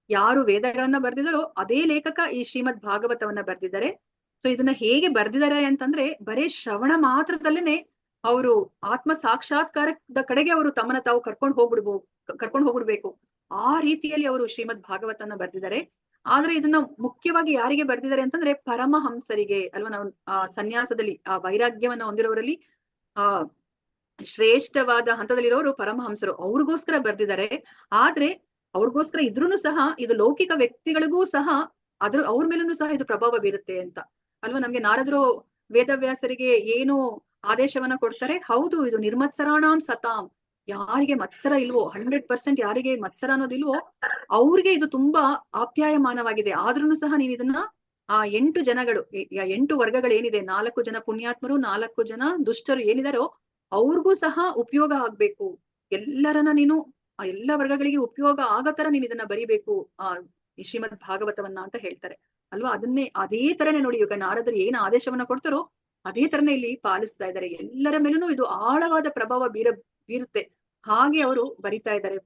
ಯಾರು ವೇದಗಳನ್ನ ಬರ್ದಿದಾರೋ ಅದೇ ಲೇಖಕ ಈ ಶ್ರೀಮದ್ ಭಾಗವತವನ್ನ ಬರ್ದಿದ್ದಾರೆ. ಸೊ ಇದನ್ನ ಹೇಗೆ ಬರ್ದಿದ್ದಾರೆ ಅಂತಂದ್ರೆ, ಬರೇ ಶ್ರವಣ ಮಾತ್ರದಲ್ಲೇನೆ ಅವರು ಆತ್ಮ ಸಾಕ್ಷಾತ್ಕಾರದ ಕಡೆಗೆ ಅವರು ತಮ್ಮನ್ನ ತಾವು ಕರ್ಕೊಂಡು ಹೋಗ್ಬಿಡ್ಬೇಕು. ಆ ರೀತಿಯಲ್ಲಿ ಅವರು ಶ್ರೀಮದ್ ಭಾಗವತನ ಬರ್ದಿದ್ದಾರೆ. ಆದ್ರೆ ಇದನ್ನ ಮುಖ್ಯವಾಗಿ ಯಾರಿಗೆ ಬರ್ದಿದ್ದಾರೆ ಅಂತಂದ್ರೆ ಪರಮಹಂಸರಿಗೆ ಅಲ್ವಾ? ನಾವು ಸನ್ಯಾಸದಲ್ಲಿ ಆ ವೈರಾಗ್ಯವನ್ನ ಹೊಂದಿರೋರಲ್ಲಿ ಶ್ರೇಷ್ಠವಾದ ಹಂತದಲ್ಲಿರೋರು ಪರಮಹಂಸರು, ಅವ್ರಿಗೋಸ್ಕರ ಬರ್ದಿದ್ದಾರೆ. ಆದ್ರೆ ಅವ್ರಿಗೋಸ್ಕರ ಇದ್ರೂನು ಸಹ ಇದು ಲೌಕಿಕ ವ್ಯಕ್ತಿಗಳಿಗೂ ಸಹ ಅವ್ರ ಮೇಲೂ ಸಹ ಇದು ಪ್ರಭಾವ ಬೀರುತ್ತೆ ಅಂತ ಅಲ್ವಾ? ನಮ್ಗೆ ನಾರದರು ವೇದವ್ಯಾಸರಿಗೆ ಏನು ಆದೇಶವನ್ನ ಕೊಡ್ತಾರೆ? ಹೌದು, ಇದು ನಿರ್ಮತ್ಸರಾಣಾಂ ಸತಾಂ, ಯಾರಿಗೆ ಮತ್ಸರ ಇಲ್ವೋ, 100% ಯಾರಿಗೆ ಮತ್ಸರ ಅನ್ನೋದಿಲ್ವೋ ಅವ್ರಿಗೆ ಇದು ತುಂಬಾ ಆಪ್ಯಾಯಮಾನವಾಗಿದೆ. ಆದ್ರೂ ಸಹ ನೀನ್ ಇದನ್ನ ಆ 8 ಜನಗಳು, 8 ವರ್ಗಗಳೇನಿದೆ, 4 ಜನ ಪುಣ್ಯಾತ್ಮರು, 4 ಜನ ದುಷ್ಟರು ಏನಿದಾರೋ ಅವ್ರಿಗೂ ಸಹ ಉಪಯೋಗ ಆಗ್ಬೇಕು. ಎಲ್ಲರನ್ನ ನೀನು ಆ ಎಲ್ಲ ವರ್ಗಗಳಿಗೆ ಉಪಯೋಗ ಆಗೋ ತರ ನೀನ್ ಇದನ್ನ ಬರಿಬೇಕು ಈ ಶ್ರೀಮದ್ ಭಾಗವತವನ್ನ ಅಂತ ಹೇಳ್ತಾರೆ ಅಲ್ವಾ? ಅದೇ ತರನೇ ನೋಡಿ, ಇವಾಗ ನಾರದರು ಏನ್ ಆದೇಶವನ್ನ ಕೊಡ್ತಾರೋ ಅದೇ ತರನೇ ಇಲ್ಲಿ ಪಾಲಿಸ್ತಾ ಇದ್ದಾರೆ. ಎಲ್ಲರ ಮೇಲೂ ಇದು ಆಳವಾದ ಪ್ರಭಾವ ಬೀರುತ್ತೆ. ಹಾಗೆ ಅವರು ಬರಿತಾ ಇದ್ದಾರೆ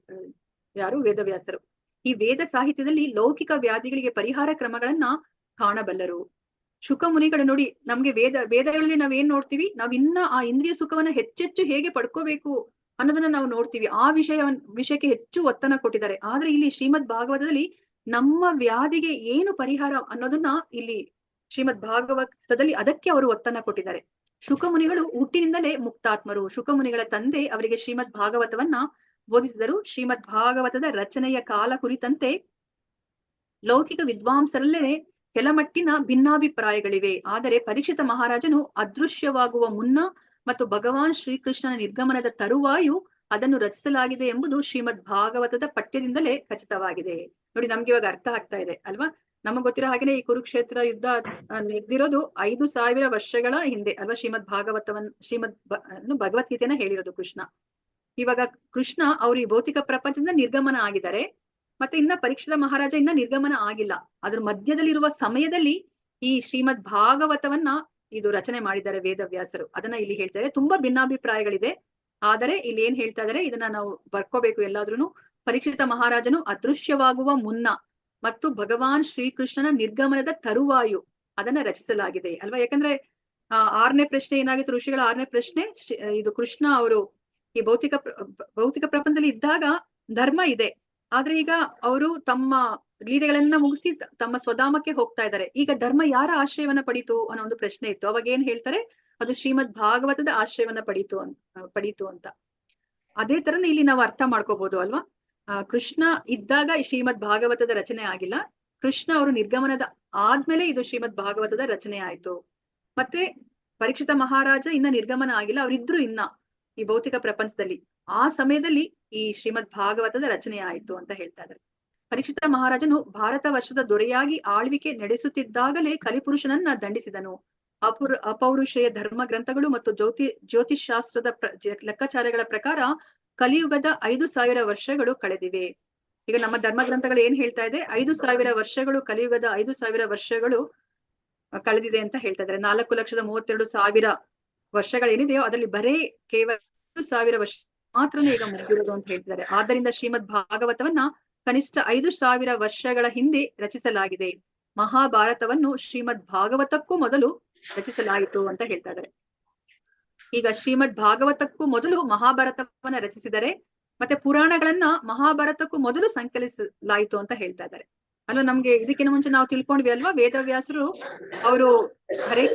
ಯಾರು? ವೇದವ್ಯಾಸರು. ಈ ವೇದ ಸಾಹಿತ್ಯದಲ್ಲಿ ಲೌಕಿಕ ವ್ಯಾಧಿಗಳಿಗೆ ಪರಿಹಾರ ಕ್ರಮಗಳನ್ನ ಕಾಣಬಲ್ಲರು. ಶುಕಮುನಿಗಳು ನೋಡಿ, ನಮ್ಗೆ ವೇದಗಳಲ್ಲಿ ನಾವೇನ್ ನೋಡ್ತೀವಿ? ನಾವಿನ್ನ ಆ ಇಂದ್ರಿಯ ಸುಖವನ್ನ ಹೆಚ್ಚೆಚ್ಚು ಹೇಗೆ ಪಡ್ಕೋಬೇಕು ಅನ್ನೋದನ್ನ ನಾವು ನೋಡ್ತೀವಿ. ಆ ವಿಷಯಕ್ಕೆ ಹೆಚ್ಚು ಒತ್ತನ್ನ ಕೊಟ್ಟಿದ್ದಾರೆ. ಆದ್ರೆ ಇಲ್ಲಿ ಶ್ರೀಮದ್ ಭಾಗವತದಲ್ಲಿ ನಮ್ಮ ವ್ಯಾಧಿಗೆ ಏನು ಪರಿಹಾರ ಅನ್ನೋದನ್ನ ಇಲ್ಲಿ ಶ್ರೀಮದ್ ಭಾಗವತದಲ್ಲಿ ಅದಕ್ಕೆ ಅವರು ಒತ್ತನ್ನ ಕೊಟ್ಟಿದ್ದಾರೆ. ಶುಕಮುನಿಗಳು ಹುಟ್ಟಿನಿಂದಲೇ ಮುಕ್ತಾತ್ಮರು. ಶುಕಮುನಿಗಳ ತಂದೆ ಅವರಿಗೆ ಶ್ರೀಮದ್ ಭಾಗವತವನ್ನ ಬೋಧಿಸಿದರು. ಶ್ರೀಮದ್ ಭಾಗವತದ ರಚನೆಯ ಕಾಲ ಕುರಿತಂತೆ ಲೌಕಿಕ ವಿದ್ವಾಂಸರಲ್ಲೇ ಕೆಲಮಟ್ಟಿನ ಭಿನ್ನಾಭಿಪ್ರಾಯಗಳಿವೆ. ಆದರೆ ಪರೀಕ್ಷಿತ ಮಹಾರಾಜನು ಅದೃಶ್ಯವಾಗುವ ಮುನ್ನ ಮತ್ತು ಭಗವಾನ್ ಶ್ರೀಕೃಷ್ಣನ ನಿರ್ಗಮನದ ತರುವಾಯು ಅದನ್ನು ರಚಿಸಲಾಗಿದೆ ಎಂಬುದು ಶ್ರೀಮದ್ ಭಾಗವತದ ಪಠ್ಯದಿಂದಲೇ ಖಚಿತವಾಗಿದೆ. ನೋಡಿ, ನಮ್ಗೆ ಇವಾಗ ಅರ್ಥ ಆಗ್ತಾ ಇದೆ ಅಲ್ವಾ? ನಮಗ್ ಗೊತ್ತಿರೋ ಹಾಗೇನೆ ಈ ಕುರುಕ್ಷೇತ್ರ ಯುದ್ಧ ನಡೆದಿರೋದು 5,000 ವರ್ಷಗಳ ಹಿಂದೆ ಅಲ್ವಾ. ಭಗವದ್ಗೀತೆನ ಹೇಳಿರೋದು ಕೃಷ್ಣ. ಇವಾಗ ಕೃಷ್ಣ ಅವ್ರು ಈ ಭೌತಿಕ ಪ್ರಪಂಚದಿಂದ ನಿರ್ಗಮನ ಆಗಿದ್ದಾರೆ. ಮತ್ತೆ ಇನ್ನ ಪರೀಕ್ಷಿತ ಮಹಾರಾಜ ಇನ್ನ ನಿರ್ಗಮನ ಆಗಿಲ್ಲ. ಅದ್ರ ಮಧ್ಯದಲ್ಲಿರುವ ಸಮಯದಲ್ಲಿ ಈ ಶ್ರೀಮದ್ ಭಾಗವತವನ್ನ ಇದು ರಚನೆ ಮಾಡಿದ್ದಾರೆ ವೇದವ್ಯಾಸರು. ಅದನ್ನ ಇಲ್ಲಿ ಹೇಳ್ತಾರೆ. ತುಂಬಾ ಭಿನ್ನಾಭಿಪ್ರಾಯಗಳಿದೆ, ಆದರೆ ಇಲ್ಲಿ ಏನ್ ಹೇಳ್ತಾ ಇದಾರೆ ಇದನ್ನ ನಾವು ಬರ್ಕೋಬೇಕು ಎಲ್ಲಾದ್ರೂ. ಪರೀಕ್ಷಿತ ಮಹಾರಾಜನು ಅದೃಶ್ಯವಾಗುವ ಮುನ್ನ ಮತ್ತು ಭಗವಾನ್ ಶ್ರೀಕೃಷ್ಣನ ನಿರ್ಗಮನದ ತರುವಾಯು ಅದನ್ನ ರಚಿಸಲಾಗಿದೆ ಅಲ್ವಾ. ಯಾಕಂದ್ರೆ 6ನೇ ಪ್ರಶ್ನೆ ಏನಾಗಿತ್ತು, ಋಷಿಗಳ 6ನೇ ಪ್ರಶ್ನೆ, ಇದು ಕೃಷ್ಣ ಅವರು ಈ ಭೌತಿಕ ಪ್ರಪಂಚದಲ್ಲಿ ಇದ್ದಾಗ ಧರ್ಮ ಇದೆ, ಆದ್ರೆ ಈಗ ಅವರು ತಮ್ಮ ಲೀಲೆಗಳನ್ನ ಮುಗಿಸಿ ತಮ್ಮ ಸ್ವಧಾಮಕ್ಕೆ ಹೋಗ್ತಾ ಇದ್ದಾರೆ. ಈಗ ಧರ್ಮ ಯಾರ ಆಶ್ರಯವನ್ನ ಪಡೀತು ಅನ್ನೋ ಒಂದು ಪ್ರಶ್ನೆ ಇತ್ತು. ಅವಾಗ ಏನ್ ಹೇಳ್ತಾರೆ, ಅದು ಶ್ರೀಮದ್ ಭಾಗವತದ ಆಶ್ರಯವನ್ನ ಪಡೀತು ಅಂತ. ಅದೇ ತರನೇ ಇಲ್ಲಿ ನಾವು ಅರ್ಥ ಮಾಡ್ಕೋಬಹುದು ಅಲ್ವಾ. ಕೃಷ್ಣ ಇದ್ದಾಗ ಈ ಶ್ರೀಮದ್ ಭಾಗವತದ ರಚನೆ ಆಗಿಲ್ಲ, ಕೃಷ್ಣ ಅವರು ನಿರ್ಗಮನದ ಆದ್ಮೇಲೆ ಇದು ಶ್ರೀಮದ್ ಭಾಗವತದ ರಚನೆ ಆಯ್ತು. ಮತ್ತೆ ಪರೀಕ್ಷಿತ ಮಹಾರಾಜ ಇನ್ನ ನಿರ್ಗಮನ ಆಗಿಲ್ಲ, ಅವರಿದ್ರು ಇನ್ನ ಈ ಭೌತಿಕ ಪ್ರಪಂಚದಲ್ಲಿ. ಆ ಸಮಯದಲ್ಲಿ ಈ ಶ್ರೀಮದ್ ಭಾಗವತದ ರಚನೆ ಆಯ್ತು ಅಂತ ಹೇಳ್ತಾ ಇದ್ದಾರೆ. ಪರೀಕ್ಷಿತ ಮಹಾರಾಜನು ಭಾರತ ವರ್ಷದ ದೊರೆಯಾಗಿ ಆಳ್ವಿಕೆ ನಡೆಸುತ್ತಿದ್ದಾಗಲೇ ಕಲಿಪುರುಷನನ್ನ ದಂಡಿಸಿದನು. ಅಪೌರುಷೇಯ ಧರ್ಮ ಗ್ರಂಥಗಳು ಮತ್ತು ಜ್ಯೋತಿಷ್ ಶಾಸ್ತ್ರದ ಲೆಕ್ಕಾಚಾರಗಳ ಪ್ರಕಾರ ಕಲಿಯುಗದ 5,000 ವರ್ಷಗಳು ಕಳೆದಿವೆ. ಈಗ ನಮ್ಮ ಧರ್ಮ ಗ್ರಂಥಗಳು ಏನ್ ಹೇಳ್ತಾ ಇದೆ, 5,000 ವರ್ಷಗಳು, ಕಲಿಯುಗದ 5,000 ವರ್ಷಗಳು ಕಳೆದಿದೆ ಅಂತ ಹೇಳ್ತಾ ಇದ್ದಾರೆ. 4,32,000 ವರ್ಷಗಳೇನಿದೆಯೋ ಅದರಲ್ಲಿ ಬರೇ ಕೇವಲ 5,000 ವರ್ಷ ಮಾತ್ರನೇ ಈಗ ಮುಗಿದಿರೋದು ಅಂತ ಹೇಳ್ತಿದ್ದಾರೆ. ಆದ್ದರಿಂದ ಶ್ರೀಮದ್ ಭಾಗವತವನ್ನ ಕನಿಷ್ಠ 5,000 ವರ್ಷಗಳ ಹಿಂದೆ ರಚಿಸಲಾಗಿದೆ. ಮಹಾಭಾರತವನ್ನು ಶ್ರೀಮದ್ ಭಾಗವತಕ್ಕೂ ಮೊದಲು ರಚಿಸಲಾಯಿತು ಅಂತ ಹೇಳ್ತಾ ಇದ್ದಾರೆ. ಈಗ ಶ್ರೀಮದ್ ಭಾಗವತಕ್ಕೂ ಮೊದಲು ಮಹಾಭಾರತವನ್ನ ರಚಿಸಿದರೆ, ಮತ್ತೆ ಪುರಾಣಗಳನ್ನ ಮಹಾಭಾರತಕ್ಕೂ ಮೊದಲು ಸಂಕಲಿಸಲಾಯಿತು ಅಂತ ಹೇಳ್ತಾ ಇದ್ದಾರೆ ಅಲ್ವಾ. ನಮ್ಗೆ ಇದಕ್ಕಿಂತ ಮುಂಚೆ ನಾವು ತಿಳ್ಕೊಂಡ್ವಿ ಅಲ್ವಾ, ವೇದವ್ಯಾಸರು ಅವರು ಹರೇ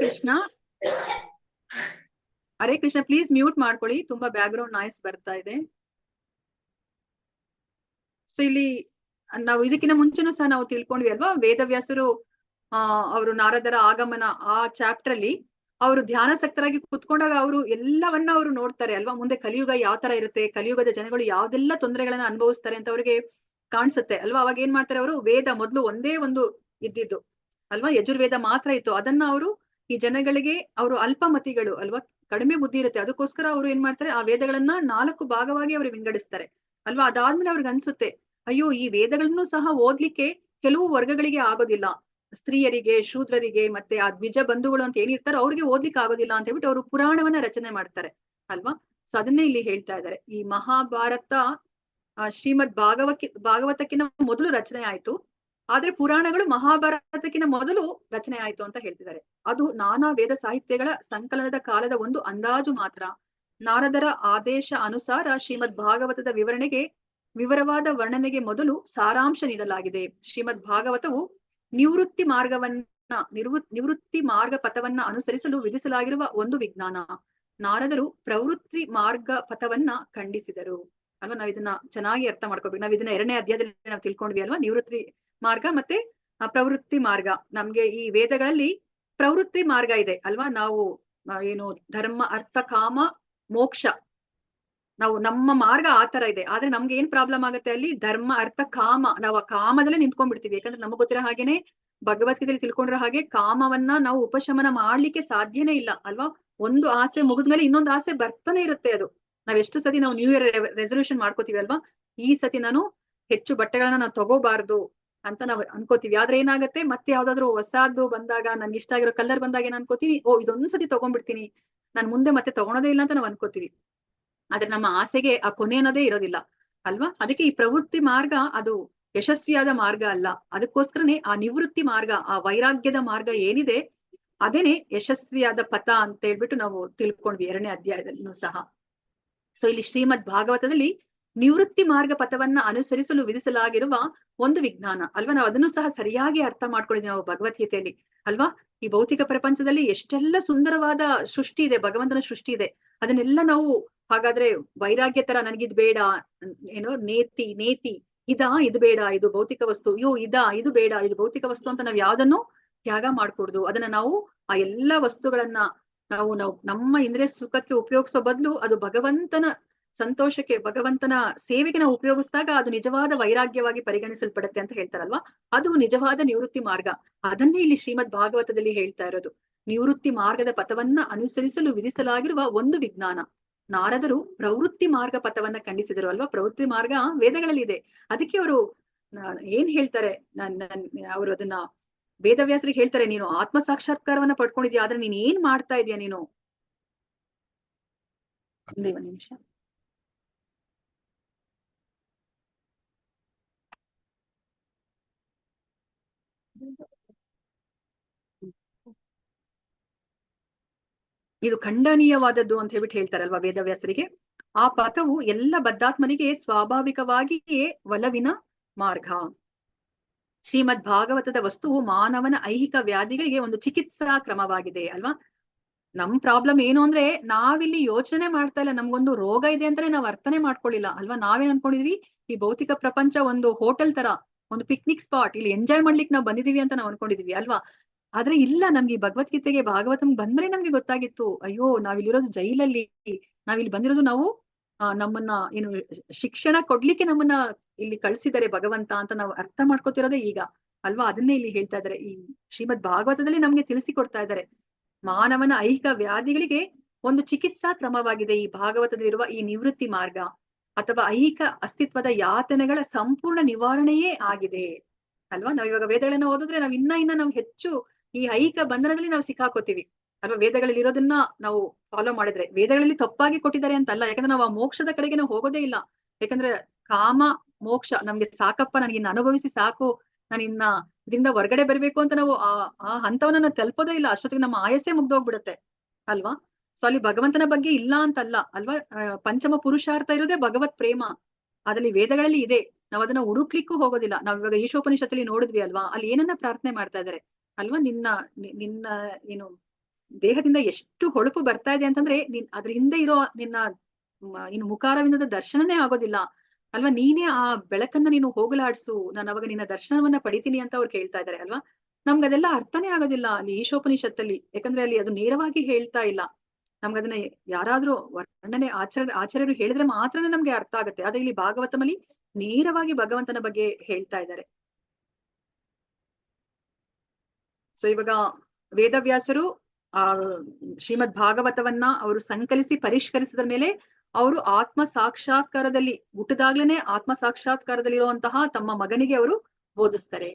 ಕೃಷ್ಣ ಪ್ಲೀಸ್ ಮ್ಯೂಟ್ ಮಾಡ್ಕೊಳ್ಳಿ, ತುಂಬಾ ಬ್ಯಾಕ್ ಗ್ರೌಂಡ್ ನಾಯ್ಸ್ ಬರ್ತಾ ಇದೆ. ಸೊ ಇಲ್ಲಿ ನಾವು ಇದಕ್ಕಿಂತ ಮುಂಚೆನೂ ಸಹ ನಾವು ತಿಳ್ಕೊಂಡ್ವಿ ಅಲ್ವಾ, ವೇದವ್ಯಾಸರು ಅವರು ನಾರದರ ಆಗಮನ ಆ ಚಾಪ್ಟರ್ ಅಲ್ಲಿ ಅವರು ಧ್ಯಾನಾಸಕ್ತರಾಗಿ ಕುತ್ಕೊಂಡಾಗ ಅವರು ಎಲ್ಲವನ್ನ ಅವರು ನೋಡ್ತಾರೆ ಅಲ್ವಾ. ಮುಂದೆ ಕಲಿಯುಗ ಯಾವ ತರ ಇರುತ್ತೆ, ಕಲಿಯುಗದ ಜನಗಳು ಯಾವ್ದೆಲ್ಲ ತೊಂದರೆಗಳನ್ನ ಅನುಭವಿಸ್ತಾರೆ ಅಂತ ಅವ್ರಿಗೆ ಕಾಣಿಸುತ್ತೆ ಅಲ್ವಾ. ಅವಾಗ ಏನ್ ಮಾಡ್ತಾರೆ ಅವರು, ವೇದ ಮೊದ್ಲು ಒಂದೇ ಒಂದು ಇದ್ದಿದ್ದು ಅಲ್ವಾ, ಯಜುರ್ವೇದ ಮಾತ್ರ ಇತ್ತು. ಅದನ್ನ ಅವರು ಈ ಜನಗಳಿಗೆ, ಅವರು ಅಲ್ಪಮತಿಗಳು ಅಲ್ವಾ, ಕಡಿಮೆ ಬುದ್ಧಿ ಇರುತ್ತೆ, ಅದಕ್ಕೋಸ್ಕರ ಅವರು ಏನ್ ಮಾಡ್ತಾರೆ, ಆ ವೇದಗಳನ್ನ 4 ಭಾಗವಾಗಿ ಅವರು ವಿಂಗಡಿಸ್ತಾರೆ ಅಲ್ವಾ. ಅದಾದ್ಮೇಲೆ ಅವ್ರಿಗೆ ಅನ್ಸುತ್ತೆ, ಅಯ್ಯೋ ಈ ವೇದಗಳನ್ನು ಸಹ ಓದ್ಲಿಕ್ಕೆ ಕೆಲವು ವರ್ಗಗಳಿಗೆ ಆಗೋದಿಲ್ಲ, ಸ್ತ್ರೀಯರಿಗೆ, ಶೂದ್ರರಿಗೆ, ಮತ್ತೆ ಆ ದ್ವಿಜ ಬಂಧುಗಳು ಅಂತ ಏನಿರ್ತಾರೋ ಅವ್ರಿಗೆ ಓದ್ಲಿಕ್ಕೆ ಆಗೋದಿಲ್ಲ ಅಂತ ಹೇಳ್ಬಿಟ್ಟು ಅವರು ಪುರಾಣವನ್ನ ರಚನೆ ಮಾಡ್ತಾರೆ ಅಲ್ವಾ. ಸೊ ಅದನ್ನೇ ಇಲ್ಲಿ ಹೇಳ್ತಾ ಇದ್ದಾರೆ. ಈ ಮಹಾಭಾರತ ಶ್ರೀಮದ್ ಭಾಗವತಕ್ಕಿಂತ ಮೊದಲು ರಚನೆ ಆಯ್ತು, ಆದ್ರೆ ಪುರಾಣಗಳು ಮಹಾಭಾರತಕ್ಕಿಂತ ಮೊದಲು ರಚನೆ ಆಯ್ತು ಅಂತ ಹೇಳ್ತಿದ್ದಾರೆ. ಅದು ನಾನಾ ವೇದ ಸಾಹಿತ್ಯಗಳ ಸಂಕಲನದ ಕಾಲದ ಒಂದು ಅಂದಾಜು ಮಾತ್ರ. ನಾರದರ ಆದೇಶ ಅನುಸಾರ ಶ್ರೀಮದ್ ಭಾಗವತದ ವಿವರವಾದ ವರ್ಣನೆಗೆ ಮೊದಲು ಸಾರಾಂಶ ನೀಡಲಾಗಿದೆ. ಶ್ರೀಮದ್ ಭಾಗವತವು ನಿವೃತ್ತಿ ಮಾರ್ಗ ಪಥವನ್ನ ಅನುಸರಿಸಲು ವಿಧಿಸಲಾಗಿರುವ ಒಂದು ವಿಜ್ಞಾನ. ನಾರದರು ಪ್ರವೃತ್ತಿ ಮಾರ್ಗ ಪಥವನ್ನ ಖಂಡಿಸಿದರು ಅಲ್ವಾ. ನಾವ್ ಇದನ್ನ ಚೆನ್ನಾಗಿ ಅರ್ಥ ಮಾಡ್ಕೋಬೇಕು. ನಾವ್ ಇದನ್ನ 2ನೇ ಅಧ್ಯಾಯದಲ್ಲಿ ನಾವು ತಿಳ್ಕೊಂಡ್ವಿ ಅಲ್ವಾ, ನಿವೃತ್ತಿ ಮಾರ್ಗ ಮತ್ತೆ ಪ್ರವೃತ್ತಿ ಮಾರ್ಗ. ನಮ್ಗೆ ಈ ವೇದಗಳಲ್ಲಿ ಪ್ರವೃತ್ತಿ ಮಾರ್ಗ ಇದೆ ಅಲ್ವಾ. ನಾವು ಏನು ಧರ್ಮ, ಅರ್ಥ, ಕಾಮ, ಮೋಕ್ಷ, ನಾವು ನಮ್ಮ ಮಾರ್ಗ ಆ ತರ ಇದೆ. ಆದ್ರೆ ನಮ್ಗೆ ಏನ್ ಪ್ರಾಬ್ಲಮ್ ಆಗುತ್ತೆ ಅಲ್ಲಿ, ಧರ್ಮ, ಅರ್ಥ, ಕಾಮ, ನಾವು ಆ ಕಾಮದಲ್ಲೇ ನಿಂತ್ಕೊಂಡ್ಬಿಡ್ತೀವಿ. ಯಾಕಂದ್ರೆ ನಮಗ್ ಗೊತ್ತಿರೋ ಹಾಗೇನೆ, ಭಗವದ್ಗೀತೆಯಲ್ಲಿ ತಿಳ್ಕೊಂಡಿರೋ ಹಾಗೆ ಕಾಮವನ್ನ ನಾವು ಉಪಶಮನ ಮಾಡ್ಲಿಕ್ಕೆ ಸಾಧ್ಯನೇ ಇಲ್ಲ ಅಲ್ವಾ. ಒಂದು ಆಸೆ ಮುಗಿದ್ಮೇಲೆ ಇನ್ನೊಂದು ಆಸೆ ಬರ್ತಾನೆ ಇರುತ್ತೆ. ಅದು ನಾವ್ ಎಷ್ಟು ಸತಿ ನಾವು ನ್ಯೂ ಇಯರ್ ರೆಸಲ್ಯೂಷನ್ ಮಾಡ್ಕೋತೀವಿ ಅಲ್ವಾ, ಈ ಸತಿ ನಾನು ಹೆಚ್ಚು ಬಟ್ಟೆಗಳನ್ನ ನಾವು ತಗೋಬಾರ್ದು ಅಂತ ನಾವು ಅನ್ಕೋತೀವಿ. ಆದ್ರೆ ಏನಾಗುತ್ತೆ, ಮತ್ತೆ ಯಾವ್ದಾದ್ರು ಹೊಸಾದ್ದು ಬಂದಾಗ, ನನ್ಗೆ ಇಷ್ಟ ಆಗಿರೋ ಕಲರ್ ಬಂದಾಗ ಏನ್ ಅನ್ಕೋತೀವಿ, ಇದೊಂದ್ಸತಿ ತಗೊಂಡ್ಬಿಡ್ತೀನಿ, ನಾನ್ ಮುಂದೆ ಮತ್ತೆ ತಗೊಳೋದೇ ಇಲ್ಲ ಅಂತ ನಾವ್ ಅನ್ಕೋತೀವಿ. ಆದ್ರೆ ನಮ್ಮ ಆಸೆಗೆ ಆ ಕೊನೆ ಅನ್ನೋದೇ ಇರೋದಿಲ್ಲ ಅಲ್ವಾ. ಅದಕ್ಕೆ ಈ ಪ್ರವೃತ್ತಿ ಮಾರ್ಗ ಅದು ಯಶಸ್ವಿಯಾದ ಮಾರ್ಗ ಅಲ್ಲ. ಅದಕ್ಕೋಸ್ಕರನೇ ಆ ನಿವೃತ್ತಿ ಮಾರ್ಗ, ಆ ವೈರಾಗ್ಯದ ಮಾರ್ಗ ಏನಿದೆ ಅದೇನೆ ಯಶಸ್ವಿಯಾದ ಪಥ ಅಂತ ಹೇಳ್ಬಿಟ್ಟು ನಾವು ತಿಳ್ಕೊಂಡ್ವಿ 2ನೇ ಅಧ್ಯಾಯದಲ್ಲೂ ಸಹ. ಸೊ ಇಲ್ಲಿ ಶ್ರೀಮದ್ ಭಾಗವತದಲ್ಲಿ ನಿವೃತ್ತಿ ಮಾರ್ಗ ಪಥವನ್ನ ಅನುಸರಿಸಲು ವಿಧಿಸಲಾಗಿರುವ ಒಂದು ವಿಜ್ಞಾನ ಅಲ್ವಾ. ನಾವು ಅದನ್ನು ಸಹ ಸರಿಯಾಗಿ ಅರ್ಥ ಮಾಡ್ಕೊಂಡಿದ್ವಿ ನಾವು ಭಗವದ್ಗೀತೆಯಲ್ಲಿ ಅಲ್ವಾ. ಈ ಭೌತಿಕ ಪ್ರಪಂಚದಲ್ಲಿ ಎಷ್ಟೆಲ್ಲ ಸುಂದರವಾದ ಸೃಷ್ಟಿ ಇದೆ, ಭಗವಂತನ ಸೃಷ್ಟಿ ಇದೆ. ಅದನ್ನೆಲ್ಲ ನಾವು ಹಾಗಾದ್ರೆ ವೈರಾಗ್ಯ ತರ, ನನಗಿದ್ ಬೇಡ, ಏನೋ ನೇತಿ ಇದು ಬೇಡ, ಇದು ಭೌತಿಕ ವಸ್ತು, ಇದು ಬೇಡ, ಇದು ಭೌತಿಕ ವಸ್ತು ಅಂತ ನಾವ್ ಯಾವ್ದನ್ನು ತ್ಯಾಗ ಮಾಡ್ಕೊಡ್ದು. ಅದನ್ನ ನಾವು ಆ ಎಲ್ಲಾ ವಸ್ತುಗಳನ್ನ ನಾವು ನಮ್ಮ ಇಂದ್ರಿಯ ಸುಖಕ್ಕೆ ಉಪಯೋಗಿಸೋ ಬದಲು ಅದು ಭಗವಂತನ ಸಂತೋಷಕ್ಕೆ, ಭಗವಂತನ ಸೇವೆಗೆ ನಾವು ಉಪಯೋಗಿಸಿದಾಗ ಅದು ನಿಜವಾದ ವೈರಾಗ್ಯವಾಗಿ ಪರಿಗಣಿಸಲ್ಪಡುತ್ತೆ ಅಂತ ಹೇಳ್ತಾರಲ್ವಾ, ಅದು ನಿಜವಾದ ನಿವೃತ್ತಿ ಮಾರ್ಗ. ಅದನ್ನೇ ಇಲ್ಲಿ ಶ್ರೀಮದ್ ಭಾಗವತದಲ್ಲಿ ಹೇಳ್ತಾ ಇರೋದು. ನಿವೃತ್ತಿ ಮಾರ್ಗದ ಪಥವನ್ನ ಅನುಸರಿಸಲು ವಿಧಿಸಲಾಗಿರುವ ಒಂದು ವಿಜ್ಞಾನ. ನಾರದರು ಪ್ರವೃತ್ತಿ ಮಾರ್ಗ ಪಥವನ್ನ ಖಂಡಿಸಿದರು ಅಲ್ವಾ. ಪ್ರವೃತ್ತಿ ಮಾರ್ಗ ವೇದಗಳಲ್ಲಿ ಇದೆ. ಅದಕ್ಕೆ ಅವರು ಏನ್ ಹೇಳ್ತಾರೆ, ಅವರು ಅದನ್ನ ವೇದವ್ಯಾಸರಿಗೆ ಹೇಳ್ತಾರೆ, ನೀನು ಆತ್ಮ ಸಾಕ್ಷಾತ್ಕಾರವನ್ನ ಪಡ್ಕೊಂಡಿದ್ಯಾ, ಆದ್ರೆ ನೀನ್ ಏನ್ ಮಾಡ್ತಾ ಇದೀಯ ನೀನು. ಒಂದೇ ಒಂದ್ ನಿಮಿಷ. ಇದು ಖಂಡನೀಯವಾದದ್ದು ಅಂತ ಹೇಳ್ಬಿಟ್ಟು ಹೇಳ್ತಾರಲ್ವಾ ವೇದವ್ಯಾಸರಿಗೆ. ಆ ಪಥವು ಎಲ್ಲ ಬದ್ಧಾತ್ಮನಿಗೆ ಸ್ವಾಭಾವಿಕವಾಗಿಯೇ ಒಲವಿನ ಮಾರ್ಗ. ಶ್ರೀಮದ್ ಭಾಗವತದ ವಸ್ತುವು ಮಾನವನ ಐಹಿಕ ವ್ಯಾಧಿಗಳಿಗೆ ಒಂದು ಚಿಕಿತ್ಸಾ ಕ್ರಮವಾಗಿದೆ ಅಲ್ವಾ. ನಮ್ ಪ್ರಾಬ್ಲಮ್ ಏನು ಅಂದ್ರೆ ನಾವಿಲ್ಲಿ ಯೋಚನೆ ಮಾಡ್ತಾ ಇಲ್ಲ, ನಮ್ಗೊಂದು ರೋಗ ಇದೆ ಅಂತಾನೆ ನಾವ್ ಅರ್ಥನೆ ಮಾಡ್ಕೊಳ್ಳಿಲ್ಲ ಅಲ್ವಾ. ನಾವೇನ್ ಅನ್ಕೊಂಡಿದೀವಿ, ಈ ಭೌತಿಕ ಪ್ರಪಂಚ ಒಂದು ಹೋಟೆಲ್ ತರ, ಒಂದು ಪಿಕ್ನಿಕ್ ಸ್ಪಾಟ್, ಇಲ್ಲಿ ಎಂಜಾಯ್ ಮಾಡ್ಲಿಕ್ಕೆ ನಾವ್ ಬಂದಿದೀವಿ ಅಂತ ನಾವ್ ಅನ್ಕೊಂಡಿದೀವಿ ಅಲ್ವಾ. ಆದ್ರೆ ಇಲ್ಲ, ನಮ್ಗೆ ಈ ಭಗವದ್ಗೀತೆಗೆ ಭಾಗವತಂ ಬಂದ್ಮೇಲೆ ನಮ್ಗೆ ಗೊತ್ತಾಗಿತ್ತು, ಅಯ್ಯೋ ನಾವಿಲ್ಲಿರೋದು ಜೈಲಲ್ಲಿ, ನಾವಿಲ್ಲಿ ಬಂದಿರೋದು ನಾವು ನಮ್ಮನ್ನ ಏನು ಶಿಕ್ಷಣ ಕೊಡ್ಲಿಕ್ಕೆ ನಮ್ಮನ್ನ ಇಲ್ಲಿ ಕಳ್ಸಿದ್ದಾರೆ ಭಗವಂತ ಅಂತ ನಾವು ಅರ್ಥ ಮಾಡ್ಕೋತಿರೋದೇ ಈಗ ಅಲ್ವಾ. ಅದನ್ನೇ ಇಲ್ಲಿ ಹೇಳ್ತಾ ಇದ್ದಾರೆ, ಈ ಶ್ರೀಮದ್ ಭಾಗವತದಲ್ಲಿ ನಮ್ಗೆ ತಿಳಿಸಿಕೊಡ್ತಾ ಇದ್ದಾರೆ. ಮಾನವನ ಐಹಿಕ ವ್ಯಾಧಿಗಳಿಗೆ ಒಂದು ಚಿಕಿತ್ಸಾ ಕ್ರಮವಾಗಿದೆ ಈ ಭಾಗವತದಲ್ಲಿರುವ ಈ ನಿವೃತ್ತಿ ಮಾರ್ಗ, ಅಥವಾ ಐಹಿಕ ಅಸ್ತಿತ್ವದ ಯಾತನೆಗಳ ಸಂಪೂರ್ಣ ನಿವಾರಣೆಯೇ ಆಗಿದೆ ಅಲ್ವಾ. ನಾವ್ ಇವಾಗ ವೇದಗಳನ್ನ ಓದಿದ್ರೆ ನಾವ್ ಇನ್ನ ನಾವು ಹೆಚ್ಚು ಈ ಐಹಿಕ ಬಂಧನದಲ್ಲಿ ನಾವು ಸಿಕ್ಕಾಕೋತೀವಿ ಅಲ್ವಾ. ವೇದಗಳಲ್ಲಿ ಇರೋದನ್ನ ನಾವು ಫಾಲೋ ಮಾಡಿದ್ರೆ, ವೇದಗಳಲ್ಲಿ ತಪ್ಪಾಗಿ ಕೊಟ್ಟಿದ್ದಾರೆ ಅಂತ ಅಲ್ಲ, ಯಾಕಂದ್ರೆ ನಾವು ಆ ಮೋಕ್ಷದ ಕಡೆಗೆ ನಾವು ಹೋಗೋದೇ ಇಲ್ಲ. ಯಾಕಂದ್ರೆ ಕಾಮ ಮೋಕ್ಷ ನಮ್ಗೆ ಸಾಕಪ್ಪ, ನನಗೆ ಇನ್ನು ಅನುಭವಿಸಿ ಸಾಕು, ನಾನು ಇದರಿಂದ ಹೊರಗಡೆ ಬರ್ಬೇಕು ಅಂತ ನಾವು ಆ ಹಂತವನ್ನ ನಾವು ತಲುಪೋದೇ ಇಲ್ಲ. ಅಷ್ಟೊತ್ತಿಗೆ ನಮ್ಮ ಆಯಸ್ಸೇ ಮುಗ್ದೋಗ್ಬಿಡುತ್ತೆ ಅಲ್ವಾ. ಸೊ ಅಲ್ಲಿ ಭಗವಂತನ ಬಗ್ಗೆ ಇಲ್ಲ ಅಂತಲ್ಲ ಅಲ್ವಾ. ಪಂಚಮ ಪುರುಷಾರ್ಥ ಇರೋದೇ ಭಗವತ್ ಪ್ರೇಮ, ಅದ್ರಲ್ಲಿ ವೇದಗಳಲ್ಲಿ ಇದೆ. ನಾವ್ ಅದನ್ನ ಹುಡುಕ್ಲಿಕ್ಕೂ ಹೋಗೋದಿಲ್ಲ. ನಾವ್ ಇವಾಗ ಈಶೋಪನಿಷತ್ತಲ್ಲಿ ನೋಡಿದ್ವಿ ಅಲ್ವಾ, ಅಲ್ಲಿ ಏನನ್ನ ಪ್ರಾರ್ಥನೆ ಮಾಡ್ತಾ ಇದಾರೆ ಅಲ್ವಾ, ನಿನ್ನ ಏನು ದೇಹದಿಂದ ಎಷ್ಟು ಹೊಳಪು ಬರ್ತಾ ಇದೆ ಅಂತಂದ್ರೆ ಅದ್ರ ಹಿಂದೆ ಇರೋ ನಿನ್ನ ಇನ್ನು ಮುಖಾರವಿಂದದ ದರ್ಶನನೇ ಆಗೋದಿಲ್ಲ ಅಲ್ವಾ. ನೀನೇ ಆ ಬೆಳಕನ್ನ ನೀನು ಹೋಗಲಾಡ್ಸು, ನಾನು ಅವಾಗ ನಿನ್ನ ದರ್ಶನವನ್ನ ಪಡಿತೀನಿ ಅಂತ ಅವ್ರು ಕೇಳ್ತಾ ಇದಾರೆ ಅಲ್ವಾ. ನಮ್ಗೆ ಅದೆಲ್ಲ ಅರ್ಥನೇ ಆಗೋದಿಲ್ಲ ಅಲ್ಲಿ ಈಶೋಪನಿಷತ್ತಲ್ಲಿ, ಯಾಕಂದ್ರೆ ಅಲ್ಲಿ ಅದು ನೇರವಾಗಿ ಹೇಳ್ತಾ ಇಲ್ಲ. ನಮ್ಗದನ್ನ ಯಾರಾದ್ರೂ ವರ್ಣನೆ ಆಚಾರ್ಯರು ಹೇಳಿದ್ರೆ ಮಾತ್ರನೇ ನಮ್ಗೆ ಅರ್ಥ ಆಗುತ್ತೆ. ಆದ್ರೆ ಇಲ್ಲಿ ಭಾಗವತಮಲ್ಲಿ ನೇರವಾಗಿ ಭಗವಂತನ ಬಗ್ಗೆ ಹೇಳ್ತಾ ಇದ್ದಾರೆ. ಸೊ ಇವಾಗ ವೇದವ್ಯಾಸರು ಶ್ರೀಮದ್ ಭಾಗವತವನ್ನ ಅವರು ಸಂಕಲಿಸಿ ಪರಿಷ್ಕರಿಸಿದ ಮೇಲೆ ಅವರು ಆತ್ಮ ಸಾಕ್ಷಾತ್ಕಾರದಲ್ಲಿ ಹುಟ್ಟಿದಾಗ್ಲೇನೆ ಆತ್ಮ ಸಾಕ್ಷಾತ್ಕಾರದಲ್ಲಿರುವಂತಹ ತಮ್ಮ ಮಗನಿಗೆ ಅವರು ಬೋಧಿಸ್ತಾರೆ.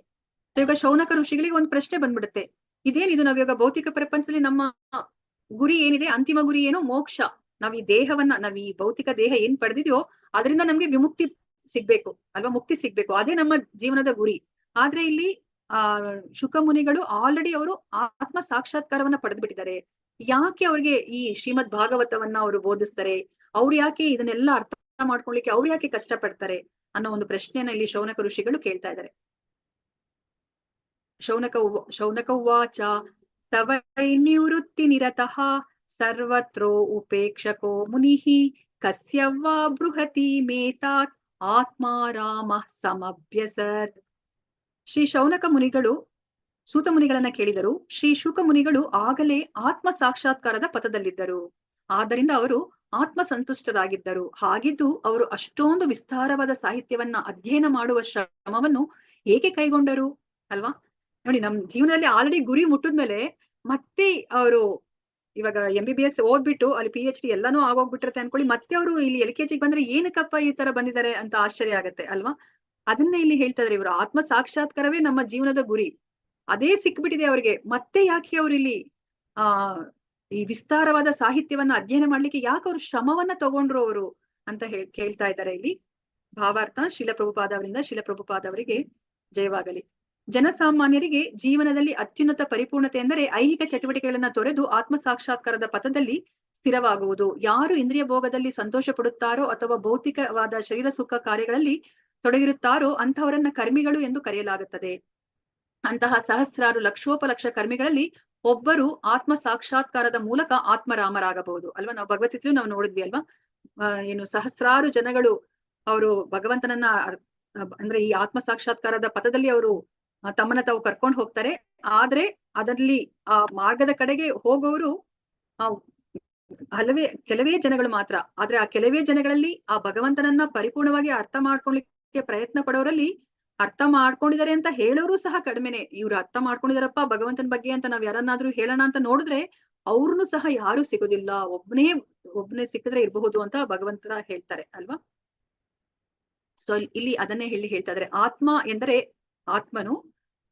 ಸೊ ಇವಾಗ ಶೌನಕ ಋಷಿಗಳಿಗೆ ಒಂದು ಪ್ರಶ್ನೆ ಬಂದ್ಬಿಡುತ್ತೆ, ಇದೇನಿದು ನಾವಿವಾಗ ಭೌತಿಕ ಪ್ರಪಂಚದಲ್ಲಿ ನಮ್ಮ ಗುರಿ ಏನಿದೆ, ಅಂತಿಮ ಗುರಿ ಏನು, ಮೋಕ್ಷ. ನಾವ್ ಈ ದೇಹವನ್ನ, ನಾವ್ ಈ ಭೌತಿಕ ದೇಹ ಏನ್ ಪಡೆದಿದ್ಯೋ ಅದರಿಂದ ನಮ್ಗೆ ವಿಮುಕ್ತಿ ಸಿಗ್ಬೇಕು ಅಲ್ವಾ, ಮುಕ್ತಿ ಸಿಗ್ಬೇಕು, ಅದೇ ನಮ್ಮ ಜೀವನದ ಗುರಿ. ಆದ್ರೆ ಇಲ್ಲಿ ಶುಕ ಮುನಿಗಳು ಆಲ್ರೆಡಿ ಅವರು ಆತ್ಮ ಸಾಕ್ಷಾತ್ಕಾರವನ್ನ ಪಡೆದ್ಬಿಟ್ಟಿದ್ದಾರೆ. ಯಾಕೆ ಅವ್ರಿಗೆ ಈ ಶ್ರೀಮದ್ ಭಾಗವತವನ್ನ ಅವರು ಬೋಧಿಸ್ತಾರೆ, ಅವ್ರು ಯಾಕೆ ಇದನ್ನೆಲ್ಲ ಅರ್ಥ ಮಾಡ್ಕೊಳ್ಲಿಕ್ಕೆ ಅವ್ರು ಯಾಕೆ ಕಷ್ಟ ಪಡ್ತಾರೆ ಅನ್ನೋ ಒಂದು ಪ್ರಶ್ನೆಯನ್ನ ಇಲ್ಲಿ ಶೌನಕ ಋಷಿಗಳು ಕೇಳ್ತಾ ಇದ್ದಾರೆ. ಶೌನಕ ಉವಾಚ ಸವೈ ನಿವೃತ್ತಿ ನಿರತಃ ಸರ್ವತ್ರೋ ಉಪೇಕ್ಷಕೋ ಮುನಿಃ ಕಸ್ಯವಾ ಬೃಹತಿ ಮೇತಾತ್ ಆತ್ಮಾರಾಮ ಸಮಭ್ಯಸತ್. ಶ್ರೀ ಶೌನಕ ಮುನಿಗಳು ಸೂತ ಮುನಿಗಳನ್ನ ಕೇಳಿದರು. ಶ್ರೀ ಶುಕ ಮುನಿಗಳು ಆಗಲೇ ಆತ್ಮ ಸಾಕ್ಷಾತ್ಕಾರದ ಪಥದಲ್ಲಿದ್ದರು, ಆದ್ದರಿಂದ ಅವರು ಆತ್ಮ ಸಂತುಷ್ಟರಾಗಿದ್ದರು. ಹಾಗಿದ್ದು ಅವರು ಅಷ್ಟೊಂದು ವಿಸ್ತಾರವಾದ ಸಾಹಿತ್ಯವನ್ನ ಅಧ್ಯಯನ ಮಾಡುವ ಶ್ರಮವನ್ನು ಏಕೆ ಕೈಗೊಂಡರು ಅಲ್ವಾ. ನೋಡಿ, ನಮ್ ಜೀವನದಲ್ಲಿ ಆಲ್ರೆಡಿ ಗುರಿ ಮುಟ್ಟಿದ್ಮೇಲೆ ಮತ್ತೆ ಅವರು ಇವಾಗ MBBS ಓದ್ಬಿಟ್ಟು ಅಲ್ಲಿ PhD ಎಲ್ಲಾನು ಆಗೋಗ್ಬಿಟ್ಟಿರುತ್ತೆ ಅನ್ಕೊಳ್ಳಿ, ಮತ್ತೆ ಅವರು ಇಲ್ಲಿ LKG ಬಂದ್ರೆ ಏನಕ್ಕಪ್ಪ ಈ ತರ ಬಂದಿದ್ದಾರೆ ಅಂತ ಆಶ್ಚರ್ಯ ಆಗತ್ತೆ ಅಲ್ವಾ. ಅದನ್ನೇ ಇಲ್ಲಿ ಹೇಳ್ತಾ ಇದ್ದಾರೆ, ಇವರು ಆತ್ಮ ಸಾಕ್ಷಾತ್ಕಾರವೇ ನಮ್ಮ ಜೀವನದ ಗುರಿ, ಅದೇ ಸಿಕ್ಬಿಟ್ಟಿದೆ ಅವ್ರಿಗೆ, ಮತ್ತೆ ಯಾಕೆ ಅವ್ರು ಇಲ್ಲಿ ಈ ವಿಸ್ತಾರವಾದ ಸಾಹಿತ್ಯವನ್ನ ಅಧ್ಯಯನ ಮಾಡ್ಲಿಕ್ಕೆ ಯಾಕೆ ಅವ್ರು ಶ್ರಮವನ್ನ ತಗೊಂಡ್ರು ಅವರು ಅಂತ ಕೇಳ್ತಾ ಇದ್ದಾರೆ ಇಲ್ಲಿ. ಭಾವಾರ್ಥ ಶಿಲಪ್ರಭುಪಾದ ಅವರಿಂದ, ಶಿಲಪ್ರಭುಪಾದ ಅವರಿಗೆ ಜಯವಾಗಲಿ. ಜನಸಾಮಾನ್ಯರಿಗೆ ಜೀವನದಲ್ಲಿ ಅತ್ಯುನ್ನತ ಪರಿಪೂರ್ಣತೆ ಎಂದರೆ ಐಹಿಕ ಚಟುವಟಿಕೆಗಳನ್ನ ತೊರೆದು ಆತ್ಮ ಸಾಕ್ಷಾತ್ಕಾರದ ಪಥದಲ್ಲಿ ಸ್ಥಿರವಾಗುವುದು. ಯಾರು ಇಂದ್ರಿಯ ಭೋಗದಲ್ಲಿ ಸಂತೋಷ ಪಡುತ್ತಾರೋ ಅಥವಾ ಭೌತಿಕವಾದ ಶರೀರ ಸುಖ ಕಾರ್ಯಗಳಲ್ಲಿ ತೊಡಗಿರುತ್ತಾರೋ ಅಂತಹವರನ್ನ ಕರ್ಮಿಗಳು ಎಂದು ಕರೆಯಲಾಗುತ್ತದೆ. ಅಂತಹ ಸಹಸ್ರಾರು ಲಕ್ಷೋಪಲಕ್ಷ ಕರ್ಮಿಗಳಲ್ಲಿ ಒಬ್ಬರು ಆತ್ಮ ಸಾಕ್ಷಾತ್ಕಾರದ ಮೂಲಕ ಆತ್ಮರಾಮರಾಗಬಹುದು ಅಲ್ವಾ. ನಾವು ಭಗವದ್ಗೀತೆಯಲ್ಲೂ ನಾವು ನೋಡಿದ್ವಿ ಅಲ್ವಾ, ಏನು ಸಹಸ್ರಾರು ಜನಗಳು ಅವರು ಭಗವಂತನನ್ನ ಅಂದ್ರೆ ಈ ಆತ್ಮ ಸಾಕ್ಷಾತ್ಕಾರದ ಪಥದಲ್ಲಿ ಅವರು ತಮ್ಮನ್ನ ತಾವು ಕರ್ಕೊಂಡು ಹೋಗ್ತಾರೆ. ಆದ್ರೆ ಅದರಲ್ಲಿ ಆ ಮಾರ್ಗದ ಕಡೆಗೆ ಹೋಗೋರು ಕೆಲವೇ ಜನಗಳು ಮಾತ್ರ. ಆದ್ರೆ ಆ ಕೆಲವೇ ಜನಗಳಲ್ಲಿ ಆ ಭಗವಂತನನ್ನ ಪರಿಪೂರ್ಣವಾಗಿ ಅರ್ಥ ಮಾಡ್ಕೊಳ್ಳಿಕ್ಕೆ ಪ್ರಯತ್ನ ಪಡೋರಲ್ಲಿ ಅರ್ಥ ಮಾಡ್ಕೊಂಡಿದ್ದಾರೆ ಅಂತ ಹೇಳೋರು ಸಹ ಕಡಿಮೆನೆ. ಇವ್ರು ಅರ್ಥ ಮಾಡ್ಕೊಂಡಿದಾರಪ್ಪ ಭಗವಂತನ ಬಗ್ಗೆ ಅಂತ ನಾವ್ ಯಾರನ್ನಾದ್ರೂ ಹೇಳೋಣ ಅಂತ ನೋಡಿದ್ರೆ ಅವ್ರನ್ನು ಸಹ ಯಾರು ಸಿಗೋದಿಲ್ಲ. ಒಬ್ನೇ ಸಿಕ್ಕಿದ್ರೆ ಇರಬಹುದು ಅಂತ ಭಗವಂತರ ಹೇಳ್ತಾರೆ ಅಲ್ವಾ. ಸೊ ಇಲ್ಲಿ ಅದನ್ನೇ ಹೇಳ್ತಾ ಇದ್ದಾರೆ. ಆತ್ಮ ಎಂದರೆ ಆತ್ಮನು,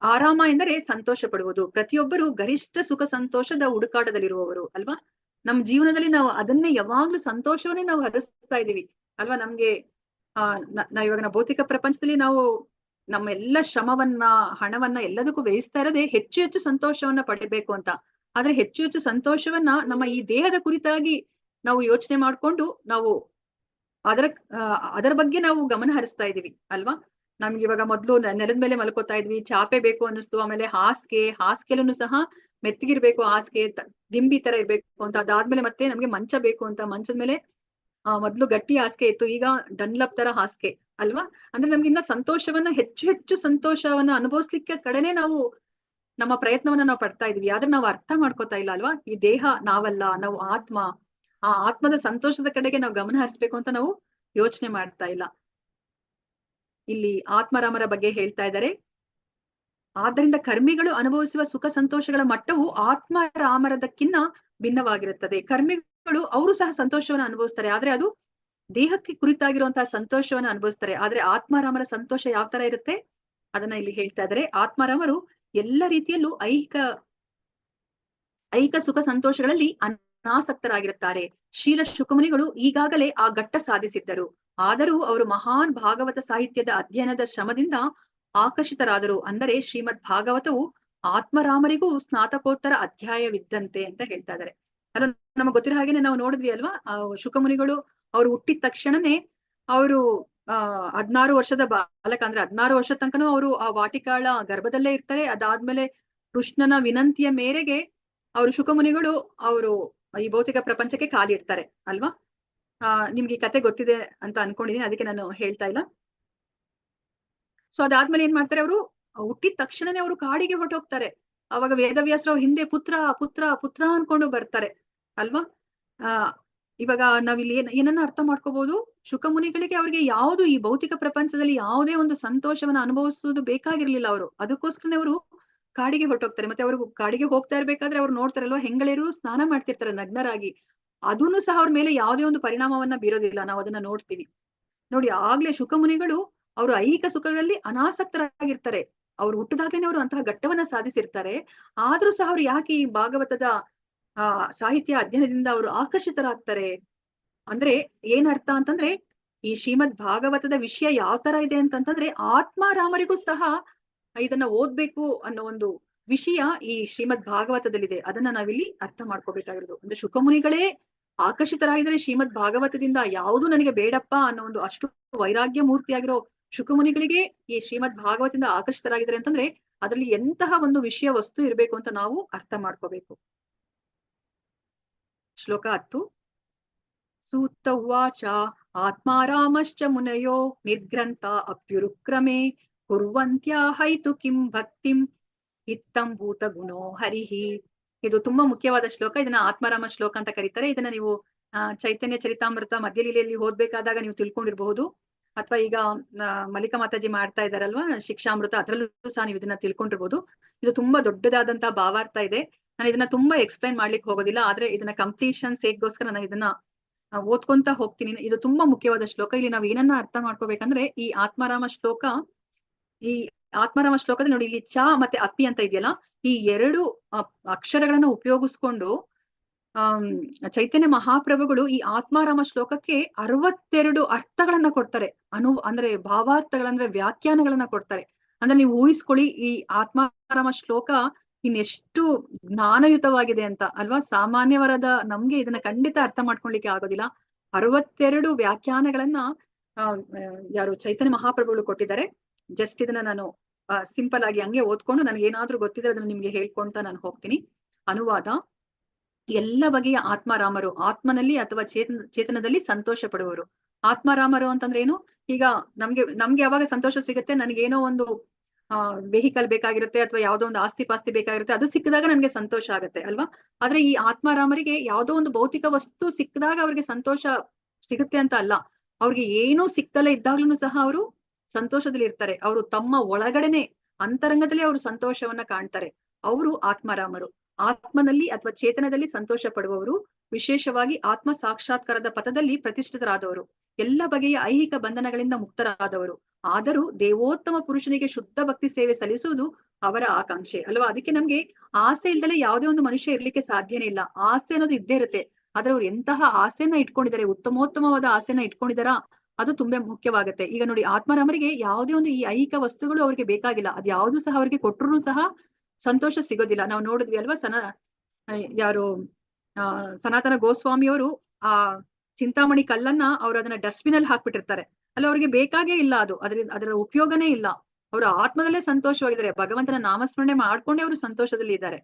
ಆರಾಮ ಎಂದರೆ ಸಂತೋಷ ಪಡುವುದು. ಪ್ರತಿಯೊಬ್ಬರು ಗರಿಷ್ಠ ಸುಖ ಸಂತೋಷದ ಹುಡುಕಾಟದಲ್ಲಿರುವವರು ಅಲ್ವಾ. ನಮ್ ಜೀವನದಲ್ಲಿ ನಾವು ಅದನ್ನೇ ಯಾವಾಗ್ಲೂ ಸಂತೋಷವನ್ನೇ ನಾವು ಹರಿಸ್ತಾ ಇದೀವಿ ಅಲ್ವಾ. ನಮ್ಗೆ ನಾವ್ ಇವಾಗ ನಾವು ಭೌತಿಕ ಪ್ರಪಂಚದಲ್ಲಿ ನಾವು ನಮ್ಮ ಎಲ್ಲ ಶ್ರಮವನ್ನ, ಹಣವನ್ನ ಎಲ್ಲದಕ್ಕೂ ವ್ಯಯಿಸ್ತಾ ಇರೋದೇ ಹೆಚ್ಚು ಹೆಚ್ಚು ಸಂತೋಷವನ್ನ ಪಡಿಬೇಕು ಅಂತ. ಆದ್ರೆ ಹೆಚ್ಚು ಹೆಚ್ಚು ಸಂತೋಷವನ್ನ ನಮ್ಮ ಈ ದೇಹದ ಕುರಿತಾಗಿ ನಾವು ಯೋಚನೆ ಮಾಡ್ಕೊಂಡು ನಾವು ಅದರ ಬಗ್ಗೆ ನಾವು ಗಮನ ಹರಿಸ್ತಾ ಇದೀವಿ ಅಲ್ವಾ. ನಮ್ಗೆ ಇವಾಗ ಮೊದ್ಲು ನೆಲದ ಮೇಲೆ ಮಲ್ಕೋತಾ ಇದ್ವಿ, ಚಾಪೆ ಬೇಕು ಅನ್ನಿಸ್ತು. ಆಮೇಲೆ ಹಾಸಿಗೆಲೂ ಸಹ ಮೆತ್ತಗಿರ್ಬೇಕು, ಹಾಸಿಗೆ ದಿಂಬಿ ತರ ಇರ್ಬೇಕು ಅಂತ. ಅದಾದ್ಮೇಲೆ ಮತ್ತೆ ನಮ್ಗೆ ಮಂಚ ಬೇಕು ಅಂತ. ಮಂಚದ ಮೇಲೆ ಮೊದ್ಲು ಗಟ್ಟಿ ಹಾಸಿಗೆ ಇತ್ತು, ಈಗ ಡನ್ಲಪ್ ತರ ಹಾಸಿಗೆ ಅಲ್ವಾ. ಅಂದ್ರೆ ನಮ್ಗಿನ್ನ ಸಂತೋಷವನ್ನ ಹೆಚ್ಚು ಹೆಚ್ಚು ಸಂತೋಷವನ್ನ ಅನುಭವಿಸ್ಲಿಕ್ಕೆ ಕಡೆನೆ ನಾವು ನಮ್ಮ ಪ್ರಯತ್ನವನ್ನ ನಾವು ಪಡ್ತಾ ಇದೀವಿ. ಆದ್ರೆ ನಾವು ಅರ್ಥ ಮಾಡ್ಕೋತಾ ಇಲ್ಲ ಅಲ್ವಾ. ಈ ದೇಹ ನಾವಲ್ಲ, ನಾವು ಆತ್ಮ. ಆ ಆತ್ಮದ ಸಂತೋಷದ ಕಡೆಗೆ ನಾವು ಗಮನ ಹರಿಸ್ಬೇಕು ಅಂತ ನಾವು ಯೋಚನೆ ಮಾಡ್ತಾ ಇಲ್ಲ. ಇಲ್ಲಿ ಆತ್ಮರಾಮರ ಬಗ್ಗೆ ಹೇಳ್ತಾ ಇದ್ದಾರೆ. ಆದ್ದರಿಂದ ಕರ್ಮಿಗಳು ಅನುಭವಿಸುವ ಸುಖ ಸಂತೋಷಗಳ ಮಟ್ಟವು ಆತ್ಮರಾಮರದಕ್ಕಿನ್ನ ಭಿನ್ನವಾಗಿರುತ್ತದೆ. ಕರ್ಮಿಗಳು ಅವರು ಸಹ ಸಂತೋಷವನ್ನ ಅನುಭವಿಸ್ತಾರೆ, ಆದ್ರೆ ಅದು ದೇಹಕ್ಕೆ ಕುರಿತಾಗಿರುವಂತಹ ಸಂತೋಷವನ್ನ ಅನುಭವಿಸ್ತಾರೆ. ಆದ್ರೆ ಆತ್ಮರಾಮರ ಸಂತೋಷ ಯಾವ ತರ ಇರುತ್ತೆ ಅದನ್ನ ಇಲ್ಲಿ ಹೇಳ್ತಾ ಇದ್ದಾರೆ. ಆತ್ಮರಾಮರು ಎಲ್ಲ ರೀತಿಯಲ್ಲೂ ಐಹಿಕ ಸುಖ ಸಂತೋಷಗಳಲ್ಲಿ ಅನಾಸಕ್ತರಾಗಿರುತ್ತಾರೆ. ಶೀಲ ಶುಕಮುನಿಗಳು ಈಗಾಗಲೇ ಆ ಘಟ್ಟ ಸಾಧಿಸಿದ್ದರು. ಆದರೂ ಅವರು ಮಹಾನ್ ಭಾಗವತ ಸಾಹಿತ್ಯದ ಅಧ್ಯಯನದ ಶ್ರಮದಿಂದ ಆಕರ್ಷಿತರಾದರು. ಅಂದರೆ ಶ್ರೀಮದ್ ಭಾಗವತವು ಆತ್ಮರಾಮರಿಗೂ ಸ್ನಾತಕೋತ್ತರ ಅಧ್ಯಾಯವಿದ್ದಂತೆ ಅಂತ ಹೇಳ್ತಾ ಇದ್ದಾರೆ. ಅಲ್ಲ, ನಮಗ್ ಗೊತ್ತಿರೋ ಹಾಗೇನೆ ನಾವು ನೋಡಿದ್ವಿ ಅಲ್ವಾ. ಶುಕಮುನಿಗಳು ಅವ್ರು ಹುಟ್ಟಿದ ತಕ್ಷಣನೇ ಅವರು 16 ವರ್ಷದ ಬಾಲಕ, ಅಂದ್ರೆ 16 ವರ್ಷ ತನಕನೂ ಅವರು ಆ ವಾಟಿಕಾಳ ಗರ್ಭದಲ್ಲೇ ಇರ್ತಾರೆ. ಅದಾದ್ಮೇಲೆ ಕೃಷ್ಣನ ವಿನಂತಿಯ ಮೇರೆಗೆ ಅವರು ಶುಕಮುನಿಗಳು ಅವರು ಈ ಭೌತಿಕ ಪ್ರಪಂಚಕ್ಕೆ ಕಾಲಿಡ್ತಾರೆ ಅಲ್ವಾ. ನಿಮ್ಗೆ ಈ ಕತೆ ಗೊತ್ತಿದೆ ಅಂತ ಅನ್ಕೊಂಡಿದೀನಿ, ಅದಕ್ಕೆ ನಾನು ಹೇಳ್ತಾ ಇಲ್ಲ. ಸೊ ಅದಾದ್ಮೇಲೆ ಏನ್ ಮಾಡ್ತಾರೆ, ಅವರು ಹುಟ್ಟಿದ ತಕ್ಷಣನೇ ಅವರು ಕಾಡಿಗೆ ಹೊರಟೋಗ್ತಾರೆ. ಅವಾಗ ವೇದವ್ಯಾಸರು ಅವ್ರ ಹಿಂದೆ ಪುತ್ರ ಪುತ್ರ ಪುತ್ರ ಅನ್ಕೊಂಡು ಬರ್ತಾರೆ ಅಲ್ವಾ. ಇವಾಗ ನಾವಿಲ್ಲಿ ಏನನ್ನ ಅರ್ಥ ಮಾಡ್ಕೋಬಹುದು, ಶುಕಮುನಿಗಳಿಗೆ ಅವ್ರಿಗೆ ಯಾವ್ದು ಈ ಭೌತಿಕ ಪ್ರಪಂಚದಲ್ಲಿ ಯಾವುದೇ ಒಂದು ಸಂತೋಷವನ್ನ ಅನುಭವಿಸುವುದು ಬೇಕಾಗಿರ್ಲಿಲ್ಲ. ಅವರು ಅದಕ್ಕೋಸ್ಕರನೇ ಅವರು ಕಾಡಿಗೆ ಹೊರಟೋಗ್ತಾರೆ. ಮತ್ತೆ ಅವರು ಕಾಡಿಗೆ ಹೋಗ್ತಾ ಇರ್ಬೇಕಾದ್ರೆ ಅವ್ರು ನೋಡ್ತಾರಲ್ವಾ, ಹೆಂಗಳೆಯರು ಸ್ನಾನ ಮಾಡ್ತಿರ್ತಾರೆ ನಗ್ನರಾಗಿ. ಅದನ್ನು ಸಹ ಅವ್ರ ಮೇಲೆ ಯಾವುದೇ ಒಂದು ಪರಿಣಾಮವನ್ನ ಬೀರೋದಿಲ್ಲ, ನಾವು ಅದನ್ನ ನೋಡ್ತೀವಿ ನೋಡಿ. ಆಗ್ಲೇ ಶುಕಮುನಿಗಳು ಅವರು ಐಹಿಕ ಸುಖಗಳಲ್ಲಿ ಅನಾಸಕ್ತರಾಗಿರ್ತಾರೆ. ಅವ್ರು ಹುಟ್ಟಿದಾಗ್ಲೇನೆ ಅವರು ಅಂತಹ ಘಟ್ಟವನ್ನ ಸಾಧಿಸಿರ್ತಾರೆ. ಆದ್ರೂ ಸಹ ಅವ್ರು ಯಾಕೆ ಈ ಭಾಗವತದ ಸಾಹಿತ್ಯ ಅಧ್ಯಯನದಿಂದ ಅವರು ಆಕರ್ಷಿತರಾಗ್ತಾರೆ ಅಂದ್ರೆ ಏನ್ ಅರ್ಥ ಅಂತಂದ್ರೆ, ಈ ಶ್ರೀಮದ್ ಭಾಗವತದ ವಿಷಯ ಯಾವ ತರ ಇದೆ ಅಂತಂತಂದ್ರೆ ಆತ್ಮರಾಮರಿಗೂ ಸಹ ಇದನ್ನ ಓದ್ಬೇಕು ಅನ್ನೋ ಒಂದು ವಿಷಯ ಈ ಶ್ರೀಮದ್ ಭಾಗವತದಲ್ಲಿದೆ. ಅದನ್ನ ನಾವಿಲ್ಲಿ ಅರ್ಥ ಮಾಡ್ಕೋಬೇಕಾಗಿರೋದು. ಅಂದ್ರೆ ಶುಕಮುನಿಗಳೇ ಆಕರ್ಷಿತರಾಗಿದ್ರೆ ಶ್ರೀಮದ್ ಭಾಗವತದಿಂದ, ಯಾವುದು ನನಗೆ ಬೇಡಪ್ಪ ಅನ್ನೋ ಒಂದು ಅಷ್ಟು ವೈರಾಗ್ಯ ಮೂರ್ತಿಯಾಗಿರೋ ಶುಕಮುನಿಗಳಿಗೆ ಈ ಶ್ರೀಮದ್ ಭಾಗವತದಿಂದ ಆಕರ್ಷಿತರಾಗಿದ್ದಾರೆ ಅಂತಂದ್ರೆ ಅದರಲ್ಲಿ ಎಂತಹ ಒಂದು ವಿಷಯ ವಸ್ತು ಇರ್ಬೇಕು ಅಂತ ನಾವು ಅರ್ಥ ಮಾಡ್ಕೋಬೇಕು. ಶ್ಲೋಕ 10. ಸೂಕ್ತ ಉವಾಚ ಆತ್ಮಾರಾಮಶ್ಚ ಮುನಯೋ ನಿರ್ಗ್ರಂಥ ಅಪ್ಯುರುಕ್ರಮೇ ಕುರ್ವಂತ್ಯಾಹೈತು ಕಿಂ ಭಕ್ತಿಂ ಇತ್ತಂ ಭೂತ ಗುಣೋ ಹರಿಹಿ. ಇದು ತುಂಬಾ ಮುಖ್ಯವಾದ ಶ್ಲೋಕ. ಇದನ್ನ ಆತ್ಮಾರಾಮ ಶ್ಲೋಕ ಅಂತ ಕರೀತಾರೆ. ಇದನ್ನ ನೀವು ಚೈತನ್ಯ ಚರಿತಾಮೃತ ಮಧ್ಯಲೀಲೆಯಲ್ಲಿ ಓದ್ಬೇಕಾದಾಗ ನೀವು ತಿಳ್ಕೊಂಡಿರ್ಬಹುದು. ಅಥವಾ ಈಗ ಮಲ್ಲಿಕಾ ಮಾತಾಜಿ ಮಾಡ್ತಾ ಇದಾರಲ್ವಾ ಶಿಕ್ಷಾಮೃತ, ಅದ್ರಲ್ಲೂ ಸಹ ನೀವು ಇದನ್ನ ತಿಳ್ಕೊಂಡಿರ್ಬೋದು. ಇದು ತುಂಬಾ ದೊಡ್ಡದಾದಂತಹ ಭಾವಾರ್ಥ ಇದೆ. ನಾನು ಇದನ್ನ ತುಂಬಾ ಎಕ್ಸ್ಪ್ಲೈನ್ ಮಾಡ್ಲಿಕ್ಕೆ ಹೋಗೋದಿಲ್ಲ, ಆದ್ರೆ ಇದನ್ನ ಕಂಪ್ಲೀಷನ್ ಸೇಕ್ಗೋಸ್ಕರ ನಾನು ಇದನ್ನ ಓದ್ಕೊಂತ ಹೋಗ್ತೀನಿ. ಇದು ತುಂಬಾ ಮುಖ್ಯವಾದ ಶ್ಲೋಕ. ಇಲ್ಲಿ ನಾವು ಏನನ್ನ ಅರ್ಥ ಮಾಡ್ಕೋಬೇಕಂದ್ರೆ, ಈ ಆತ್ಮಾರಾಮ ಶ್ಲೋಕದಲ್ಲಿ ನೋಡಿ, ಇಲ್ಲಿ ಚ ಮತ್ತೆ ಅಪ್ಪಿ ಅಂತ ಇದೆಯಲ್ಲ, ಈ ಎರಡು ಅಕ್ಷರಗಳನ್ನ ಉಪಯೋಗಿಸ್ಕೊಂಡು ಚೈತನ್ಯ ಮಹಾಪ್ರಭುಗಳು ಈ ಆತ್ಮಾರಾಮ ಶ್ಲೋಕಕ್ಕೆ 62 ಅರ್ಥಗಳನ್ನ ಕೊಡ್ತಾರೆ. ಅಂದ್ರೆ ಭಾವಾರ್ಥಗಳಂದ್ರೆ ವ್ಯಾಖ್ಯಾನಗಳನ್ನ ಕೊಡ್ತಾರೆ. ಅಂದ್ರೆ ನೀವು ಊಹಿಸ್ಕೊಳ್ಳಿ, ಈ ಆತ್ಮಾರಾಮ ಶ್ಲೋಕ ಇನ್ನೆಷ್ಟು ಜ್ಞಾನಯುತವಾಗಿದೆ ಅಂತ ಅಲ್ವಾ. ಸಾಮಾನ್ಯವರಾದ ನಮ್ಗೆ ಇದನ್ನ ಖಂಡಿತ ಅರ್ಥ ಮಾಡ್ಕೊಳ್ಲಿಕ್ಕೆ ಆಗೋದಿಲ್ಲ. 62 ವ್ಯಾಖ್ಯಾನಗಳನ್ನ ಯಾರು ಚೈತನ್ಯ ಮಹಾಪ್ರಭುಗಳು ಕೊಟ್ಟಿದ್ದಾರೆ. ಜಸ್ಟ್ ಇದನ್ನ ನಾನು ಸಿಂಪಲ್ ಆಗಿ ಹಂಗೆ ಓದ್ಕೊಂಡು ನನಗೆ ಏನಾದ್ರೂ ಗೊತ್ತಿದ್ರೆ ಅದನ್ನ ನಿಮ್ಗೆ ಹೇಳ್ಕೊಂತ ನಾನು ಹೋಗ್ತೀನಿ. ಅನುವಾದ: ಎಲ್ಲ ಬಗೆಯ ಆತ್ಮಾರಾಮರು ಆತ್ಮನಲ್ಲಿ ಅಥವಾ ಚೇತನದಲ್ಲಿ ಸಂತೋಷ ಪಡುವವರು. ಆತ್ಮಾರಾಮರು ಅಂತಂದ್ರೆ ಏನು? ಈಗ ನಮ್ಗೆ ಯಾವಾಗ ಸಂತೋಷ ಸಿಗುತ್ತೆ, ನನಗೇನೋ ಒಂದು ವೆಹಿಕಲ್ ಬೇಕಾಗಿರುತ್ತೆ ಅಥವಾ ಯಾವ್ದೋ ಒಂದು ಆಸ್ತಿ ಪಾಸ್ತಿ ಬೇಕಾಗಿರುತ್ತೆ, ಅದು ಸಿಕ್ಕಿದಾಗ ನನ್ಗೆ ಸಂತೋಷ ಆಗುತ್ತೆ ಅಲ್ವಾ. ಆದ್ರೆ ಈ ಆತ್ಮಾರಾಮರಿಗೆ ಯಾವ್ದೋ ಒಂದು ಭೌತಿಕ ವಸ್ತು ಸಿಕ್ಕಿದಾಗ ಅವ್ರಿಗೆ ಸಂತೋಷ ಸಿಗುತ್ತೆ ಅಂತ ಅಲ್ಲ, ಅವ್ರಿಗೆ ಏನೂ ಸಿಕ್ತಲೇ ಇದ್ದಾಗ್ಲೂ ಸಹ ಅವರು ಸಂತೋಷದಲ್ಲಿ ಇರ್ತಾರೆ. ಅವರು ತಮ್ಮ ಒಳಗಡೆನೆ ಅಂತರಂಗದಲ್ಲಿ ಅವರು ಸಂತೋಷವನ್ನ ಕಾಣ್ತಾರೆ. ಅವರು ಆತ್ಮಾರಾಮರು. ಆತ್ಮನಲ್ಲಿ ಅಥವಾ ಚೇತನದಲ್ಲಿ ಸಂತೋಷ ಪಡುವವರು, ವಿಶೇಷವಾಗಿ ಆತ್ಮ ಸಾಕ್ಷಾತ್ಕಾರದ ಪಥದಲ್ಲಿ ಪ್ರತಿಷ್ಠಿತರಾದವರು, ಎಲ್ಲ ಬಗೆಯ ಐಹಿಕ ಬಂಧನಗಳಿಂದ ಮುಕ್ತರಾದವರು. ಆದರೂ ದೇವೋತ್ತಮ ಪುರುಷನಿಗೆ ಶುದ್ಧ ಭಕ್ತಿ ಸೇವೆ ಸಲ್ಲಿಸುವುದು ಅವರ ಆಕಾಂಕ್ಷೆ ಅಲ್ವಾ. ಅದಕ್ಕೆ ನಮ್ಗೆ ಆಸೆ ಇಲ್ದಲೆ ಯಾವುದೇ ಒಂದು ಮನುಷ್ಯ ಇರ್ಲಿಕ್ಕೆ ಸಾಧ್ಯನೇ ಇಲ್ಲ. ಆಸೆ ಅನ್ನೋದು ಇದ್ದೇ ಇರುತ್ತೆ. ಆದ್ರೆ ಅವ್ರು ಎಂತಹ ಆಸೆನ ಇಟ್ಕೊಂಡಿದ್ದಾರೆ, ಉತ್ತಮೋತ್ತಮವಾದ ಆಸೆನ ಇಟ್ಕೊಂಡಿದಾರ, ಅದು ತುಂಬಾ ಮುಖ್ಯವಾಗುತ್ತೆ. ಈಗ ನೋಡಿ, ಆತ್ಮಾರಾಮರಿಗೆ ಯಾವುದೇ ಒಂದು ಈ ಐಹಿಕ ವಸ್ತುಗಳು ಅವ್ರಿಗೆ ಬೇಕಾಗಿಲ್ಲ. ಅದ್ ಯಾವ್ದು ಸಹ ಅವ್ರಿಗೆ ಕೊಟ್ಟರು ಸಹ ಸಂತೋಷ ಸಿಗೋದಿಲ್ಲ. ನಾವು ನೋಡಿದ್ವಿ ಅಲ್ವಾ, ಯಾರು ಸನಾತನ ಗೋಸ್ವಾಮಿಯವರು ಆ ಚಿಂತಾಮಣಿ ಕಲ್ಲನ್ನ ಅವ್ರು ಅದನ್ನ ಡಸ್ಟ್ಬಿನ್ ಅಲ್ಲಿ ಹಾಕ್ಬಿಟ್ಟಿರ್ತಾರೆ. ಅಲ್ಲ, ಅವ್ರಿಗೆ ಬೇಕಾಗೇ ಇಲ್ಲ, ಅದು ಅದರ ಉಪಯೋಗನೇ ಇಲ್ಲ. ಅವರು ಆತ್ಮದಲ್ಲೇ ಸಂತೋಷವಾಗಿದ್ದಾರೆ, ಭಗವಂತನ ನಾಮಸ್ಮರಣೆ ಮಾಡ್ಕೊಂಡೇ ಅವರು ಸಂತೋಷದಲ್ಲಿ ಇದ್ದಾರೆ.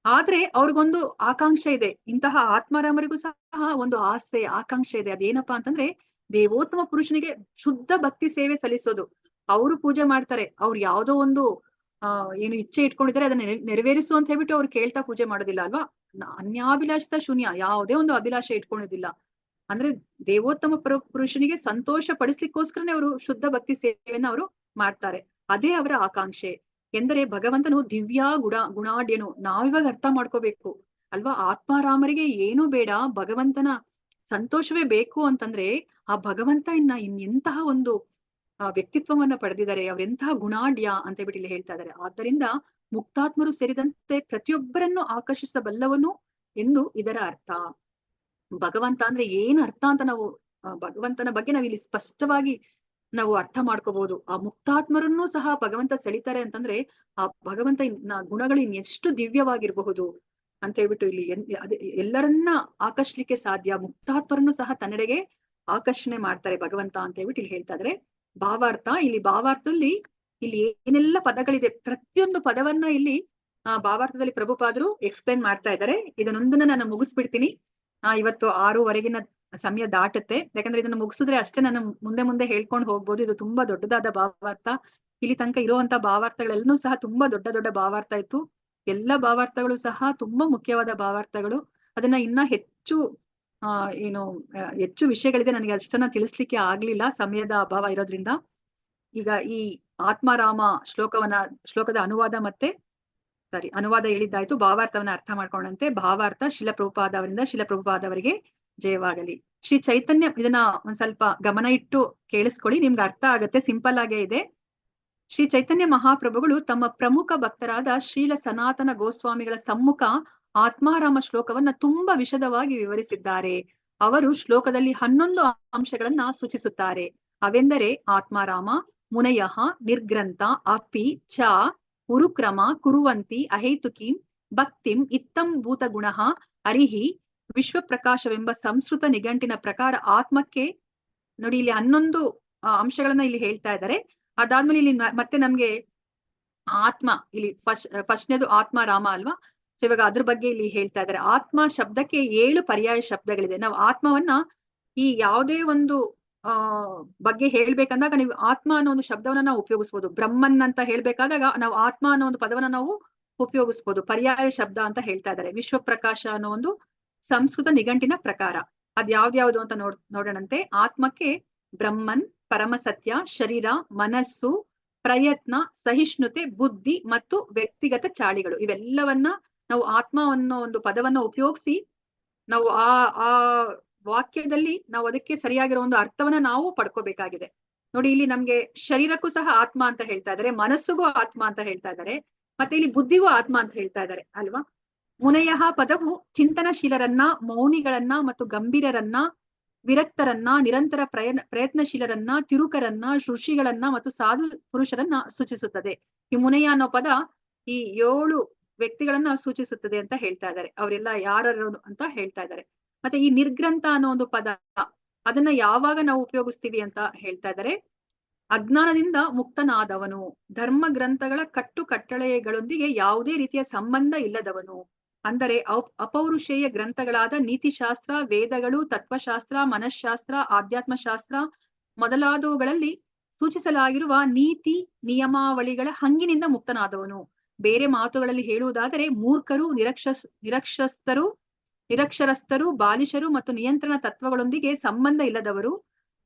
ಆದ್ರೆ ಅವ್ರಿಗೊಂದು ಆಕಾಂಕ್ಷೆ ಇದೆ. ಇಂತಹ ಆತ್ಮಾರಾಮರಿಗೂ ಸಹ ಒಂದು ಆಸೆ, ಆಕಾಂಕ್ಷೆ ಇದೆ. ಅದೇನಪ್ಪಾ ಅಂತಂದ್ರೆ, ದೇವೋತ್ತಮ ಪುರುಷನಿಗೆ ಶುದ್ಧ ಭಕ್ತಿ ಸೇವೆ ಸಲ್ಲಿಸೋದು. ಅವರು ಪೂಜೆ ಮಾಡ್ತಾರೆ, ಅವ್ರು ಯಾವ್ದೋ ಒಂದು ಏನು ಇಚ್ಛೆ ಇಟ್ಕೊಂಡಿದ್ದಾರೆ ಅದನ್ನ ನೆರವೇರಿಸು ಅಂತ ಹೇಳ್ಬಿಟ್ಟು ಅವ್ರು ಕೇಳ್ತಾ ಪೂಜೆ ಮಾಡೋದಿಲ್ಲ ಅಲ್ವಾ. ಅನ್ಯಾಭಿಲಾಷಿತ ಶೂನ್ಯ, ಯಾವುದೇ ಒಂದು ಅಭಿಲಾಷೆ ಇಟ್ಕೊಳ್ಳೋದಿಲ್ಲ. ಅಂದ್ರೆ ದೇವೋತ್ತಮ ಪುರುಷನಿಗೆ ಸಂತೋಷ ಪಡಿಸ್ಲಿಕ್ಕೋಸ್ಕರನೇ ಅವರು ಶುದ್ಧ ಭಕ್ತಿ ಸೇವೆಯನ್ನ ಅವರು ಮಾಡ್ತಾರೆ. ಅದೇ ಅವರ ಆಕಾಂಕ್ಷೆ. ಎಂದರೆ ಭಗವಂತನು ದಿವ್ಯ ಗುಣಾಢ್ಯನು. ನಾವಿವಾಗ ಅರ್ಥ ಮಾಡ್ಕೋಬೇಕು ಅಲ್ವಾ. ಆತ್ಮಾರಾಮರಿಗೆ ಏನೂ ಬೇಡ, ಭಗವಂತನ ಸಂತೋಷವೇ ಬೇಕು ಅಂತಂದ್ರೆ ಆ ಭಗವಂತ ಇನ್ನೆಂತಹ ಒಂದು ವ್ಯಕ್ತಿತ್ವವನ್ನ ಪಡೆದಿದ್ದಾರೆ, ಅವರೆಂತಹ ಗುಣಾಢ್ಯ ಅಂತ ಹೇಳ್ಬಿಟ್ಟು ಇಲ್ಲಿ ಹೇಳ್ತಾ ಇದ್ದಾರೆ. ಆದ್ದರಿಂದ ಮುಕ್ತಾತ್ಮರು ಸೇರಿದಂತೆ ಪ್ರತಿಯೊಬ್ಬರನ್ನು ಆಕರ್ಷಿಸಬಲ್ಲವನು ಎಂದು ಇದರ ಅರ್ಥ. ಭಗವಂತ ಅಂದ್ರೆ ಏನ್ ಅರ್ಥ ಅಂತ ನಾವು ಭಗವಂತನ ಬಗ್ಗೆ ನಾವ್ ಇಲ್ಲಿ ಸ್ಪಷ್ಟವಾಗಿ ನಾವು ಅರ್ಥ ಮಾಡ್ಕೋಬಹುದು. ಆ ಮುಕ್ತಾತ್ಮರನ್ನೂ ಸಹ ಭಗವಂತ ಸೆಳಿತಾರೆ ಅಂತಂದ್ರೆ ಆ ಭಗವಂತ ಗುಣಗಳು ಇನ್ನೆಷ್ಟು ದಿವ್ಯವಾಗಿರಬಹುದು ಅಂತ ಹೇಳ್ಬಿಟ್ಟು ಇಲ್ಲಿ ಎಲ್ಲರನ್ನ ಆಕರ್ಷಿಸ್ಲಿಕ್ಕೆ ಸಾಧ್ಯ. ಮುಕ್ತಾತ್ಮರನ್ನು ಸಹ ತನ್ನೆಡೆಗೆ ಆಕರ್ಷಣೆ ಮಾಡ್ತಾರೆ ಭಗವಂತ ಅಂತ ಹೇಳ್ಬಿಟ್ಟು ಇಲ್ಲಿ ಹೇಳ್ತಾ ಇದ್ರೆ. ಭಾವಾರ್ಥದಲ್ಲಿ ಇಲ್ಲಿ ಏನೆಲ್ಲ ಪದಗಳಿದೆ, ಪ್ರತಿಯೊಂದು ಪದವನ್ನ ಇಲ್ಲಿ ಭಾವಾರ್ಥದಲ್ಲಿ ಪ್ರಭುಪಾದರು ಎಕ್ಸ್ಪ್ಲೇನ್ ಮಾಡ್ತಾ ಇದ್ದಾರೆ. ಇದನ್ನೊಂದನ್ನ ನಾನು ಮುಗಿಸ್ಬಿಡ್ತೀನಿ. ಇವತ್ತು 6:15 ಸಮಯ ದಾಟುತ್ತೆ. ಯಾಕಂದ್ರೆ ಇದನ್ನ ಮುಗಿಸಿದ್ರೆ ಅಷ್ಟೇ ನಾನು ಮುಂದೆ ಹೇಳ್ಕೊಂಡು ಹೋಗ್ಬೋದು. ಇದು ತುಂಬಾ ದೊಡ್ಡದಾದ ಭಾವಾರ್ಥ. ಇಲ್ಲಿ ತನಕ ಇರುವಂತ ಭಾವಾರ್ಥಗಳೆಲ್ಲನೂ ಸಹ ತುಂಬಾ ದೊಡ್ಡ ಭಾವಾರ್ಥ ಇತ್ತು. ಎಲ್ಲ ಭಾವಾರ್ಥಗಳು ಸಹ ತುಂಬಾ ಮುಖ್ಯವಾದ ಭಾವಾರ್ಥಗಳು. ಅದನ್ನ ಇನ್ನ ಹೆಚ್ಚು ವಿಷಯಗಳಿದೆ, ನನಗೆ ಅಷ್ಟನ್ನ ತಿಳಿಸ್ಲಿಕ್ಕೆ ಆಗ್ಲಿಲ್ಲ ಸಮಯದ ಅಭಾವ ಇರೋದ್ರಿಂದ. ಈಗ ಈ ಆತ್ಮಾರಾಮ ಶ್ಲೋಕದ ಅನುವಾದ ಹೇಳಿದ್ದಾಯ್ತು. ಭಾವಾರ್ಥವನ್ನ ಅರ್ಥ ಮಾಡ್ಕೊಂಡಂತೆ. ಭಾವಾರ್ಥ ಶಿಲಪ್ರಭುಪಾದ ಅವರಿಗೆ ಜಯವಾಗಲಿ. ಶ್ರೀ ಚೈತನ್ಯ, ಇದನ್ನ ಒಂದ್ ಸ್ವಲ್ಪ ಗಮನ ಇಟ್ಟು ಕೇಳಿಸ್ಕೊಳ್ಳಿ, ನಿಮ್ಗೆ ಅರ್ಥ ಆಗತ್ತೆ. ಸಿಂಪಲ್ ಆಗೇ ಇದೆ. ಶ್ರೀ ಚೈತನ್ಯ ಮಹಾಪ್ರಭುಗಳು ತಮ್ಮ ಪ್ರಮುಖ ಭಕ್ತರಾದ ಶ್ರೀಲ ಸನಾತನ ಗೋಸ್ವಾಮಿಗಳ ಸಮ್ಮುಖ ಆತ್ಮಾರಾಮ ಶ್ಲೋಕವನ್ನ ತುಂಬಾ ವಿಶದವಾಗಿ ವಿವರಿಸಿದ್ದಾರೆ. ಅವರು ಶ್ಲೋಕದಲ್ಲಿ 11 ಅಂಶಗಳನ್ನ ಸೂಚಿಸುತ್ತಾರೆ. ಅವೆಂದರೆ ಆತ್ಮಾರಾಮ, ಮುನಯಃ, ನಿರ್ಗ್ರಂಥ, ಅಪಿ ಚ ಉರುಕ್ರಮ ಕುರುವಂತಿ ಅಹೇತುಕೀಂ ಭಕ್ತಿಂ ಇತ್ತಂ ಭೂತ ಗುಣಃ ಅರಿಹಿ ವಿಶ್ವಪ್ರಕಾಶವೆಂಬ ಸಂಸ್ಕೃತ ನಿಘಂಟಿನ ಪ್ರಕಾರ ಆತ್ಮಕ್ಕೆ ನೋಡಿ ಇಲ್ಲಿ 11 ಅಂಶಗಳನ್ನ ಇಲ್ಲಿ ಹೇಳ್ತಾ ಇದ್ದಾರೆ. ಅದಾದ್ಮೇಲೆ ಇಲ್ಲಿ ಮತ್ತೆ ನಮ್ಗೆ ಆತ್ಮ ಇಲ್ಲಿ ಫಸ್ಟ್ನೇದು ಆತ್ಮಾರಾಮ ಅಲ್ವಾ. ಸೊ ಇವಾಗ ಅದ್ರ ಬಗ್ಗೆ ಇಲ್ಲಿ ಹೇಳ್ತಾ ಇದ್ದಾರೆ. ಆತ್ಮ ಶಬ್ದಕ್ಕೆ 7 ಪರ್ಯಾಯ ಶಬ್ದಗಳಿದೆ. ನಾವು ಆತ್ಮವನ್ನ ಈ ಯಾವುದೇ ಒಂದು ಬಗ್ಗೆ ಹೇಳ್ಬೇಕಂದಾಗ ನೀವು ಆತ್ಮ ಅನ್ನೋ ಒಂದು ಶಬ್ದವನ್ನ ನಾವು ಉಪಯೋಗಿಸ್ಬೋದು. ಬ್ರಹ್ಮನ್ ಅಂತ ಹೇಳ್ಬೇಕಾದಾಗ ನಾವು ಆತ್ಮ ಅನ್ನೋ ಒಂದು ಪದವನ್ನ ನಾವು ಉಪಯೋಗಿಸ್ಬೋದು. ಪರ್ಯಾಯ ಶಬ್ದ ಅಂತ ಹೇಳ್ತಾ ಇದ್ದಾರೆ. ವಿಶ್ವಪ್ರಕಾಶ ಅನ್ನೋ ಒಂದು ಸಂಸ್ಕೃತ ನಿಘಂಟಿನ ಪ್ರಕಾರ ಅದ್ ಯಾವ್ದು ಅಂತ ನೋಡೋಣಂತೆ. ಆತ್ಮಕ್ಕೆ ಬ್ರಹ್ಮನ್, ಪರಮಸತ್ಯ, ಶರೀರ, ಮನಸ್ಸು, ಪ್ರಯತ್ನ, ಸಹಿಷ್ಣುತೆ, ಬುದ್ಧಿ ಮತ್ತು ವ್ಯಕ್ತಿಗತ ಚಾಳಿಗಳು, ಇವೆಲ್ಲವನ್ನ ನಾವು ಆತ್ಮ ಅನ್ನೋ ಒಂದು ಪದವನ್ನ ಉಪಯೋಗಿಸಿ ನಾವು ಆ ವಾಕ್ಯದಲ್ಲಿ ನಾವು ಅದಕ್ಕೆ ಸರಿಯಾಗಿರೋ ಒಂದು ಅರ್ಥವನ್ನ ನಾವು ಪಡ್ಕೋಬೇಕಾಗಿದೆ. ನೋಡಿ, ಇಲ್ಲಿ ನಮ್ಗೆ ಶರೀರಕ್ಕೂ ಸಹ ಆತ್ಮ ಅಂತ ಹೇಳ್ತಾ ಇದ್ದಾರೆ, ಮನಸ್ಸಿಗೂ ಆತ್ಮ ಅಂತ ಹೇಳ್ತಾ ಇದ್ದಾರೆ, ಮತ್ತೆ ಇಲ್ಲಿ ಬುದ್ಧಿಗೂ ಆತ್ಮ ಅಂತ ಹೇಳ್ತಾ ಇದ್ದಾರೆ ಅಲ್ವಾ. ಮುನಯಃ ಪದವು ಚಿಂತನಶೀಲರನ್ನ, ಮೌನಿಗಳನ್ನ ಮತ್ತು ಗಂಭೀರರನ್ನ, ವಿರಕ್ತರನ್ನ, ನಿರಂತರ ಪ್ರಯತ್ನಶೀಲರನ್ನ, ತಿರುಕರನ್ನ, ಋಷಿಗಳನ್ನ ಮತ್ತು ಸಾಧು ಪುರುಷರನ್ನ ಸೂಚಿಸುತ್ತದೆ. ಈ ಮುನಯ ಅನ್ನೋ ಪದ ಈ 7 ವ್ಯಕ್ತಿಗಳನ್ನ ಸೂಚಿಸುತ್ತದೆ ಅಂತ ಹೇಳ್ತಾ ಇದ್ದಾರೆ. ಅವರೆಲ್ಲ ಯಾರು ಅಂತ ಹೇಳ್ತಾ ಇದ್ದಾರೆ. ಮತ್ತೆ ಈ ನಿರ್ಗ್ರಂಥ ಅನ್ನೋ ಒಂದು ಪದ, ಅದನ್ನ ಯಾವಾಗ ನಾವು ಉಪಯೋಗಿಸ್ತೀವಿ ಅಂತ ಹೇಳ್ತಾ ಇದ್ದಾರೆ. ಅಜ್ಞಾನದಿಂದ ಮುಕ್ತನಾದವನು, ಧರ್ಮ ಗ್ರಂಥಗಳ ಕಟ್ಟಳೆಗಳೊಂದಿಗೆ ಯಾವುದೇ ರೀತಿಯ ಸಂಬಂಧ ಇಲ್ಲದವನು, ಅಂದರೆ ಅಪೌರುಷೇಯ ಗ್ರಂಥಗಳಾದ ನೀತಿಶಾಸ್ತ್ರ, ವೇದಗಳು, ತತ್ವಶಾಸ್ತ್ರ, ಮನಃಶಾಸ್ತ್ರ, ಆಧ್ಯಾತ್ಮಶಾಸ್ತ್ರ ಮೊದಲಾದವುಗಳಲ್ಲಿ ಸೂಚಿಸಲಾಗಿರುವ ನೀತಿ ನಿಯಮಾವಳಿಗಳ ಹಂಗಿನಿಂದ ಮುಕ್ತನಾದವನು. ಬೇರೆ ಮಾತುಗಳಲ್ಲಿ ಹೇಳುವುದಾದರೆ ಮೂರ್ಖರು, ನಿರಕ್ಷರಸ್ಥರು, ಬಾಲಿಶರು ಮತ್ತು ನಿಯಂತ್ರಣ ತತ್ವಗಳೊಂದಿಗೆ ಸಂಬಂಧ ಇಲ್ಲದವರು,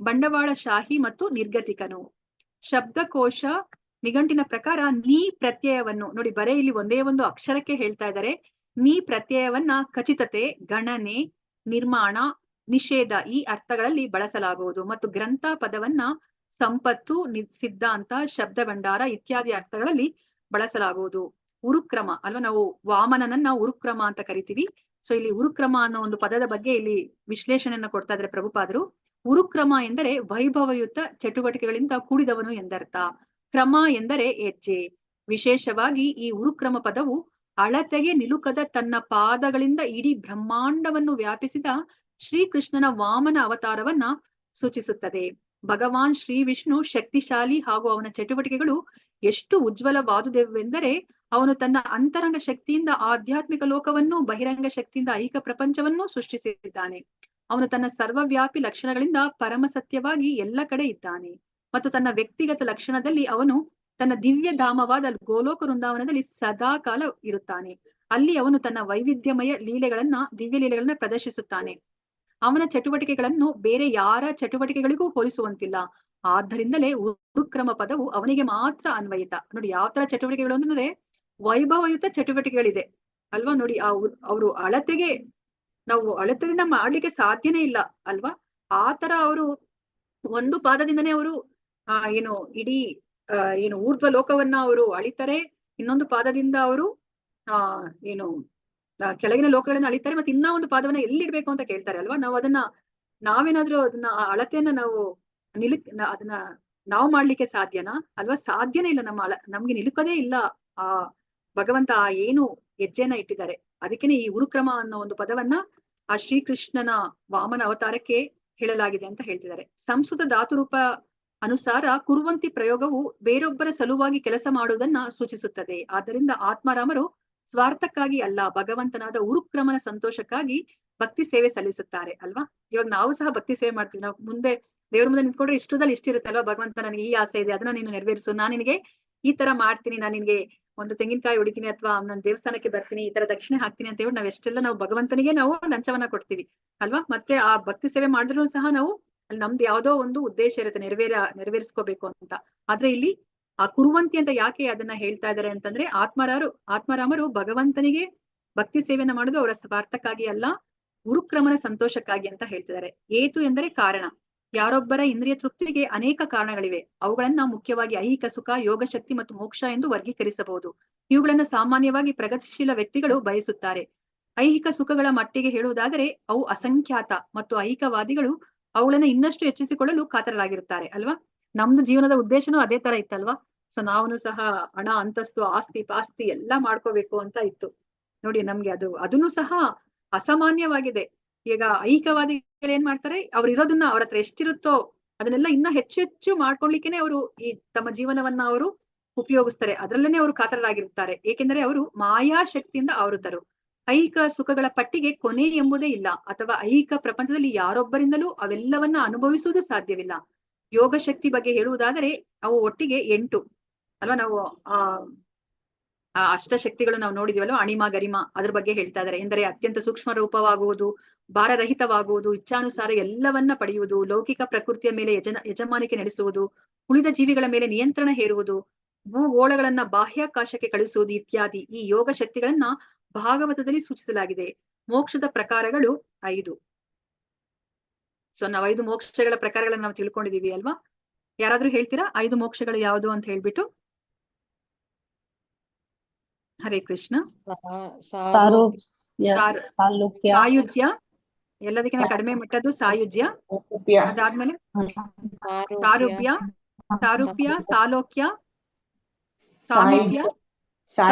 ಬಂಡವಾಳಶಾಹಿ ಮತ್ತು ನಿರ್ಗತಿಕನು. ಶಬ್ದಕೋಶ ನಿಘಂಟಿನ ಪ್ರಕಾರ ನೀ ಪ್ರತ್ಯಯವನ್ನು ನೋಡಿ, ಬರೇ ಇಲ್ಲಿ ಒಂದೇ ಒಂದು ಅಕ್ಷರಕ್ಕೆ ಹೇಳ್ತಾ ಇದ್ದಾರೆ. ನೀ ಪ್ರತ್ಯಯವನ್ನ ಖಚಿತತೆ, ಗಣನೆ, ನಿರ್ಮಾಣ, ನಿಷೇಧ ಈ ಅರ್ಥಗಳಲ್ಲಿ ಬಳಸಲಾಗುವುದು ಮತ್ತು ಗ್ರಂಥ ಪದವನ್ನ ಸಂಪತ್ತು, ಸಿದ್ಧಾಂತ, ಶಬ್ದ ಭಂಡಾರ ಇತ್ಯಾದಿ ಅರ್ಥಗಳಲ್ಲಿ ಬಳಸಲಾಗುವುದು. ಉರುಕ್ರಮ ಅಲ್ವಾ, ನಾವು ವಾಮನನನ್ನ ಉರುಕ್ರಮ ಅಂತ ಕರಿತೀವಿ. ಸೊ ಇಲ್ಲಿ ಉರುಕ್ರಮ ಅನ್ನೋ ಒಂದು ಪದದ ಬಗ್ಗೆ ಇಲ್ಲಿ ವಿಶ್ಲೇಷಣೆಯನ್ನ ಕೊಡ್ತಾ ಇದ್ದಾರೆ ಪ್ರಭುಪಾದರು. ಉರುಕ್ರಮ ಎಂದರೆ ವೈಭವಯುತ ಚಟುವಟಿಕೆಗಳಿಂದ ಕೂಡಿದವನು ಎಂದರ್ಥ. ಕ್ರಮ ಎಂದರೆ ಹೆಜ್ಜೆ. ವಿಶೇಷವಾಗಿ ಈ ಉರುಕ್ರಮ ಪದವು ಅಳತೆಗೆ ನಿಲುಕದ ತನ್ನ ಪಾದಗಳಿಂದ ಇಡೀ ಬ್ರಹ್ಮಾಂಡವನ್ನು ವ್ಯಾಪಿಸಿದ ಶ್ರೀಕೃಷ್ಣನ ವಾಮನ ಅವತಾರವನ್ನ ಸೂಚಿಸುತ್ತದೆ. ಭಗವಾನ್ ಶ್ರೀ ವಿಷ್ಣು ಶಕ್ತಿಶಾಲಿ ಹಾಗೂ ಅವನ ಚಟುವಟಿಕೆಗಳು ಎಷ್ಟು ಉಜ್ವಲವಾದುದೆಂದರೆ ಅವನು ತನ್ನ ಅಂತರಂಗ ಶಕ್ತಿಯಿಂದ ಆಧ್ಯಾತ್ಮಿಕ ಲೋಕವನ್ನು, ಬಹಿರಂಗ ಶಕ್ತಿಯಿಂದ ಐಹಿಕ ಪ್ರಪಂಚವನ್ನು ಸೃಷ್ಟಿಸಿದ್ದಾನೆ. ಅವನು ತನ್ನ ಸರ್ವವ್ಯಾಪಿ ಲಕ್ಷಣಗಳಿಂದ ಪರಮ ಸತ್ಯವಾಗಿ ಎಲ್ಲ ಕಡೆ ಇದ್ದಾನೆ ಮತ್ತು ತನ್ನ ವ್ಯಕ್ತಿಗತ ಲಕ್ಷಣದಲ್ಲಿ ಅವನು ತನ್ನ ದಿವ್ಯ ಧಾಮವಾದ ಗೋಲೋಕ ವೃಂದಾವನದಲ್ಲಿ ಸದಾ ಕಾಲ ಇರುತ್ತಾನೆ. ಅಲ್ಲಿ ಅವನು ತನ್ನ ವೈವಿಧ್ಯಮಯ ದಿವ್ಯ ಲೀಲೆಗಳನ್ನ ಪ್ರದರ್ಶಿಸುತ್ತಾನೆ. ಅವನ ಚಟುವಟಿಕೆಗಳನ್ನು ಬೇರೆ ಯಾರ ಚಟುವಟಿಕೆಗಳಿಗೂ ಹೋಲಿಸುವಂತಿಲ್ಲ. ಆದ್ದರಿಂದಲೇ ಉರುಕ್ರಮ ಪದವು ಅವನಿಗೆ ಮಾತ್ರ ಅನ್ವಯಿತ. ನೋಡಿ ಯಾವ ತರ ಚಟುವಟಿಕೆಗಳು ಅಂದ್ರೆ ವೈಭವಯುತ ಚಟುವಟಿಕೆಗಳಿದೆ ಅಲ್ವಾ. ನೋಡಿ ಅವರು ನಾವು ಅಳತೆಯಿಂದ ಮಾಡ್ಲಿಕ್ಕೆ ಸಾಧ್ಯನೇ ಇಲ್ಲ ಅಲ್ವಾ. ಆ ತರ ಅವರು ಒಂದು ಪಾದದಿಂದನೇ ಅವರು ಇಡೀ ಊರ್ಧ್ವ ಲೋಕವನ್ನ ಅವರು ಅಳಿತಾರೆ. ಇನ್ನೊಂದು ಪಾದದಿಂದ ಅವರು ಕೆಳಗಿನ ಲೋಕಗಳನ್ನ ಅಳಿತಾರೆ. ಮತ್ತೆ ಇನ್ನ ಒಂದು ಪಾದವನ್ನ ಎಲ್ಲಿಡ್ಬೇಕು ಅಂತ ಕೇಳ್ತಾರೆ ಅಲ್ವಾ. ನಾವೇನಾದ್ರೂ ಅದನ್ನ ಅಳತೆಯನ್ನ ಅದನ್ನ ನಾವು ಮಾಡ್ಲಿಕ್ಕೆ ಸಾಧ್ಯನಾ ಅಲ್ವಾ? ಸಾಧ್ಯನೇ ಇಲ್ಲ. ನಮ್ಗೆ ನಿಲುಕದೇ ಇಲ್ಲ. ಆ ಭಗವಂತ ಏನು ಹೆಜ್ಜೆನ ಇಟ್ಟಿದ್ದಾರೆ. ಅದಕ್ಕೇನೆ ಈ ಉರುಕ್ರಮ ಅನ್ನೋ ಒಂದು ಪದವನ್ನ ಆ ಶ್ರೀಕೃಷ್ಣನ ವಾಮನ ಅವತಾರಕ್ಕೆ ಹೇಳಲಾಗಿದೆ ಅಂತ ಹೇಳ್ತಿದ್ದಾರೆ. ಸಂಸ್ಕೃತ ಧಾತುರೂಪ ಅನುಸಾರ ಕುರುವಂತಿ ಪ್ರಯೋಗವು ಬೇರೊಬ್ಬರ ಸಲುವಾಗಿ ಕೆಲಸ ಮಾಡುವುದನ್ನ ಸೂಚಿಸುತ್ತದೆ. ಆದ್ದರಿಂದ ಆತ್ಮಾರಾಮರು ಸ್ವಾರ್ಥಕ್ಕಾಗಿ ಅಲ್ಲ, ಭಗವಂತನಾದ ಉರುಕ್ರಮನ ಸಂತೋಷಕ್ಕಾಗಿ ಭಕ್ತಿ ಸೇವೆ ಸಲ್ಲಿಸುತ್ತಾರೆ ಅಲ್ವಾ. ಇವಾಗ ನಾವು ಸಹ ಭಕ್ತಿ ಸೇವೆ ಮಾಡ್ತೀವಿ. ನಾವು ಮುಂದೆ ದೇವ್ರ ಮುಂದೆ ನಿಂತ್ಕೊಂಡ್ರೆ ಇಷ್ಟದಲ್ಲಿ ಇಷ್ಟಿರುತ್ತೆ ಅಲ್ವಾ. ಭಗವಂತ ನನಗೆ ಈ ಆಸೆ ಇದೆ, ಅದನ್ನ ನೀನು ನೆರವೇರಿಸು, ನಾನು ನಿನಗೆ ಈ ತರ ಮಾಡ್ತೀನಿ, ನಾನು ನಿನ್ಗೆ ಒಂದು ತೆಂಗಿನಕಾಯಿ ಹೊಡಿತೀನಿ ಅಥವಾ ನನ್ನ ದೇವಸ್ಥಾನಕ್ಕೆ ಬರ್ತೀನಿ, ಈ ತರ ದಕ್ಷಿಣೆ ಹಾಕ್ತೀನಿ ಅಂತ ಹೇಳಿ ನಾವು ಭಗವಂತನಿಗೆ ನಾವು ಲಂಚವನ್ನ ಕೊಡ್ತೀವಿ ಅಲ್ವಾ. ಮತ್ತೆ ಆ ಭಕ್ತಿ ಸೇವೆ ಮಾಡಿದ್ರು ಸಹ ನಾವು ಅಲ್ಲಿ ನಮ್ದು ಯಾವ್ದೋ ಒಂದು ಉದ್ದೇಶ ಇರುತ್ತೆ, ನೆರವೇರಿಸ್ಕೋಬೇಕು ಅಂತ. ಆದ್ರೆ ಇಲ್ಲಿ ಆ ಕುರುವಂತಿ ಅಂತ ಯಾಕೆ ಅದನ್ನ ಹೇಳ್ತಾ ಇದ್ದಾರೆ ಅಂತಂದ್ರೆ ಆತ್ಮರಾಮರು ಭಗವಂತನಿಗೆ ಭಕ್ತಿ ಸೇವೆಯನ್ನ ಮಾಡೋದು ಅವರ ಸ್ವಾರ್ಥಕ್ಕಾಗಿ ಅಲ್ಲ, ಉರುಕ್ರಮನ ಸಂತೋಷಕ್ಕಾಗಿ ಅಂತ ಹೇಳ್ತಿದ್ದಾರೆ. ಏತು ಎಂದರೆ ಕಾರಣ. ಯಾರೊಬ್ಬರ ಇಂದ್ರಿಯ ತೃಪ್ತಿಗೆ ಅನೇಕ ಕಾರಣಗಳಿವೆ. ಅವುಗಳನ್ನ ಮುಖ್ಯವಾಗಿ ಐಹಿಕ ಸುಖ, ಯೋಗ ಶಕ್ತಿ ಮತ್ತು ಮೋಕ್ಷ ಎಂದು ವರ್ಗೀಕರಿಸಬಹುದು. ಇವುಗಳನ್ನ ಸಾಮಾನ್ಯವಾಗಿ ಪ್ರಗತಿಶೀಲ ವ್ಯಕ್ತಿಗಳು ಬಯಸುತ್ತಾರೆ. ಐಹಿಕ ಸುಖಗಳ ಮಟ್ಟಿಗೆ ಹೇಳುವುದಾದರೆ ಅವು ಅಸಂಖ್ಯಾತ ಮತ್ತು ಐಹಿಕವಾದಿಗಳು ಅವುಗಳನ್ನ ಇನ್ನಷ್ಟು ಹೆಚ್ಚಿಸಿಕೊಳ್ಳಲು ಕಾತರರಾಗಿರುತ್ತಾರೆ ಅಲ್ವಾ. ನಮ್ದು ಜೀವನದ ಉದ್ದೇಶನೂ ಅದೇ ತರ ಇತ್ತಲ್ವಾ. ಸೊ ನಾವು ಸಹ ಹಣ, ಅಂತಸ್ತು, ಆಸ್ತಿ ಪಾಸ್ತಿ ಎಲ್ಲಾ ಮಾಡ್ಕೋಬೇಕು ಅಂತ ಇತ್ತು. ನೋಡಿ ನಮ್ಗೆ ಅದನ್ನು ಸಹ ಅಸಾಮಾನ್ಯವಾಗಿದೆ. ಈಗ ಐಹಿಕವಾದಿಗಳು ಏನ್ ಮಾಡ್ತಾರೆ, ಅವ್ರು ಇರೋದನ್ನ ಅವ್ರ ಹತ್ರ ಎಷ್ಟಿರುತ್ತೋ ಅದನ್ನೆಲ್ಲ ಇನ್ನ ಹೆಚ್ಚು ಮಾಡ್ಕೊಳ್ಲಿಕ್ಕೆನೆ ಅವರು ಈ ತಮ್ಮ ಜೀವನವನ್ನ ಅವರು ಉಪಯೋಗಿಸ್ತಾರೆ. ಅದ್ರಲ್ಲೇನೆ ಅವರು ಕಾತರರಾಗಿರ್ತಾರೆ. ಏಕೆಂದರೆ ಅವರು ಮಾಯಾ ಶಕ್ತಿಯಿಂದ ಆವೃತರು. ಐಹಿಕ ಸುಖಗಳ ಪಟ್ಟಿಗೆ ಕೊನೆ ಎಂಬುದೇ ಇಲ್ಲ, ಅಥವಾ ಐಹಿಕ ಪ್ರಪಂಚದಲ್ಲಿ ಯಾರೊಬ್ಬರಿಂದಲೂ ಅವೆಲ್ಲವನ್ನ ಅನುಭವಿಸುವುದು ಸಾಧ್ಯವಿಲ್ಲ. ಯೋಗ ಶಕ್ತಿ ಬಗ್ಗೆ ಹೇಳುವುದಾದರೆ ಅವು ಒಟ್ಟಿಗೆ 8 ಅಲ್ವಾ. ನಾವು ಆ ಅಷ್ಟಶಕ್ತಿಗಳು ನಾವು ನೋಡಿದಿವಲ್ಲ, ಅಣಿಮ ಗರಿಮ, ಅದ್ರ ಬಗ್ಗೆ ಹೇಳ್ತಾ ಇದ್ದಾರೆ. ಎಂದರೆ ಅತ್ಯಂತ ಸೂಕ್ಷ್ಮ ರೂಪವಾಗುವುದು, ಭಾರರಹಿತವಾಗುವುದು, ಇಚ್ಛಾನುಸಾರ ಎಲ್ಲವನ್ನ ಪಡೆಯುವುದು, ಲೌಕಿಕ ಪ್ರಕೃತಿಯ ಮೇಲೆ ಯಜಮಾನಿಕೆ ನಡೆಸುವುದು, ಉಳಿದ ಜೀವಿಗಳ ಮೇಲೆ ನಿಯಂತ್ರಣ ಹೇರುವುದು, ಭೂಗೋಳಗಳನ್ನ ಬಾಹ್ಯಾಕಾಶಕ್ಕೆ ಕಳಿಸುವುದು ಇತ್ಯಾದಿ ಈ ಯೋಗ ಶಕ್ತಿಗಳನ್ನ ಭಾಗವತದಲ್ಲಿ ಸೂಚಿಸಲಾಗಿದೆ. ಮೋಕ್ಷದ ಪ್ರಕಾರಗಳು 5. ಸೊ ನಾವು 5 ಮೋಕ್ಷಗಳ ಪ್ರಕಾರಗಳನ್ನ ನಾವು ತಿಳ್ಕೊಂಡಿದೀವಿ ಅಲ್ವಾ. ಯಾರಾದ್ರೂ ಹೇಳ್ತೀರಾ 5 ಮೋಕ್ಷಗಳು ಯಾವುದು ಅಂತ ಹೇಳ್ಬಿಟ್ಟು? ಹರೇ ಕೃಷ್ಣ. ಸಾಯುಜ್ಯ, ಎಲ್ಲದಕ್ಕಿಂತ ಕಡಿಮೆ ಮಟ್ಟದ್ದು ಸಾಯುಜ್ಯ. ಅದಾದ್ಮೇಲೆ ಸಾರೂಪ್ಯ, ಸಾಲೋಕ್ಯ, ಸಾಮೀಪ್ಯ,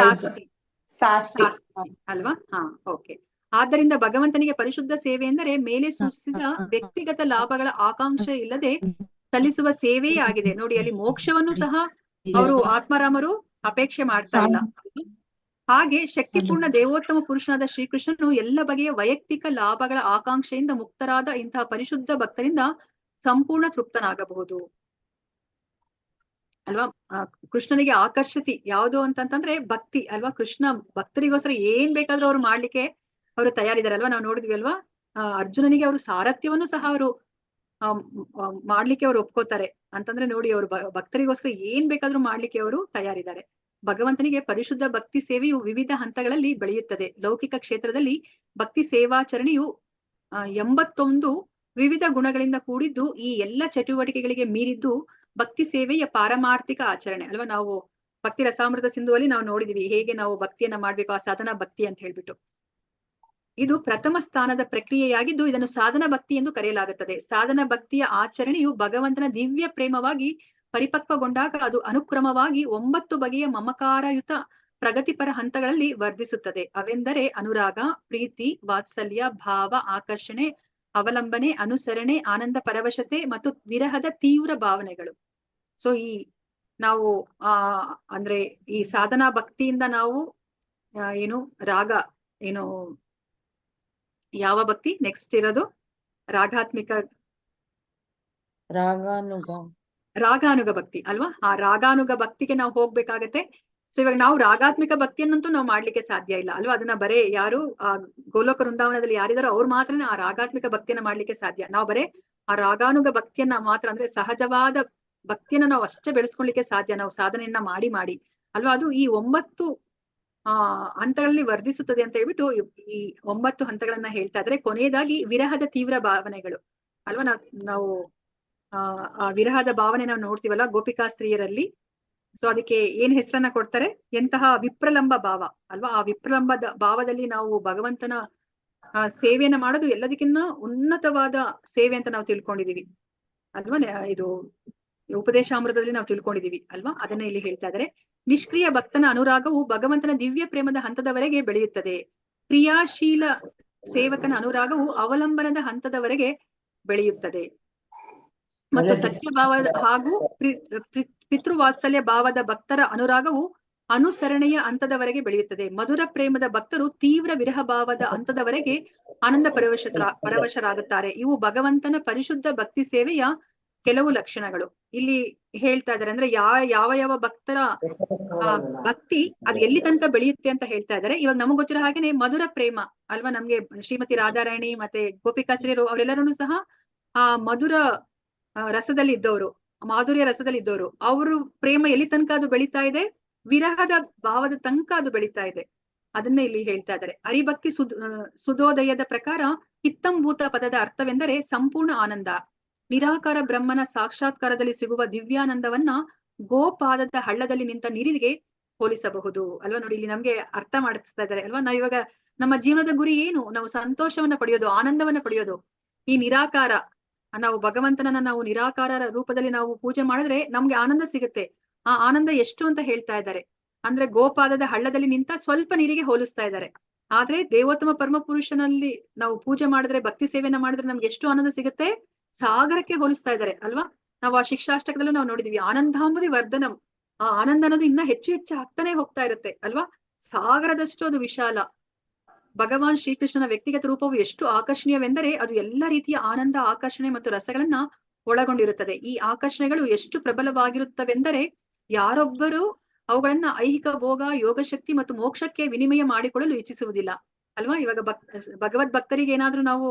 ಸಾಸ್ತಿ ಅಲ್ವಾ. ಓಕೆ. ಆದ್ದರಿಂದ ಭಗವಂತನಿಗೆ ಪರಿಶುದ್ಧ ಸೇವೆ ಎಂದರೆ ಮೇಲೆ ಸೂಚಿಸಿದ ವ್ಯಕ್ತಿಗತ ಲಾಭಗಳ ಆಕಾಂಕ್ಷೆ ಇಲ್ಲದೆ ಸಲ್ಲಿಸುವ ಸೇವೆಯೇ ಆಗಿದೆ. ನೋಡಿ ಅಲ್ಲಿ ಮೋಕ್ಷವನ್ನು ಸಹ ಅವರು ಆತ್ಮರಾಮರು ಅಪೇಕ್ಷೆ ಮಾಡ್ತಾ ಇಲ್ಲ. ಹಾಗೆ ಶಕ್ತಿಪೂರ್ಣ ದೇವೋತ್ತಮ ಪುರುಷನಾದ ಶ್ರೀಕೃಷ್ಣನು ಎಲ್ಲ ಬಗೆಯ ವೈಯಕ್ತಿಕ ಲಾಭಗಳ ಆಕಾಂಕ್ಷೆಯಿಂದ ಮುಕ್ತರಾದ ಇಂತಹ ಪರಿಶುದ್ಧ ಭಕ್ತರಿಂದ ಸಂಪೂರ್ಣ ತೃಪ್ತನಾಗಬಹುದು. ಅಲ್ವಾ. ಕೃಷ್ಣನಿಗೆ ಆಕರ್ಷತಿ ಯಾವುದು ಅಂತಂತಂದ್ರೆ ಭಕ್ತಿ ಅಲ್ವಾ. ಕೃಷ್ಣ ಭಕ್ತರಿಗೋಸ್ಕರ ಏನ್ ಬೇಕಾದ್ರೂ ಅವ್ರು ಮಾಡ್ಲಿಕ್ಕೆ ಅವರು ತಯಾರಿದ್ದಾರೆ ಅಲ್ವಾ. ನಾವು ನೋಡಿದ್ವಿ ಅಲ್ವಾ. ಅರ್ಜುನನಿಗೆ ಅವರು ಸಾರಥ್ಯವನ್ನು ಸಹ ಅವರು ಮಾಡ್ಲಿಕ್ಕೆ ಅವ್ರು ಒಪ್ಕೋತಾರೆ ಅಂತಂದ್ರೆ ನೋಡಿ, ಅವರು ಭಕ್ತರಿಗೋಸ್ಕರ ಏನ್ ಬೇಕಾದ್ರೂ ಮಾಡ್ಲಿಕ್ಕೆ ಅವರು ತಯಾರಿದ್ದಾರೆ. ಭಗವಂತನಿಗೆ ಪರಿಶುದ್ಧ ಭಕ್ತಿ ಸೇವೆಯು ವಿವಿಧ ಹಂತಗಳಲ್ಲಿ ಬೆಳೆಯುತ್ತದೆ. ಲೌಕಿಕ ಕ್ಷೇತ್ರದಲ್ಲಿ ಭಕ್ತಿ ಸೇವಾಚರಣೆಯು 81 ವಿವಿಧ ಗುಣಗಳಿಂದ ಕೂಡಿದ್ದು ಈ ಎಲ್ಲ ಚಟುವಟಿಕೆಗಳಿಗೆ ಮೀರಿದ್ದು ಭಕ್ತಿ ಸೇವೆಯ ಪಾರಮಾರ್ಥಿಕ ಆಚರಣೆ ಅಲ್ವಾ. ನಾವು ಭಕ್ತಿ ರಸಾಮೃತ ಸಿಂಧುವಲ್ಲಿ ನಾವು ನೋಡಿದ್ವಿ ಹೇಗೆ ನಾವು ಭಕ್ತಿಯನ್ನ ಮಾಡ್ಬೇಕು, ಆ ಸಾಧನಾ ಭಕ್ತಿ ಅಂತ ಹೇಳ್ಬಿಟ್ಟು. ಇದು ಪ್ರಥಮ ಸ್ಥಾನದ ಪ್ರಕ್ರಿಯೆಯಾಗಿದ್ದು ಇದನ್ನು ಸಾಧನ ಭಕ್ತಿ ಎಂದು ಕರೆಯಲಾಗುತ್ತದೆ. ಸಾಧನ ಭಕ್ತಿಯ ಆಚರಣೆಯು ಭಗವಂತನ ದಿವ್ಯ ಪ್ರೇಮವಾಗಿ ಪರಿಪಕ್ವಗೊಂಡಾಗ ಅದು ಅನುಕ್ರಮವಾಗಿ 9 ಬಗೆಯ ಮಮಕಾರಯುತ ಪ್ರಗತಿಪರ ಹಂತಗಳಲ್ಲಿ ವರ್ಧಿಸುತ್ತದೆ. ಅವೆಂದರೆ ಅನುರಾಗ, ಪ್ರೀತಿ, ವಾತ್ಸಲ್ಯ, ಭಾವ, ಆಕರ್ಷಣೆ, ಅವಲಂಬನೆ, ಅನುಸರಣೆ, ಆನಂದ ಪರವಶತೆ ಮತ್ತು ವಿರಹದ ತೀವ್ರ ಭಾವನೆಗಳು. ಸೊ ನಾವು ಅಂದ್ರೆ ಈ ಸಾಧನಾ ಭಕ್ತಿಯಿಂದ ನಾವು ಏನು ರಾಗ ಏನು ಯಾವ ಭಕ್ತಿ ನೆಕ್ಸ್ಟ್ ಇರೋದು? ರಾಗಾತ್ಮಿಕ ರಾಗಾನುಗ ಭಕ್ತಿ ಅಲ್ವಾ. ಆ ರಾಗಾನುಗ ಭಕ್ತಿಗೆ ನಾವು ಹೋಗ್ಬೇಕಾಗತ್ತೆ. ಸೊ ಇವಾಗ ನಾವು ರಾಗಾತ್ಮಿಕ ಭಕ್ತಿಯನ್ನಂತೂ ನಾವು ಮಾಡ್ಲಿಕ್ಕೆ ಸಾಧ್ಯ ಇಲ್ಲ ಅಲ್ವಾ. ಅದನ್ನ ಬರೇ ಯಾರು ಆ ಗೋಲೋಕ ವೃಂದಾವನದಲ್ಲಿ ಯಾರಿದಾರೋ ಅವ್ರು ಮಾತ್ರನೇ ಆ ರಾಗಾತ್ಮಿಕ ಭಕ್ತಿಯನ್ನ ಮಾಡ್ಲಿಕ್ಕೆ ಸಾಧ್ಯ. ನಾವು ಬರೇ ಆ ರಾಗಾನುಗ ಭಕ್ತಿಯನ್ನ ಮಾತ್ರ ಅಂದ್ರೆ ಸಹಜವಾದ ಭಕ್ತಿಯನ್ನ ನಾವು ಅಷ್ಟೇ ಬೆಳೆಸ್ಕೊಳ್ಲಿಕ್ಕೆ ಸಾಧ್ಯ, ನಾವು ಸಾಧನೆಯನ್ನ ಮಾಡಿ ಅಲ್ವಾ. ಅದು ಈ 9 ಹಂತಗಳಲ್ಲಿ ವರ್ಧಿಸುತ್ತದೆ ಅಂತ ಹೇಳ್ಬಿಟ್ಟು ಈ 9 ಹಂತಗಳನ್ನ ಹೇಳ್ತಾ ಇದ್ರೆ, ಕೊನೆಯದಾಗಿ ವಿರಹದ ತೀವ್ರ ಭಾವನೆಗಳು ಅಲ್ವಾ. ನಾವು ಆ ವಿರಹದ ಭಾವನೆ ನಾವು ನೋಡ್ತೀವಲ್ಲ ಗೋಪಿಕಾ ಸ್ತ್ರೀಯರಲ್ಲಿ. ಸೊ ಅದಕ್ಕೆ ಏನ್ ಹೆಸರನ್ನ ಕೊಡ್ತಾರೆ? ಎಂತಹ ವಿಪ್ರಲಂಬ ಭಾವ ಅಲ್ವಾ. ಆ ವಿಪ್ರಲಂಬದ ಭಾವದಲ್ಲಿ ನಾವು ಭಗವಂತನ ಸೇವೆಯನ್ನ ಮಾಡೋದು ಎಲ್ಲದಕ್ಕಿಂತ ಉನ್ನತವಾದ ಸೇವೆ ಅಂತ ನಾವು ತಿಳ್ಕೊಂಡಿದೀವಿ ಅಲ್ವಾ. ಇದು ಉಪದೇಶಾಮೃತದಲ್ಲಿ ನಾವು ತಿಳ್ಕೊಂಡಿದೀವಿ ಅಲ್ವಾ. ಅದನ್ನ ಇಲ್ಲಿ ಹೇಳ್ತಾ ಇದ್ದಾರೆ. ನಿಷ್ಕ್ರಿಯ ಭಕ್ತನ ಅನುರಾಗವು ಭಗವಂತನ ದಿವ್ಯ ಪ್ರೇಮದ ಹಂತದವರೆಗೆ ಬೆಳೆಯುತ್ತದೆ. ಕ್ರಿಯಾಶೀಲ ಸೇವಕನ ಅನುರಾಗವು ಅವಲಂಬನದ ಹಂತದವರೆಗೆ ಬೆಳೆಯುತ್ತದೆ ಮತ್ತು ಸತ್ಯಭಾವದ ಹಾಗೂ ಪಿತೃವಾತ್ಸಲ್ಯ ಭಾವದ ಭಕ್ತರ ಅನುರಾಗವು ಅನುಸರಣೆಯ ಹಂತದವರೆಗೆ ಬೆಳೆಯುತ್ತದೆ. ಮಧುರ ಪ್ರೇಮದ ಭಕ್ತರು ತೀವ್ರ ವಿರಹ ಭಾವದ ಹಂತದವರೆಗೆ ಆನಂದ ಪರವಶರಾಗುತ್ತಾರೆ. ಇವು ಭಗವಂತನ ಪರಿಶುದ್ಧ ಭಕ್ತಿ ಸೇವೆಯ ಕೆಲವು ಲಕ್ಷಣಗಳು ಇಲ್ಲಿ ಹೇಳ್ತಾ ಇದ್ದಾರೆ. ಅಂದ್ರೆ ಯಾವ ಭಕ್ತರ ಭಕ್ತಿ ಅದು ಎಲ್ಲಿ ತನಕ ಬೆಳೆಯುತ್ತೆ ಅಂತ ಹೇಳ್ತಾ ಇದ್ದಾರೆ. ಇವಾಗ ನಮಗ್ ಗೊತ್ತಿರೋ ಹಾಗೇನೆ ಮಧುರ ಪ್ರೇಮ ಅಲ್ವಾ. ನಮ್ಗೆ ಶ್ರೀಮತಿ ರಾಧಾರಾಣಿ ಮತ್ತೆ ಗೋಪಿಕಾಸ್ತ್ರೀಯರು ಅವರೆಲ್ಲರೂ ಸಹ ಆ ಮಧುರ ರಸದಲ್ಲಿ ಇದ್ದವರು, ಮಾಧುರ್ಯ ರಸದಲ್ಲಿ ಇದ್ದವರು. ಅವರು ಪ್ರೇಮ ಎಲ್ಲಿ ತನಕ ಅದು ಬೆಳೀತಾ ಇದೆ? ವಿರಹದ ಭಾವದ ತನಕ ಅದು ಬೆಳೀತಾ ಇದೆ. ಅದನ್ನ ಇಲ್ಲಿ ಹೇಳ್ತಾ ಇದ್ದಾರೆ. ಹರಿಭಕ್ತಿ ಸುಧೋದಯದ ಪ್ರಕಾರ ಹಿತ್ತಂಭೂತ ಪದದ ಅರ್ಥವೆಂದರೆ ಸಂಪೂರ್ಣ ಆನಂದ. ನಿರಾಕಾರ ಬ್ರಹ್ಮನ ಸಾಕ್ಷಾತ್ಕಾರದಲ್ಲಿ ಸಿಗುವ ದಿವ್ಯಾನಂದವನ್ನ ಗೋಪಾದದ ಹಳ್ಳದಲ್ಲಿ ನಿಂತ ನೀರಿಗೆ ಹೋಲಿಸಬಹುದು ಅಲ್ವಾ. ನೋಡಿ ಇಲ್ಲಿ ನಮ್ಗೆ ಅರ್ಥ ಮಾಡಿಸ್ತಾ ಇದ್ದಾರೆ ಅಲ್ವಾ. ನಾವ್ ಇವಾಗ ನಮ್ಮ ಜೀವನದ ಗುರಿ ಏನು? ನಾವು ಸಂತೋಷವನ್ನ ಪಡೆಯೋದು, ಆನಂದವನ್ನ ಪಡೆಯೋದು. ಈ ನಿರಾಕಾರ ನಾವು ಭಗವಂತನನ್ನ ನಾವು ನಿರಾಕಾರ ರೂಪದಲ್ಲಿ ನಾವು ಪೂಜೆ ಮಾಡಿದ್ರೆ ನಮ್ಗೆ ಆನಂದ ಸಿಗುತ್ತೆ. ಆ ಆನಂದ ಎಷ್ಟು ಅಂತ ಹೇಳ್ತಾ ಇದ್ದಾರೆ ಅಂದ್ರೆ ಗೋಪಾದದ ಹಳ್ಳದಲ್ಲಿ ನಿಂತ ಸ್ವಲ್ಪ ನೀರಿಗೆ ಹೋಲಿಸ್ತಾ ಇದ್ದಾರೆ. ಆದ್ರೆ ದೇವೋತ್ತಮ ಪರಮ ಪುರುಷನಲ್ಲಿ ನಾವು ಪೂಜೆ ಮಾಡಿದ್ರೆ, ಭಕ್ತಿ ಸೇವೆನ ಮಾಡಿದ್ರೆ ನಮ್ಗೆ ಎಷ್ಟು ಆನಂದ ಸಿಗುತ್ತೆ? ಸಾಗರಕ್ಕೆ ಹೋಲಿಸ್ತಾ ಇದ್ದಾರೆ ಅಲ್ವಾ. ನಾವು ಆ ಶಿಕ್ಷಾಷ್ಟಕದಲ್ಲೂ ನಾವು ನೋಡಿದೀವಿ, ಆನಂದಾಂಬುದಿ ವರ್ಧನಂ. ಆ ಆನಂದ ಅನ್ನೋದು ಇನ್ನ ಹೆಚ್ಚು ಹೆಚ್ಚು ಆಗ್ತಾನೆ ಹೋಗ್ತಾ ಇರುತ್ತೆ ಅಲ್ವಾ. ಸಾಗರದಷ್ಟು ಅದು ವಿಶಾಲ. ಭಗವಾನ್ ಶ್ರೀಕೃಷ್ಣನ ವ್ಯಕ್ತಿಗತ ರೂಪವು ಎಷ್ಟು ಆಕರ್ಷಣೀಯವೆಂದರೆ ಅದು ಎಲ್ಲ ರೀತಿಯ ಆನಂದ, ಆಕರ್ಷಣೆ ಮತ್ತು ರಸಗಳನ್ನ ಒಳಗೊಂಡಿರುತ್ತದೆ. ಈ ಆಕರ್ಷಣೆಗಳು ಎಷ್ಟು ಪ್ರಬಲವಾಗಿರುತ್ತವೆಂದರೆ ಯಾರೊಬ್ಬರು ಅವುಗಳನ್ನ ಐಹಿಕ ಭೋಗ, ಯೋಗಶಕ್ತಿ ಮತ್ತು ಮೋಕ್ಷಕ್ಕೆ ವಿನಿಮಯ ಮಾಡಿಕೊಳ್ಳಲು ಇಚ್ಛಿಸುವುದಿಲ್ಲ ಅಲ್ವಾ. ಇವಾಗ ಭಗವದ್ ಭಕ್ತರಿಗೆ ಏನಾದ್ರೂ ನಾವು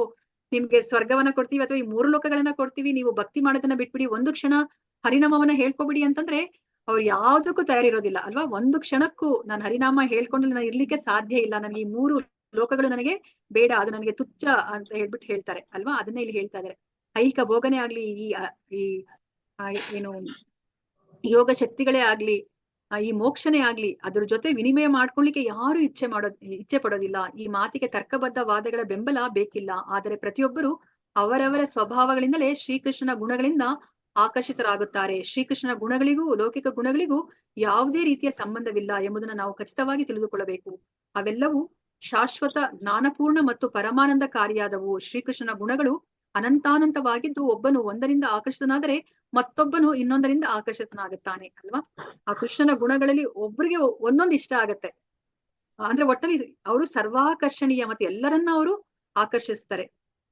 ನಿಮ್ಗೆ ಸ್ವರ್ಗವನ್ನ ಕೊಡ್ತೀವಿ ಅಥವಾ ಈ 3 ಲೋಕಗಳನ್ನ ಕೊಡ್ತೀವಿ, ನೀವು ಭಕ್ತಿ ಮಾಡೋದನ್ನ ಬಿಟ್ಬಿಡಿ, ಒಂದು ಕ್ಷಣ ಹರಿನಾಮವನ್ನ ಹೇಳ್ಕೊಬಿಡಿ ಅಂತಂದ್ರೆ ಅವ್ರು ಯಾವ್ದಕ್ಕೂ ತಯಾರಿರೋದಿಲ್ಲ ಅಲ್ವಾ. ಒಂದು ಕ್ಷಣಕ್ಕೂ ನಾನು ಹರಿನಾಮ ಹೇಳ್ಕೊಂಡು ನಾನು ಇರ್ಲಿಕ್ಕೆ ಸಾಧ್ಯ ಇಲ್ಲ, ನನಗೆ ಈ 3 ಲೋಕಗಳು ನನಗೆ ಬೇಡ, ಅದು ನನಗೆ ತುಚ್ಛ ಅಂತ ಹೇಳ್ಬಿಟ್ಟು ಹೇಳ್ತಾರೆ ಅಲ್ವಾ. ಅದನ್ನ ಇಲ್ಲಿ ಹೇಳ್ತಾ ಇದ್ದಾರೆ. ಐಹಿಕ ಭೋಗನೇ ಆಗ್ಲಿ, ಈ ಏನು ಯೋಗ ಶಕ್ತಿಗಳೇ ಆಗ್ಲಿ, ಈ ಮೋಕ್ಷನೇ ಆಗ್ಲಿ, ಅದ್ರ ಜೊತೆ ವಿನಿಮಯ ಮಾಡ್ಕೊಳ್ಳಿಕ್ಕೆ ಯಾರು ಇಚ್ಛೆ ಪಡೋದಿಲ್ಲ. ಈ ಮಾತಿಗೆ ತರ್ಕಬದ್ಧ ವಾದಗಳ ಬೆಂಬಲ ಬೇಕಿಲ್ಲ. ಆದರೆ ಪ್ರತಿಯೊಬ್ಬರು ಅವರವರ ಸ್ವಭಾವಗಳಿಂದಲೇ ಶ್ರೀಕೃಷ್ಣನ ಗುಣಗಳಿಂದ ಆಕರ್ಷಿತರಾಗುತ್ತಾರೆ. ಶ್ರೀಕೃಷ್ಣನ ಗುಣಗಳಿಗೂ ಲೌಕಿಕ ಗುಣಗಳಿಗೂ ಯಾವುದೇ ರೀತಿಯ ಸಂಬಂಧವಿಲ್ಲ ಎಂಬುದನ್ನು ನಾವು ಖಚಿತವಾಗಿ ತಿಳಿದುಕೊಳ್ಳಬೇಕು. ಅವೆಲ್ಲವೂ ಶಾಶ್ವತ, ಜ್ಞಾನಪೂರ್ಣ ಮತ್ತು ಪರಮಾನಂದಕಾರಿಯಾದವು. ಶ್ರೀಕೃಷ್ಣನ ಗುಣಗಳು ಅನಂತಾನಂತವಾಗಿದ್ದು ಒಬ್ಬನು ಒಂದರಿಂದ ಆಕರ್ಷಿತನಾದರೆ ಮತ್ತೊಬ್ಬನು ಇನ್ನೊಂದರಿಂದ ಆಕರ್ಷಿತನಾಗುತ್ತಾನೆ ಅಲ್ವಾ. ಆ ಕೃಷ್ಣನ ಗುಣಗಳಲ್ಲಿ ಒಬ್ರಿಗೆ ಒಂದೊಂದು ಇಷ್ಟ ಆಗತ್ತೆ ಅಂದ್ರೆ ಒಟ್ಟಲ್ಲಿ ಅವರು ಸರ್ವಾಕರ್ಷಣೀಯ ಮತ್ತು ಎಲ್ಲರನ್ನ ಅವರು ಆಕರ್ಷಿಸ್ತಾರೆ.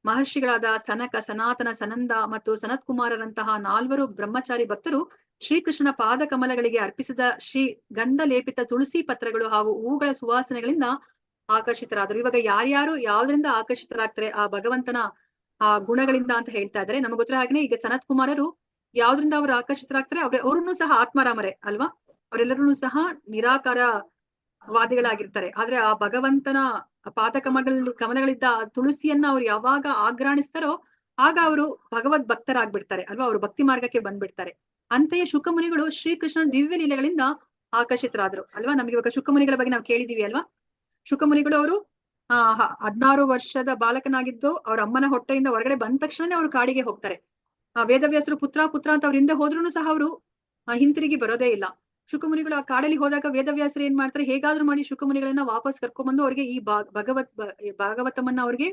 ಮಹರ್ಷಿಗಳಾದ ಸನಕ, ಸನಾತನ, ಸನಂದ ಮತ್ತು ಸನತ್ ಕುಮಾರರಂತಹ 4 ಬ್ರಹ್ಮಚಾರಿ ಭಕ್ತರು ಶ್ರೀಕೃಷ್ಣನ ಪಾದ ಕಮಲಗಳಿಗೆ ಅರ್ಪಿಸಿದ ಶ್ರೀ ಗಂಧ ಲೇಪಿತ ತುಳಸಿ ಪತ್ರಗಳು ಹಾಗೂ ಹೂಗಳ ಸುವಾಸನೆಗಳಿಂದ ಆಕರ್ಷಿತರಾದರು. ಇವಾಗ ಯಾರ್ಯಾರು ಯಾವ್ದ್ರಿಂದ ಆಕರ್ಷಿತರಾಗ್ತಾರೆ ಆ ಭಗವಂತನ ಆ ಗುಣಗಳಿಂದ ಅಂತ ಹೇಳ್ತಾ ಇದ್ದಾರೆ. ನಮಗೆ ಗೊತ್ತಿರೋ ಹಾಗೆ ಈಗ ಸನತ್ ಕುಮಾರರು ಯಾವ್ದ್ರಿಂದ ಅವರು ಆಕರ್ಷಿತರಾಗ್ತಾರೆ, ಅವ್ರನ್ನು ಸಹ ಆತ್ಮಾರಾಮರೇ ಅಲ್ವಾ. ಅವರೆಲ್ಲರೂ ಸಹ ನಿರಾಕಾರ ವಾದಿಗಳಾಗಿರ್ತಾರೆ. ಆದ್ರೆ ಆ ಭಗವಂತನ ಪಾದ ಕಮಲಗಳಿದ್ದ ತುಳಸಿಯನ್ನ ಅವ್ರು ಯಾವಾಗ ಆಘ್ರಾಣಿಸ್ತಾರೋ ಆಗ ಅವರು ಭಗವದ್ ಭಕ್ತರಾಗ್ಬಿಡ್ತಾರೆ ಅಲ್ವಾ, ಅವರು ಭಕ್ತಿ ಮಾರ್ಗಕ್ಕೆ ಬಂದ್ಬಿಡ್ತಾರೆ. ಅಂತೆಯೇ ಶುಕಮುನಿಗಳು ಶ್ರೀಕೃಷ್ಣನ ದಿವ್ಯ ಲೀಲೆಗಳಿಂದ ಆಕರ್ಷಿತರಾದ್ರು ಅಲ್ವಾ. ನಮ್ಗೆ ಇವಾಗ ಶುಕಮುನಿಗಳ ಬಗ್ಗೆ ನಾವು ಕೇಳಿದೀವಿ ಅಲ್ವಾ. ಶುಕಮುನಿಗಳು ಅವರು 16 ವರ್ಷದ ಬಾಲಕನಾಗಿದ್ದು ಅವ್ರ ಅಮ್ಮನ ಹೊಟ್ಟೆಯಿಂದ ಹೊರಗಡೆ ಬಂದ ತಕ್ಷಣನೇ ಅವರು ಕಾಡಿಗೆ ಹೋಗ್ತಾರೆ. ವೇದವ್ಯಾಸರು ಪುತ್ರ ಪುತ್ರ ಅಂತ ಅವ್ರ ಹಿಂದೆ ಹೋದ್ರು ಸಹ ಅವರು ಹಿಂತಿರುಗಿ ಬರೋದೇ ಇಲ್ಲ. ಶುಕಮುನಿಗಳು ಆ ಕಾಡಲ್ಲಿ ಹೋದಾಗ ವೇದವ್ಯಾಸರು ಏನ್ ಮಾಡ್ತಾರೆ, ಹೇಗಾದ್ರೂ ಮಾಡಿ ಶುಕಮುನಿಗಳನ್ನ ವಾಪಸ್ ಕರ್ಕೊಂಡ್ಬಂದು ಅವ್ರಿಗೆ ಈ ಭಾಗವತಮನ್ನ ಅವ್ರಿಗೆ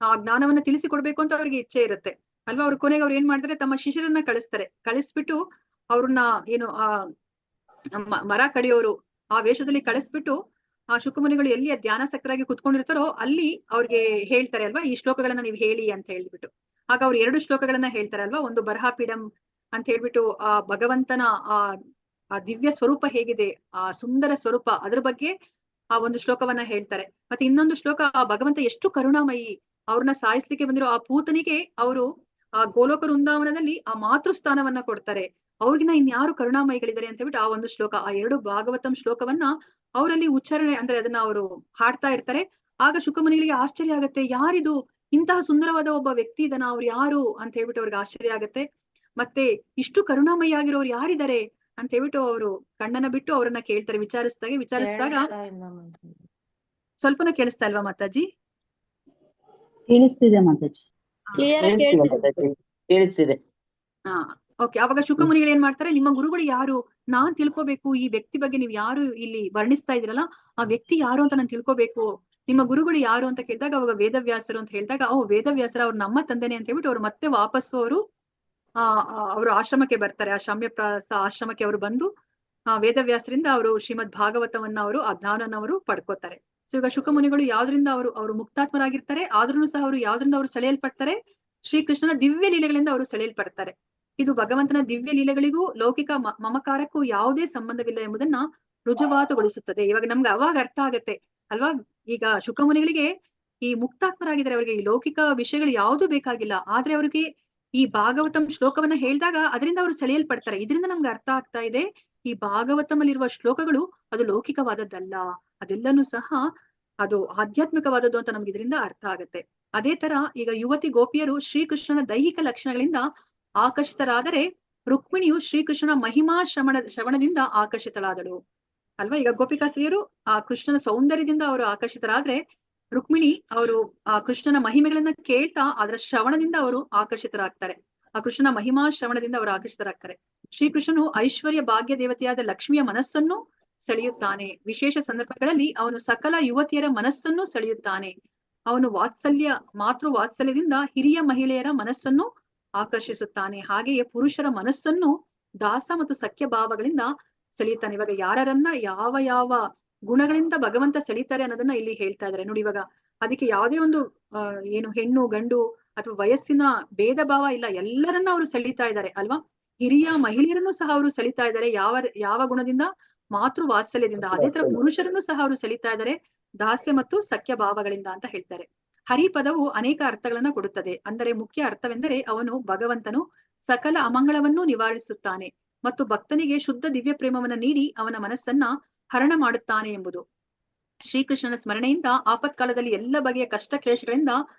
ಆ ಜ್ಞಾನವನ್ನ ತಿಳಿಸಿಕೊಡ್ಬೇಕು ಅಂತ ಅವ್ರಿಗೆ ಇಚ್ಛೆ ಇರುತ್ತೆ ಅಲ್ವಾ. ಅವ್ರ ಕೊನೆಗೆ ಅವ್ರು ಏನ್ ಮಾಡ್ತಾರೆ, ತಮ್ಮ ಶಿಷ್ಯರನ್ನ ಕಳಿಸ್ಬಿಟ್ಟು ಅವ್ರನ್ನ ಏನು ಮರ ಕಡಿಯೋರು ಆ ವೇಷದಲ್ಲಿ ಕಳಿಸ್ಬಿಟ್ಟು ಆ ಶುಕಮುನಿಗಳು ಎಲ್ಲಿ ಧ್ಯಾನಾಸಕ್ತರಾಗಿ ಕುತ್ಕೊಂಡಿರ್ತಾರೋ ಅಲ್ಲಿ ಅವ್ರಿಗೆ ಹೇಳ್ತಾರೆ ಅಲ್ವಾ, ಈ ಶ್ಲೋಕಗಳನ್ನ ನೀವು ಹೇಳಿ ಅಂತ ಹೇಳ್ಬಿಟ್ಟು. ಆಗ ಅವ್ರು 2 ಶ್ಲೋಕಗಳನ್ನ ಹೇಳ್ತಾರೆ ಅಲ್ವಾ. ಒಂದು ಬರಹಾಪೀಡಂ ಅಂತ ಹೇಳ್ಬಿಟ್ಟು ಆ ಭಗವಂತನ ಆ ದಿವ್ಯ ಸ್ವರೂಪ ಹೇಗಿದೆ, ಆ ಸುಂದರ ಸ್ವರೂಪ, ಅದ್ರ ಬಗ್ಗೆ ಆ ಒಂದು ಶ್ಲೋಕವನ್ನ ಹೇಳ್ತಾರೆ. ಮತ್ತೆ ಇನ್ನೊಂದು ಶ್ಲೋಕ, ಆ ಭಗವಂತ ಎಷ್ಟು ಕರುಣಾಮಯಿ, ಅವ್ರನ್ನ ಸಾಯಿಸ್ಲಿಕ್ಕೆ ಬಂದಿರೋ ಆ ಪೂತನಿಗೆ ಅವರು ಆ ಗೋಲೋಕ ವೃಂದಾವನದಲ್ಲಿ ಆ ಮಾತೃ ಸ್ಥಾನವನ್ನ ಕೊಡ್ತಾರೆ. ಅವ್ರಿಗಿನ ಇನ್ಯಾರು ಕರುಣಾಮಯಿಗಳಿದ್ದಾರೆ ಅಂತ ಹೇಳ್ಬಿಟ್ಟು ಆ ಒಂದು ಶ್ಲೋಕ, ಆ 2 ಭಾಗವತಂ ಶ್ಲೋಕವನ್ನ ಅವರಲ್ಲಿ ಉಚ್ಚಾರಣೆ ಅಂದ್ರೆ ಅದನ್ನ ಅವರು ಹಾಡ್ತಾ ಇರ್ತಾರೆ. ಆಗ ಶುಕಮುನಿಗಳಿಗೆ ಆಶ್ಚರ್ಯ ಆಗತ್ತೆ, ಯಾರಿದು, ಇಂತಹ ಸುಂದರವಾದ ಒಬ್ಬ ವ್ಯಕ್ತಿ ಇದನ್ನ, ಅವ್ರು ಯಾರು ಅಂತ ಹೇಳ್ಬಿಟ್ಟು ಅವ್ರಿಗೆ ಆಶ್ಚರ್ಯ ಆಗತ್ತೆ. ಮತ್ತೆ ಇಷ್ಟು ಕರುಣಾಮಯಿ ಆಗಿರೋರು ಯಾರಿದ್ದಾರೆ ಅಂತ ಹೇಳ್ಬಿಟ್ಟು ಅವರು ಕಣ್ಣನ್ನ ಬಿಟ್ಟು ಅವರನ್ನ ಕೇಳ್ತಾರೆ. ವಿಚಾರಿಸಿದಾಗ ಸ್ವಲ್ಪನೂ ಕೇಳಿಸ್ತಾ ಇಲ್ವಾ ಮಾತಾಜಿ? ಕೇಳಿಸ್ತಿದೆ ಮಾತಾಜಿ, ಕೇಳಿಸ್ತಿದೆ. ಹಾ, ಓಕೆ. ಅವಾಗ ಶುಕಮುನಿಗಳು ಏನ್ ಮಾಡ್ತಾರೆ, ನಿಮ್ಮ ಗುರುಗಳು ಯಾರು, ನಾನ್ ತಿಳ್ಕೊಬೇಕು, ಈ ವ್ಯಕ್ತಿ ಬಗ್ಗೆ ನೀವು ಯಾರು ಇಲ್ಲಿ ವರ್ಣಿಸ್ತಾ ಇದ್ರಲ್ಲ ಆ ವ್ಯಕ್ತಿ ಯಾರು ಅಂತ ನಾನು ತಿಳ್ಕೊಬೇಕು, ನಿಮ್ಮ ಗುರುಗಳು ಯಾರು ಅಂತ ಕೇಳಿದಾಗ ಅವಾಗ ವೇದವ್ಯಾಸರು ಅಂತ ಹೇಳಿದಾಗ, ವೇದವ್ಯಾಸರ ಅವ್ರು ನಮ್ಮ ತಂದೆನೆ ಅಂತ ಹೇಳ್ಬಿಟ್ಟು ಅವ್ರು ಮತ್ತೆ ವಾಪಸ್ಸು ಅವರು ಆಶ್ರಮಕ್ಕೆ ಬರ್ತಾರೆ. ಆ ಶಮ್ಯಪ್ರಾಸ ಆಶ್ರಮಕ್ಕೆ ಅವರು ಬಂದು ವೇದವ್ಯಾಸರಿಂದ ಅವರು ಶ್ರೀಮದ್ ಭಾಗವತವನ್ನ ಅವರು ಆ ಜ್ಞಾನನ ಅವರು ಪಡ್ಕೋತಾರೆ. ಸೊ ಈಗ ಶುಕಮುನಿಗಳು ಯಾವ್ದ್ರಿಂದ ಅವರು ಮುಕ್ತಾತ್ಮರಾಗಿರ್ತಾರೆ, ಆದ್ರೂ ಸಹ ಅವರು ಯಾವ್ದ್ರಿಂದ ಅವರು ಸೆಳೆಯಲ್ಪಡ್ತಾರೆ, ಶ್ರೀಕೃಷ್ಣನ ದಿವ್ಯ ಲೀಲೆಗಳಿಂದ ಅವರು ಸೆಳೆಯಲ್ಪಡ್ತಾರೆ. ಇದು ಭಗವಂತನ ದಿವ್ಯ ಲೀಲೆಗಳಿಗೂ ಲೌಕಿಕ ಮಮಕಾರಕ್ಕೂ ಯಾವುದೇ ಸಂಬಂಧವಿಲ್ಲ ಎಂಬುದನ್ನ ರುಜುವಾತುಗೊಳಿಸುತ್ತದೆ. ಇವಾಗ ನಮ್ಗೆ ಅವಾಗ ಅರ್ಥ ಆಗತ್ತೆ ಅಲ್ವಾ. ಈಗ ಶುಕಮುನಿಗಳಿಗೆ ಈ ಮುಕ್ತಾತ್ಮರಾಗಿದ್ದಾರೆ, ಅವರಿಗೆ ಈ ಲೌಕಿಕ ವಿಷಯಗಳು ಯಾವ್ದು ಬೇಕಾಗಿಲ್ಲ. ಆದ್ರೆ ಅವ್ರಿಗೆ ಈ ಭಾಗವತಂ ಶ್ಲೋಕವನ್ನ ಹೇಳಿದಾಗ ಅದರಿಂದ ಅವರು ಸೆಳೆಯಲ್ಪಡ್ತಾರೆ. ಇದರಿಂದ ನಮ್ಗೆ ಅರ್ಥ ಆಗ್ತಾ ಇದೆ, ಈ ಭಾಗವತಮಲ್ಲಿರುವ ಶ್ಲೋಕಗಳು ಅದು ಲೌಕಿಕವಾದದ್ದಲ್ಲ, ಅದೆಲ್ಲನೂ ಸಹ ಅದು ಆಧ್ಯಾತ್ಮಿಕವಾದದ್ದು ಅಂತ ನಮ್ಗೆ ಇದರಿಂದ ಅರ್ಥ ಆಗತ್ತೆ. ಅದೇ ತರ ಈಗ ಯುವತಿ ಗೋಪಿಯರು ಶ್ರೀಕೃಷ್ಣನ ದೈಹಿಕ ಲಕ್ಷಣಗಳಿಂದ ಆಕರ್ಷಿತರಾದರೆ, ರುಕ್ಮಿಣಿಯು ಶ್ರೀಕೃಷ್ಣನ ಮಹಿಮಾ ಶ್ರವಣದಿಂದ ಆಕರ್ಷಿತಳಾದಳು ಅಲ್ವಾ. ಈಗ ಗೋಪಿಕಾಸ್ತ್ರೀಯರು ಆ ಕೃಷ್ಣನ ಸೌಂದರ್ಯದಿಂದ ಅವರು ಆಕರ್ಷಿತರಾದ್ರೆ, ರುಕ್ಮಿಣಿ ಅವರು ಆ ಕೃಷ್ಣನ ಮಹಿಮೆಗಳನ್ನ ಕೇಳ್ತಾ ಅದರ ಶ್ರವಣದಿಂದ ಅವರು ಆಕರ್ಷಿತರಾಗ್ತಾರೆ. ಆ ಕೃಷ್ಣನ ಮಹಿಮಾ ಶ್ರವಣದಿಂದ ಅವರು ಆಕರ್ಷಿತರಾಗ್ತಾರೆ. ಶ್ರೀಕೃಷ್ಣನು ಐಶ್ವರ್ಯ ಭಾಗ್ಯ ದೇವತೆಯಾದ ಲಕ್ಷ್ಮಿಯ ಮನಸ್ಸನ್ನು ಸೆಳೆಯುತ್ತಾನೆ. ವಿಶೇಷ ಸಂದರ್ಭಗಳಲ್ಲಿ ಅವನು ಸಕಲ ಯುವತಿಯರ ಮನಸ್ಸನ್ನು ಸೆಳೆಯುತ್ತಾನೆ. ಅವನು ಮಾತೃ ವಾತ್ಸಲ್ಯದಿಂದ ಹಿರಿಯ ಮಹಿಳೆಯರ ಮನಸ್ಸನ್ನು ಆಕರ್ಷಿಸುತ್ತಾನೆ. ಹಾಗೆಯೇ ಪುರುಷರ ಮನಸ್ಸನ್ನು ದಾಸ ಮತ್ತು ಸಖ್ಯ ಭಾವಗಳಿಂದ ಸೆಳೆಯುತ್ತಾನೆ. ಇವಾಗ ಯಾರನ್ನ ಯಾವ ಗುಣಗಳಿಂದ ಭಗವಂತ ಸೆಳೀತಾರೆ ಅನ್ನೋದನ್ನ ಇಲ್ಲಿ ಹೇಳ್ತಾ ಇದ್ದಾರೆ ನೋಡಿ. ಇವಾಗ ಅದಕ್ಕೆ ಯಾವುದೇ ಒಂದು ಏನು ಹೆಣ್ಣು ಗಂಡು ಅಥವಾ ವಯಸ್ಸಿನ ಭೇದ ಭಾವ ಇಲ್ಲ, ಎಲ್ಲರನ್ನ ಅವರು ಸೆಳೀತಾ ಇದ್ದಾರೆ ಅಲ್ವಾ. ಹಿರಿಯ ಮಹಿಳೆಯರನ್ನು ಸಹ ಅವರು ಸೆಳೀತಾ ಇದ್ದಾರೆ. ಯಾವ ಗುಣದಿಂದ? ಮಾತೃ ವಾತ್ಸಲ್ಯದಿಂದ. ಅದೇ ತರ ಪುರುಷರನ್ನು ಸಹ ಅವರು ಸೆಳೀತಾ ಇದ್ದಾರೆ ದಾಸ್ಯ ಮತ್ತು ಸಖ್ಯ ಭಾವಗಳಿಂದ ಅಂತ ಹೇಳ್ತಾರೆ. ಹರಿಪದವು ಅನೇಕ ಅರ್ಥಗಳನ್ನ ಕೊಡುತ್ತದೆ. ಅಂದರೆ ಮುಖ್ಯ ಅರ್ಥವೆಂದರೆ ಅವನು ಭಗವಂತನು ಸಕಲ ಅಮಂಗಳವನ್ನು ನಿವಾರಿಸುತ್ತಾನೆ ಮತ್ತು ಭಕ್ತನಿಗೆ ಶುದ್ಧ ದಿವ್ಯ ಪ್ರೇಮವನ್ನ ನೀಡಿ ಅವನ ಮನಸ್ಸನ್ನ ಹರಣ ಮಾಡುತ್ತಾನೆ ಎಂಬುದು. ಶ್ರೀಕೃಷ್ಣನ ಸ್ಮರಣೆಯಿಂದ ಆಪತ್ಕಾಲದಲ್ಲಿ ಎಲ್ಲ ಬಗೆಯ ಕಷ್ಟ ಕ್ಲೇಶಗಳಿಂದ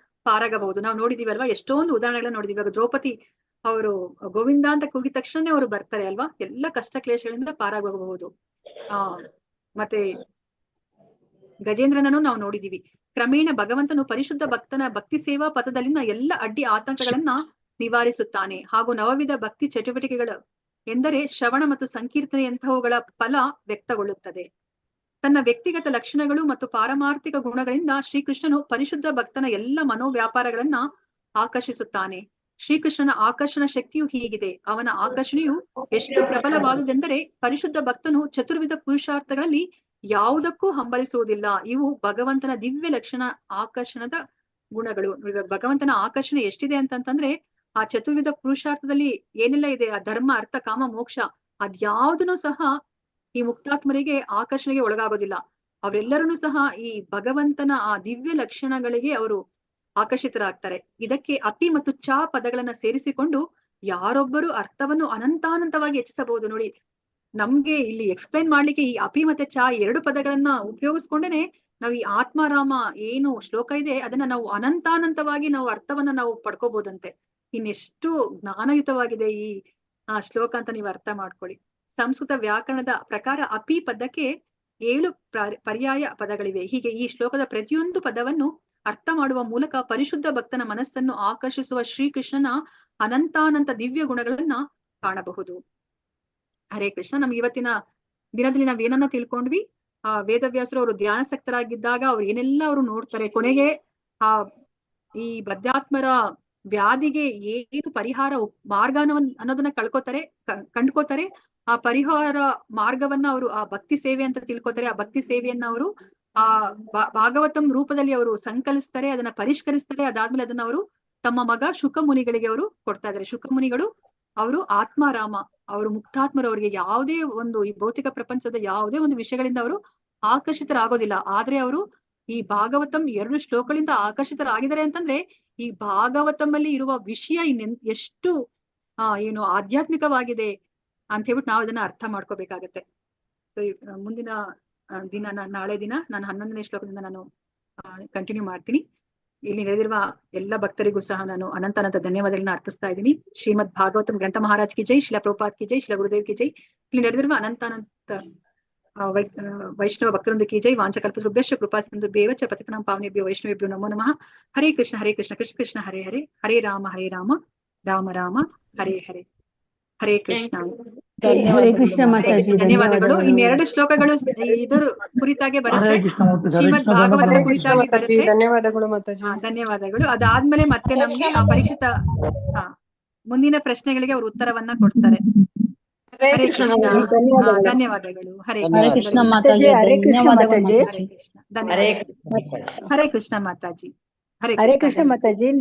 ಪಾರಾಗಬಹುದು. ನಾವು ನೋಡಿದೀವಿ ಅಲ್ವಾ, ಎಷ್ಟೊಂದು ಉದಾಹರಣೆಗಳನ್ನ ನೋಡಿದೀವಿ. ಇವಾಗ ದ್ರೌಪದಿ ಅವರು ಗೋವಿಂದ ಅಂತ ಕೂಗಿದ ತಕ್ಷಣ ಅವರು ಬರ್ತಾರೆ ಅಲ್ವಾ, ಎಲ್ಲ ಕಷ್ಟ ಕ್ಲೇಶಗಳಿಂದ ಪಾರಾಗಬಹುದು. ಮತ್ತೆ ಗಜೇಂದ್ರನನ್ನು ನಾವು ನೋಡಿದೀವಿ. ಕ್ರಮೇಣ ಭಗವಂತನು ಪರಿಶುದ್ಧ ಭಕ್ತನ ಭಕ್ತಿ ಸೇವಾ ಪಥದಲ್ಲಿನ ಎಲ್ಲ ಅಡ್ಡಿ ಆತಂಕಗಳನ್ನ ನಿವಾರಿಸುತ್ತಾನೆ. ಹಾಗೂ ನವವಿಧ ಭಕ್ತಿ ಚಟುವಟಿಕೆಗಳು ಎಂದರೆ ಶ್ರವಣ ಮತ್ತು ಸಂಕೀರ್ತನೆಯಂತಹವುಗಳ ಫಲ ವ್ಯಕ್ತಗೊಳ್ಳುತ್ತದೆ. ತನ್ನ ವ್ಯಕ್ತಿಗತ ಲಕ್ಷಣಗಳು ಮತ್ತು ಪಾರಮಾರ್ಥಿಕ ಗುಣಗಳಿಂದ ಶ್ರೀಕೃಷ್ಣನು ಪರಿಶುದ್ಧ ಭಕ್ತನ ಎಲ್ಲ ಮನೋವ್ಯಾಪಾರಗಳನ್ನ ಆಕರ್ಷಿಸುತ್ತಾನೆ. ಶ್ರೀಕೃಷ್ಣನ ಆಕರ್ಷಣ ಶಕ್ತಿಯು ಹೀಗಿದೆ. ಅವನ ಆಕರ್ಷಣೆಯು ಎಷ್ಟು ಪ್ರಬಲವಾದುದೆಂದರೆ ಪರಿಶುದ್ಧ ಭಕ್ತನು ಚತುರ್ವಿಧ ಪುರುಷಾರ್ಥಗಳಲ್ಲಿ ಯಾವುದಕ್ಕೂ ಹಂಬಲಿಸುವುದಿಲ್ಲ. ಇವು ಭಗವಂತನ ದಿವ್ಯ ಲಕ್ಷಣ ಆಕರ್ಷಣದ ಗುಣಗಳು. ಇವಾಗ ಭಗವಂತನ ಆಕರ್ಷಣೆ ಎಷ್ಟಿದೆ ಅಂತಂತಂದ್ರೆ ಆ ಚತುರ್ವಿಧ ಪುರುಷಾರ್ಥದಲ್ಲಿ ಏನೆಲ್ಲ ಇದೆ, ಆ ಧರ್ಮ ಅರ್ಥ ಕಾಮ ಮೋಕ್ಷ, ಅದ್ಯಾವ್ದನ್ನು ಸಹ ಈ ಮುಕ್ತಾತ್ಮರಿಗೆ ಆಕರ್ಷಣೆಗೆ ಒಳಗಾಗೋದಿಲ್ಲ. ಅವರೆಲ್ಲರೂ ಸಹ ಈ ಭಗವಂತನ ಆ ದಿವ್ಯ ಲಕ್ಷಣಗಳಿಗೆ ಅವರು ಆಕರ್ಷಿತರಾಗ್ತಾರೆ. ಇದಕ್ಕೆ ಅಪಿ ಮತ್ತು ಚ ಪದಗಳನ್ನ ಸೇರಿಸಿಕೊಂಡು ಯಾರೊಬ್ಬರು ಅರ್ಥವನ್ನು ಅನಂತಾನಂತವಾಗಿ ಹೆಚ್ಚಿಸಬಹುದು. ನೋಡಿ, ನಮ್ಗೆ ಇಲ್ಲಿ ಎಕ್ಸ್ಪ್ಲೈನ್ ಮಾಡ್ಲಿಕ್ಕೆ ಈ ಅಪಿ ಮತ್ತೆ ಚ 2 ಪದಗಳನ್ನ ಉಪಯೋಗಿಸ್ಕೊಂಡೇನೆ ನಾವು ಈ ಆತ್ಮಾರಾಮ ಏನು ಶ್ಲೋಕ ಇದೆ ಅದನ್ನ ನಾವು ಅನಂತಾನಂತವಾಗಿ ನಾವು ಅರ್ಥವನ್ನ ನಾವು ಪಡ್ಕೋಬಹುದಂತೆ. ಇನ್ನೆಷ್ಟು ಜ್ಞಾನಯುತವಾಗಿದೆ ಈ ಶ್ಲೋಕ ಅಂತ ನೀವು ಅರ್ಥ ಮಾಡ್ಕೊಳ್ಳಿ. ಸಂಸ್ಕೃತ ವ್ಯಾಕರಣದ ಪ್ರಕಾರ ಅಪಿ ಪದಕ್ಕೆ 7 ಪರ್ಯಾಯ ಪದಗಳಿವೆ. ಹೀಗೆ ಈ ಶ್ಲೋಕದ ಪ್ರತಿಯೊಂದು ಪದವನ್ನು ಅರ್ಥ ಮಾಡುವ ಮೂಲಕ ಪರಿಶುದ್ಧ ಭಕ್ತನ ಮನಸ್ಸನ್ನು ಆಕರ್ಷಿಸುವ ಶ್ರೀಕೃಷ್ಣನ ಅನಂತಾನಂತ ದಿವ್ಯ ಗುಣಗಳನ್ನ ಕಾಣಬಹುದು. ಹರೇ ಕೃಷ್ಣ. ನಮ್ಗೆ ಇವತ್ತಿನ ದಿನದಲ್ಲಿ ನಾವ್ ಏನನ್ನ ತಿಳ್ಕೊಂಡ್ವಿ, ವೇದವ್ಯಾಸರು ಅವರು ಧ್ಯಾನಾಸಕ್ತರಾಗಿದ್ದಾಗ ಅವ್ರು ಏನೆಲ್ಲ ಅವರು ನೋಡ್ತಾರೆ, ಕೊನೆಗೆ ಈ ಬದ್ಧಾತ್ಮರ ವ್ಯಾಧಿಗೆ ಏನು ಪರಿಹಾರ ಮಾರ್ಗ ಅನ್ನೋದನ್ನ ಕಂಡ್ಕೋತಾರೆ. ಆ ಪರಿಹಾರ ಮಾರ್ಗವನ್ನ ಅವರು ಆ ಭಕ್ತಿ ಸೇವೆ ಅಂತ ತಿಳ್ಕೊತಾರೆ. ಆ ಭಕ್ತಿ ಸೇವೆಯನ್ನ ಅವರು ಆ ಭಾಗವತಂ ರೂಪದಲ್ಲಿ ಅವರು ಸಂಕಲಿಸ್ತಾರೆ, ಅದನ್ನ ಪರಿಷ್ಕರಿಸ್ತಾರೆ. ಅದಾದ್ಮೇಲೆ ಅದನ್ನ ಅವರು ತಮ್ಮ ಮಗ ಶುಕ ಮುನಿಗಳಿಗೆ ಅವರು ಕೊಡ್ತಾ ಇದ್ದಾರೆ. ಶುಕ ಮುನಿಗಳು ಅವರು ಆತ್ಮಾರಾಮ, ಅವರು ಮುಕ್ತಾತ್ಮರು, ಅವರಿಗೆ ಯಾವುದೇ ಒಂದು ಈ ಭೌತಿಕ ಪ್ರಪಂಚದ ಯಾವುದೇ ಒಂದು ವಿಷಯಗಳಿಂದ ಅವರು ಆಕರ್ಷಿತರಾಗೋದಿಲ್ಲ. ಆದ್ರೆ ಅವರು ಈ ಭಾಗವತಂ 2 ಶ್ಲೋಕಗಳಿಂದ ಆಕರ್ಷಿತರಾಗಿದ್ದಾರೆ ಅಂತಂದ್ರೆ ಈ ಭಾಗವತಂ ಇರುವ ವಿಷಯ ಎಷ್ಟು ಏನು ಆಧ್ಯಾತ್ಮಿಕವಾಗಿದೆ ಅಂತ ಹೇಳ್ಬಿಟ್ಟು ನಾವು ಅದನ್ನ ಅರ್ಥ ಮಾಡ್ಕೋಬೇಕಾಗತ್ತೆ. ಮುಂದಿನ ದಿನ ನಾಳೆ ದಿನ ನಾನು 11ನೇ ಶ್ಲೋಕದಿಂದ ನಾನು ಕಂಟಿನ್ಯೂ ಮಾಡ್ತೀನಿ. ಇಲ್ಲಿ ನಡೆದಿರುವ ಎಲ್ಲ ಭಕ್ತರಿಗೂ ಸಹ ನಾನು ಅನಂತ ಧನ್ಯವಾದಗಳನ್ನ ಅರ್ಪಿಸ್ತಾ ಇದ್ದೀನಿ. ಶ್ರೀಮದ್ ಭಾಗವತಂ ಗ್ರಂಥ ಮಹಾರಾಜ್ ಕಿ ಜೈ, ಶಿಲಾ ಪ್ರಭುಪಾದ್ ಕಿ ಜೈ, ಶಿಲಾ ಗುರುದೇವ್ ಕಿ ಜೈ. ಇಲ್ಲಿ ನಡೆದಿರುವ ಅನಂತ ವೈಷ್ಣವ ಭಕ್ತರೊಂದು ಕಿ ಜೈ. ವಾಂಚಕಲ್ಪತೃಭ್ಯಶ್ಚ ಕೃಪಾ ಸಿಂಧುಭ್ಯೇವ ಚ ಪತಿತಾನಾಂ ಪಾವನೇಭ್ಯೋ ವೈಷ್ಣವೇಭ್ಯೋ ನಮೋ ನಮಃ. ಹರೇ ಕೃಷ್ಣ ಕೃಷ್ಣ ಕೃಷ್ಣ ಹರೇ ಹರೇ, ಹರೇ ರಾಮ ರಾಮ ರಾಮ ಹರೇ ಹರೇ. ಹರೇ ಕೃಷ್ಣ. ಹರೇ ಕೃಷ್ಣ ಮಾತಾಜಿ, ಧನ್ಯವಾದಗಳು. ಇನ್ನೆರಡು ಶ್ಲೋಕಗಳು ಇದರ ಕುರಿತಾಗೆ ಬರುತ್ತೆ, ಶ್ರೀಮದ್ ಭಾಗವತದ ಕುರಿತಾಗಿ ಬರುತ್ತೆ. ಧನ್ಯವಾದಗಳು ಮಾತಾಜಿ. ಧನ್ಯವಾದಗಳು. ಅದಾದ್ಮೇಲೆ ಮತ್ತೆ ನಮ್ಗೆ ಆ ಪರೀಕ್ಷಿತ ಮುಂದಿನ ಪ್ರಶ್ನೆಗಳಿಗೆ ಅವರು ಉತ್ತರವನ್ನ ಕೊಡ್ತಾರೆ. ಹರೇ ಕೃಷ್ಣ. ಧನ್ಯವಾದಗಳು. ಹರೇ ಕೃಷ್ಣ ಮಾತಾಜಿ. ಧನ್ಯವಾದಗಳು. ಹರೇ ಕೃಷ್ಣ ಮಾತಾಜಿ. ಹರೇ ಕೃಷ್ಣ ಮಾತಾಜಿ. ಹರೇ ಕೃಷ್ಣ ಮಾತಾಜಿ.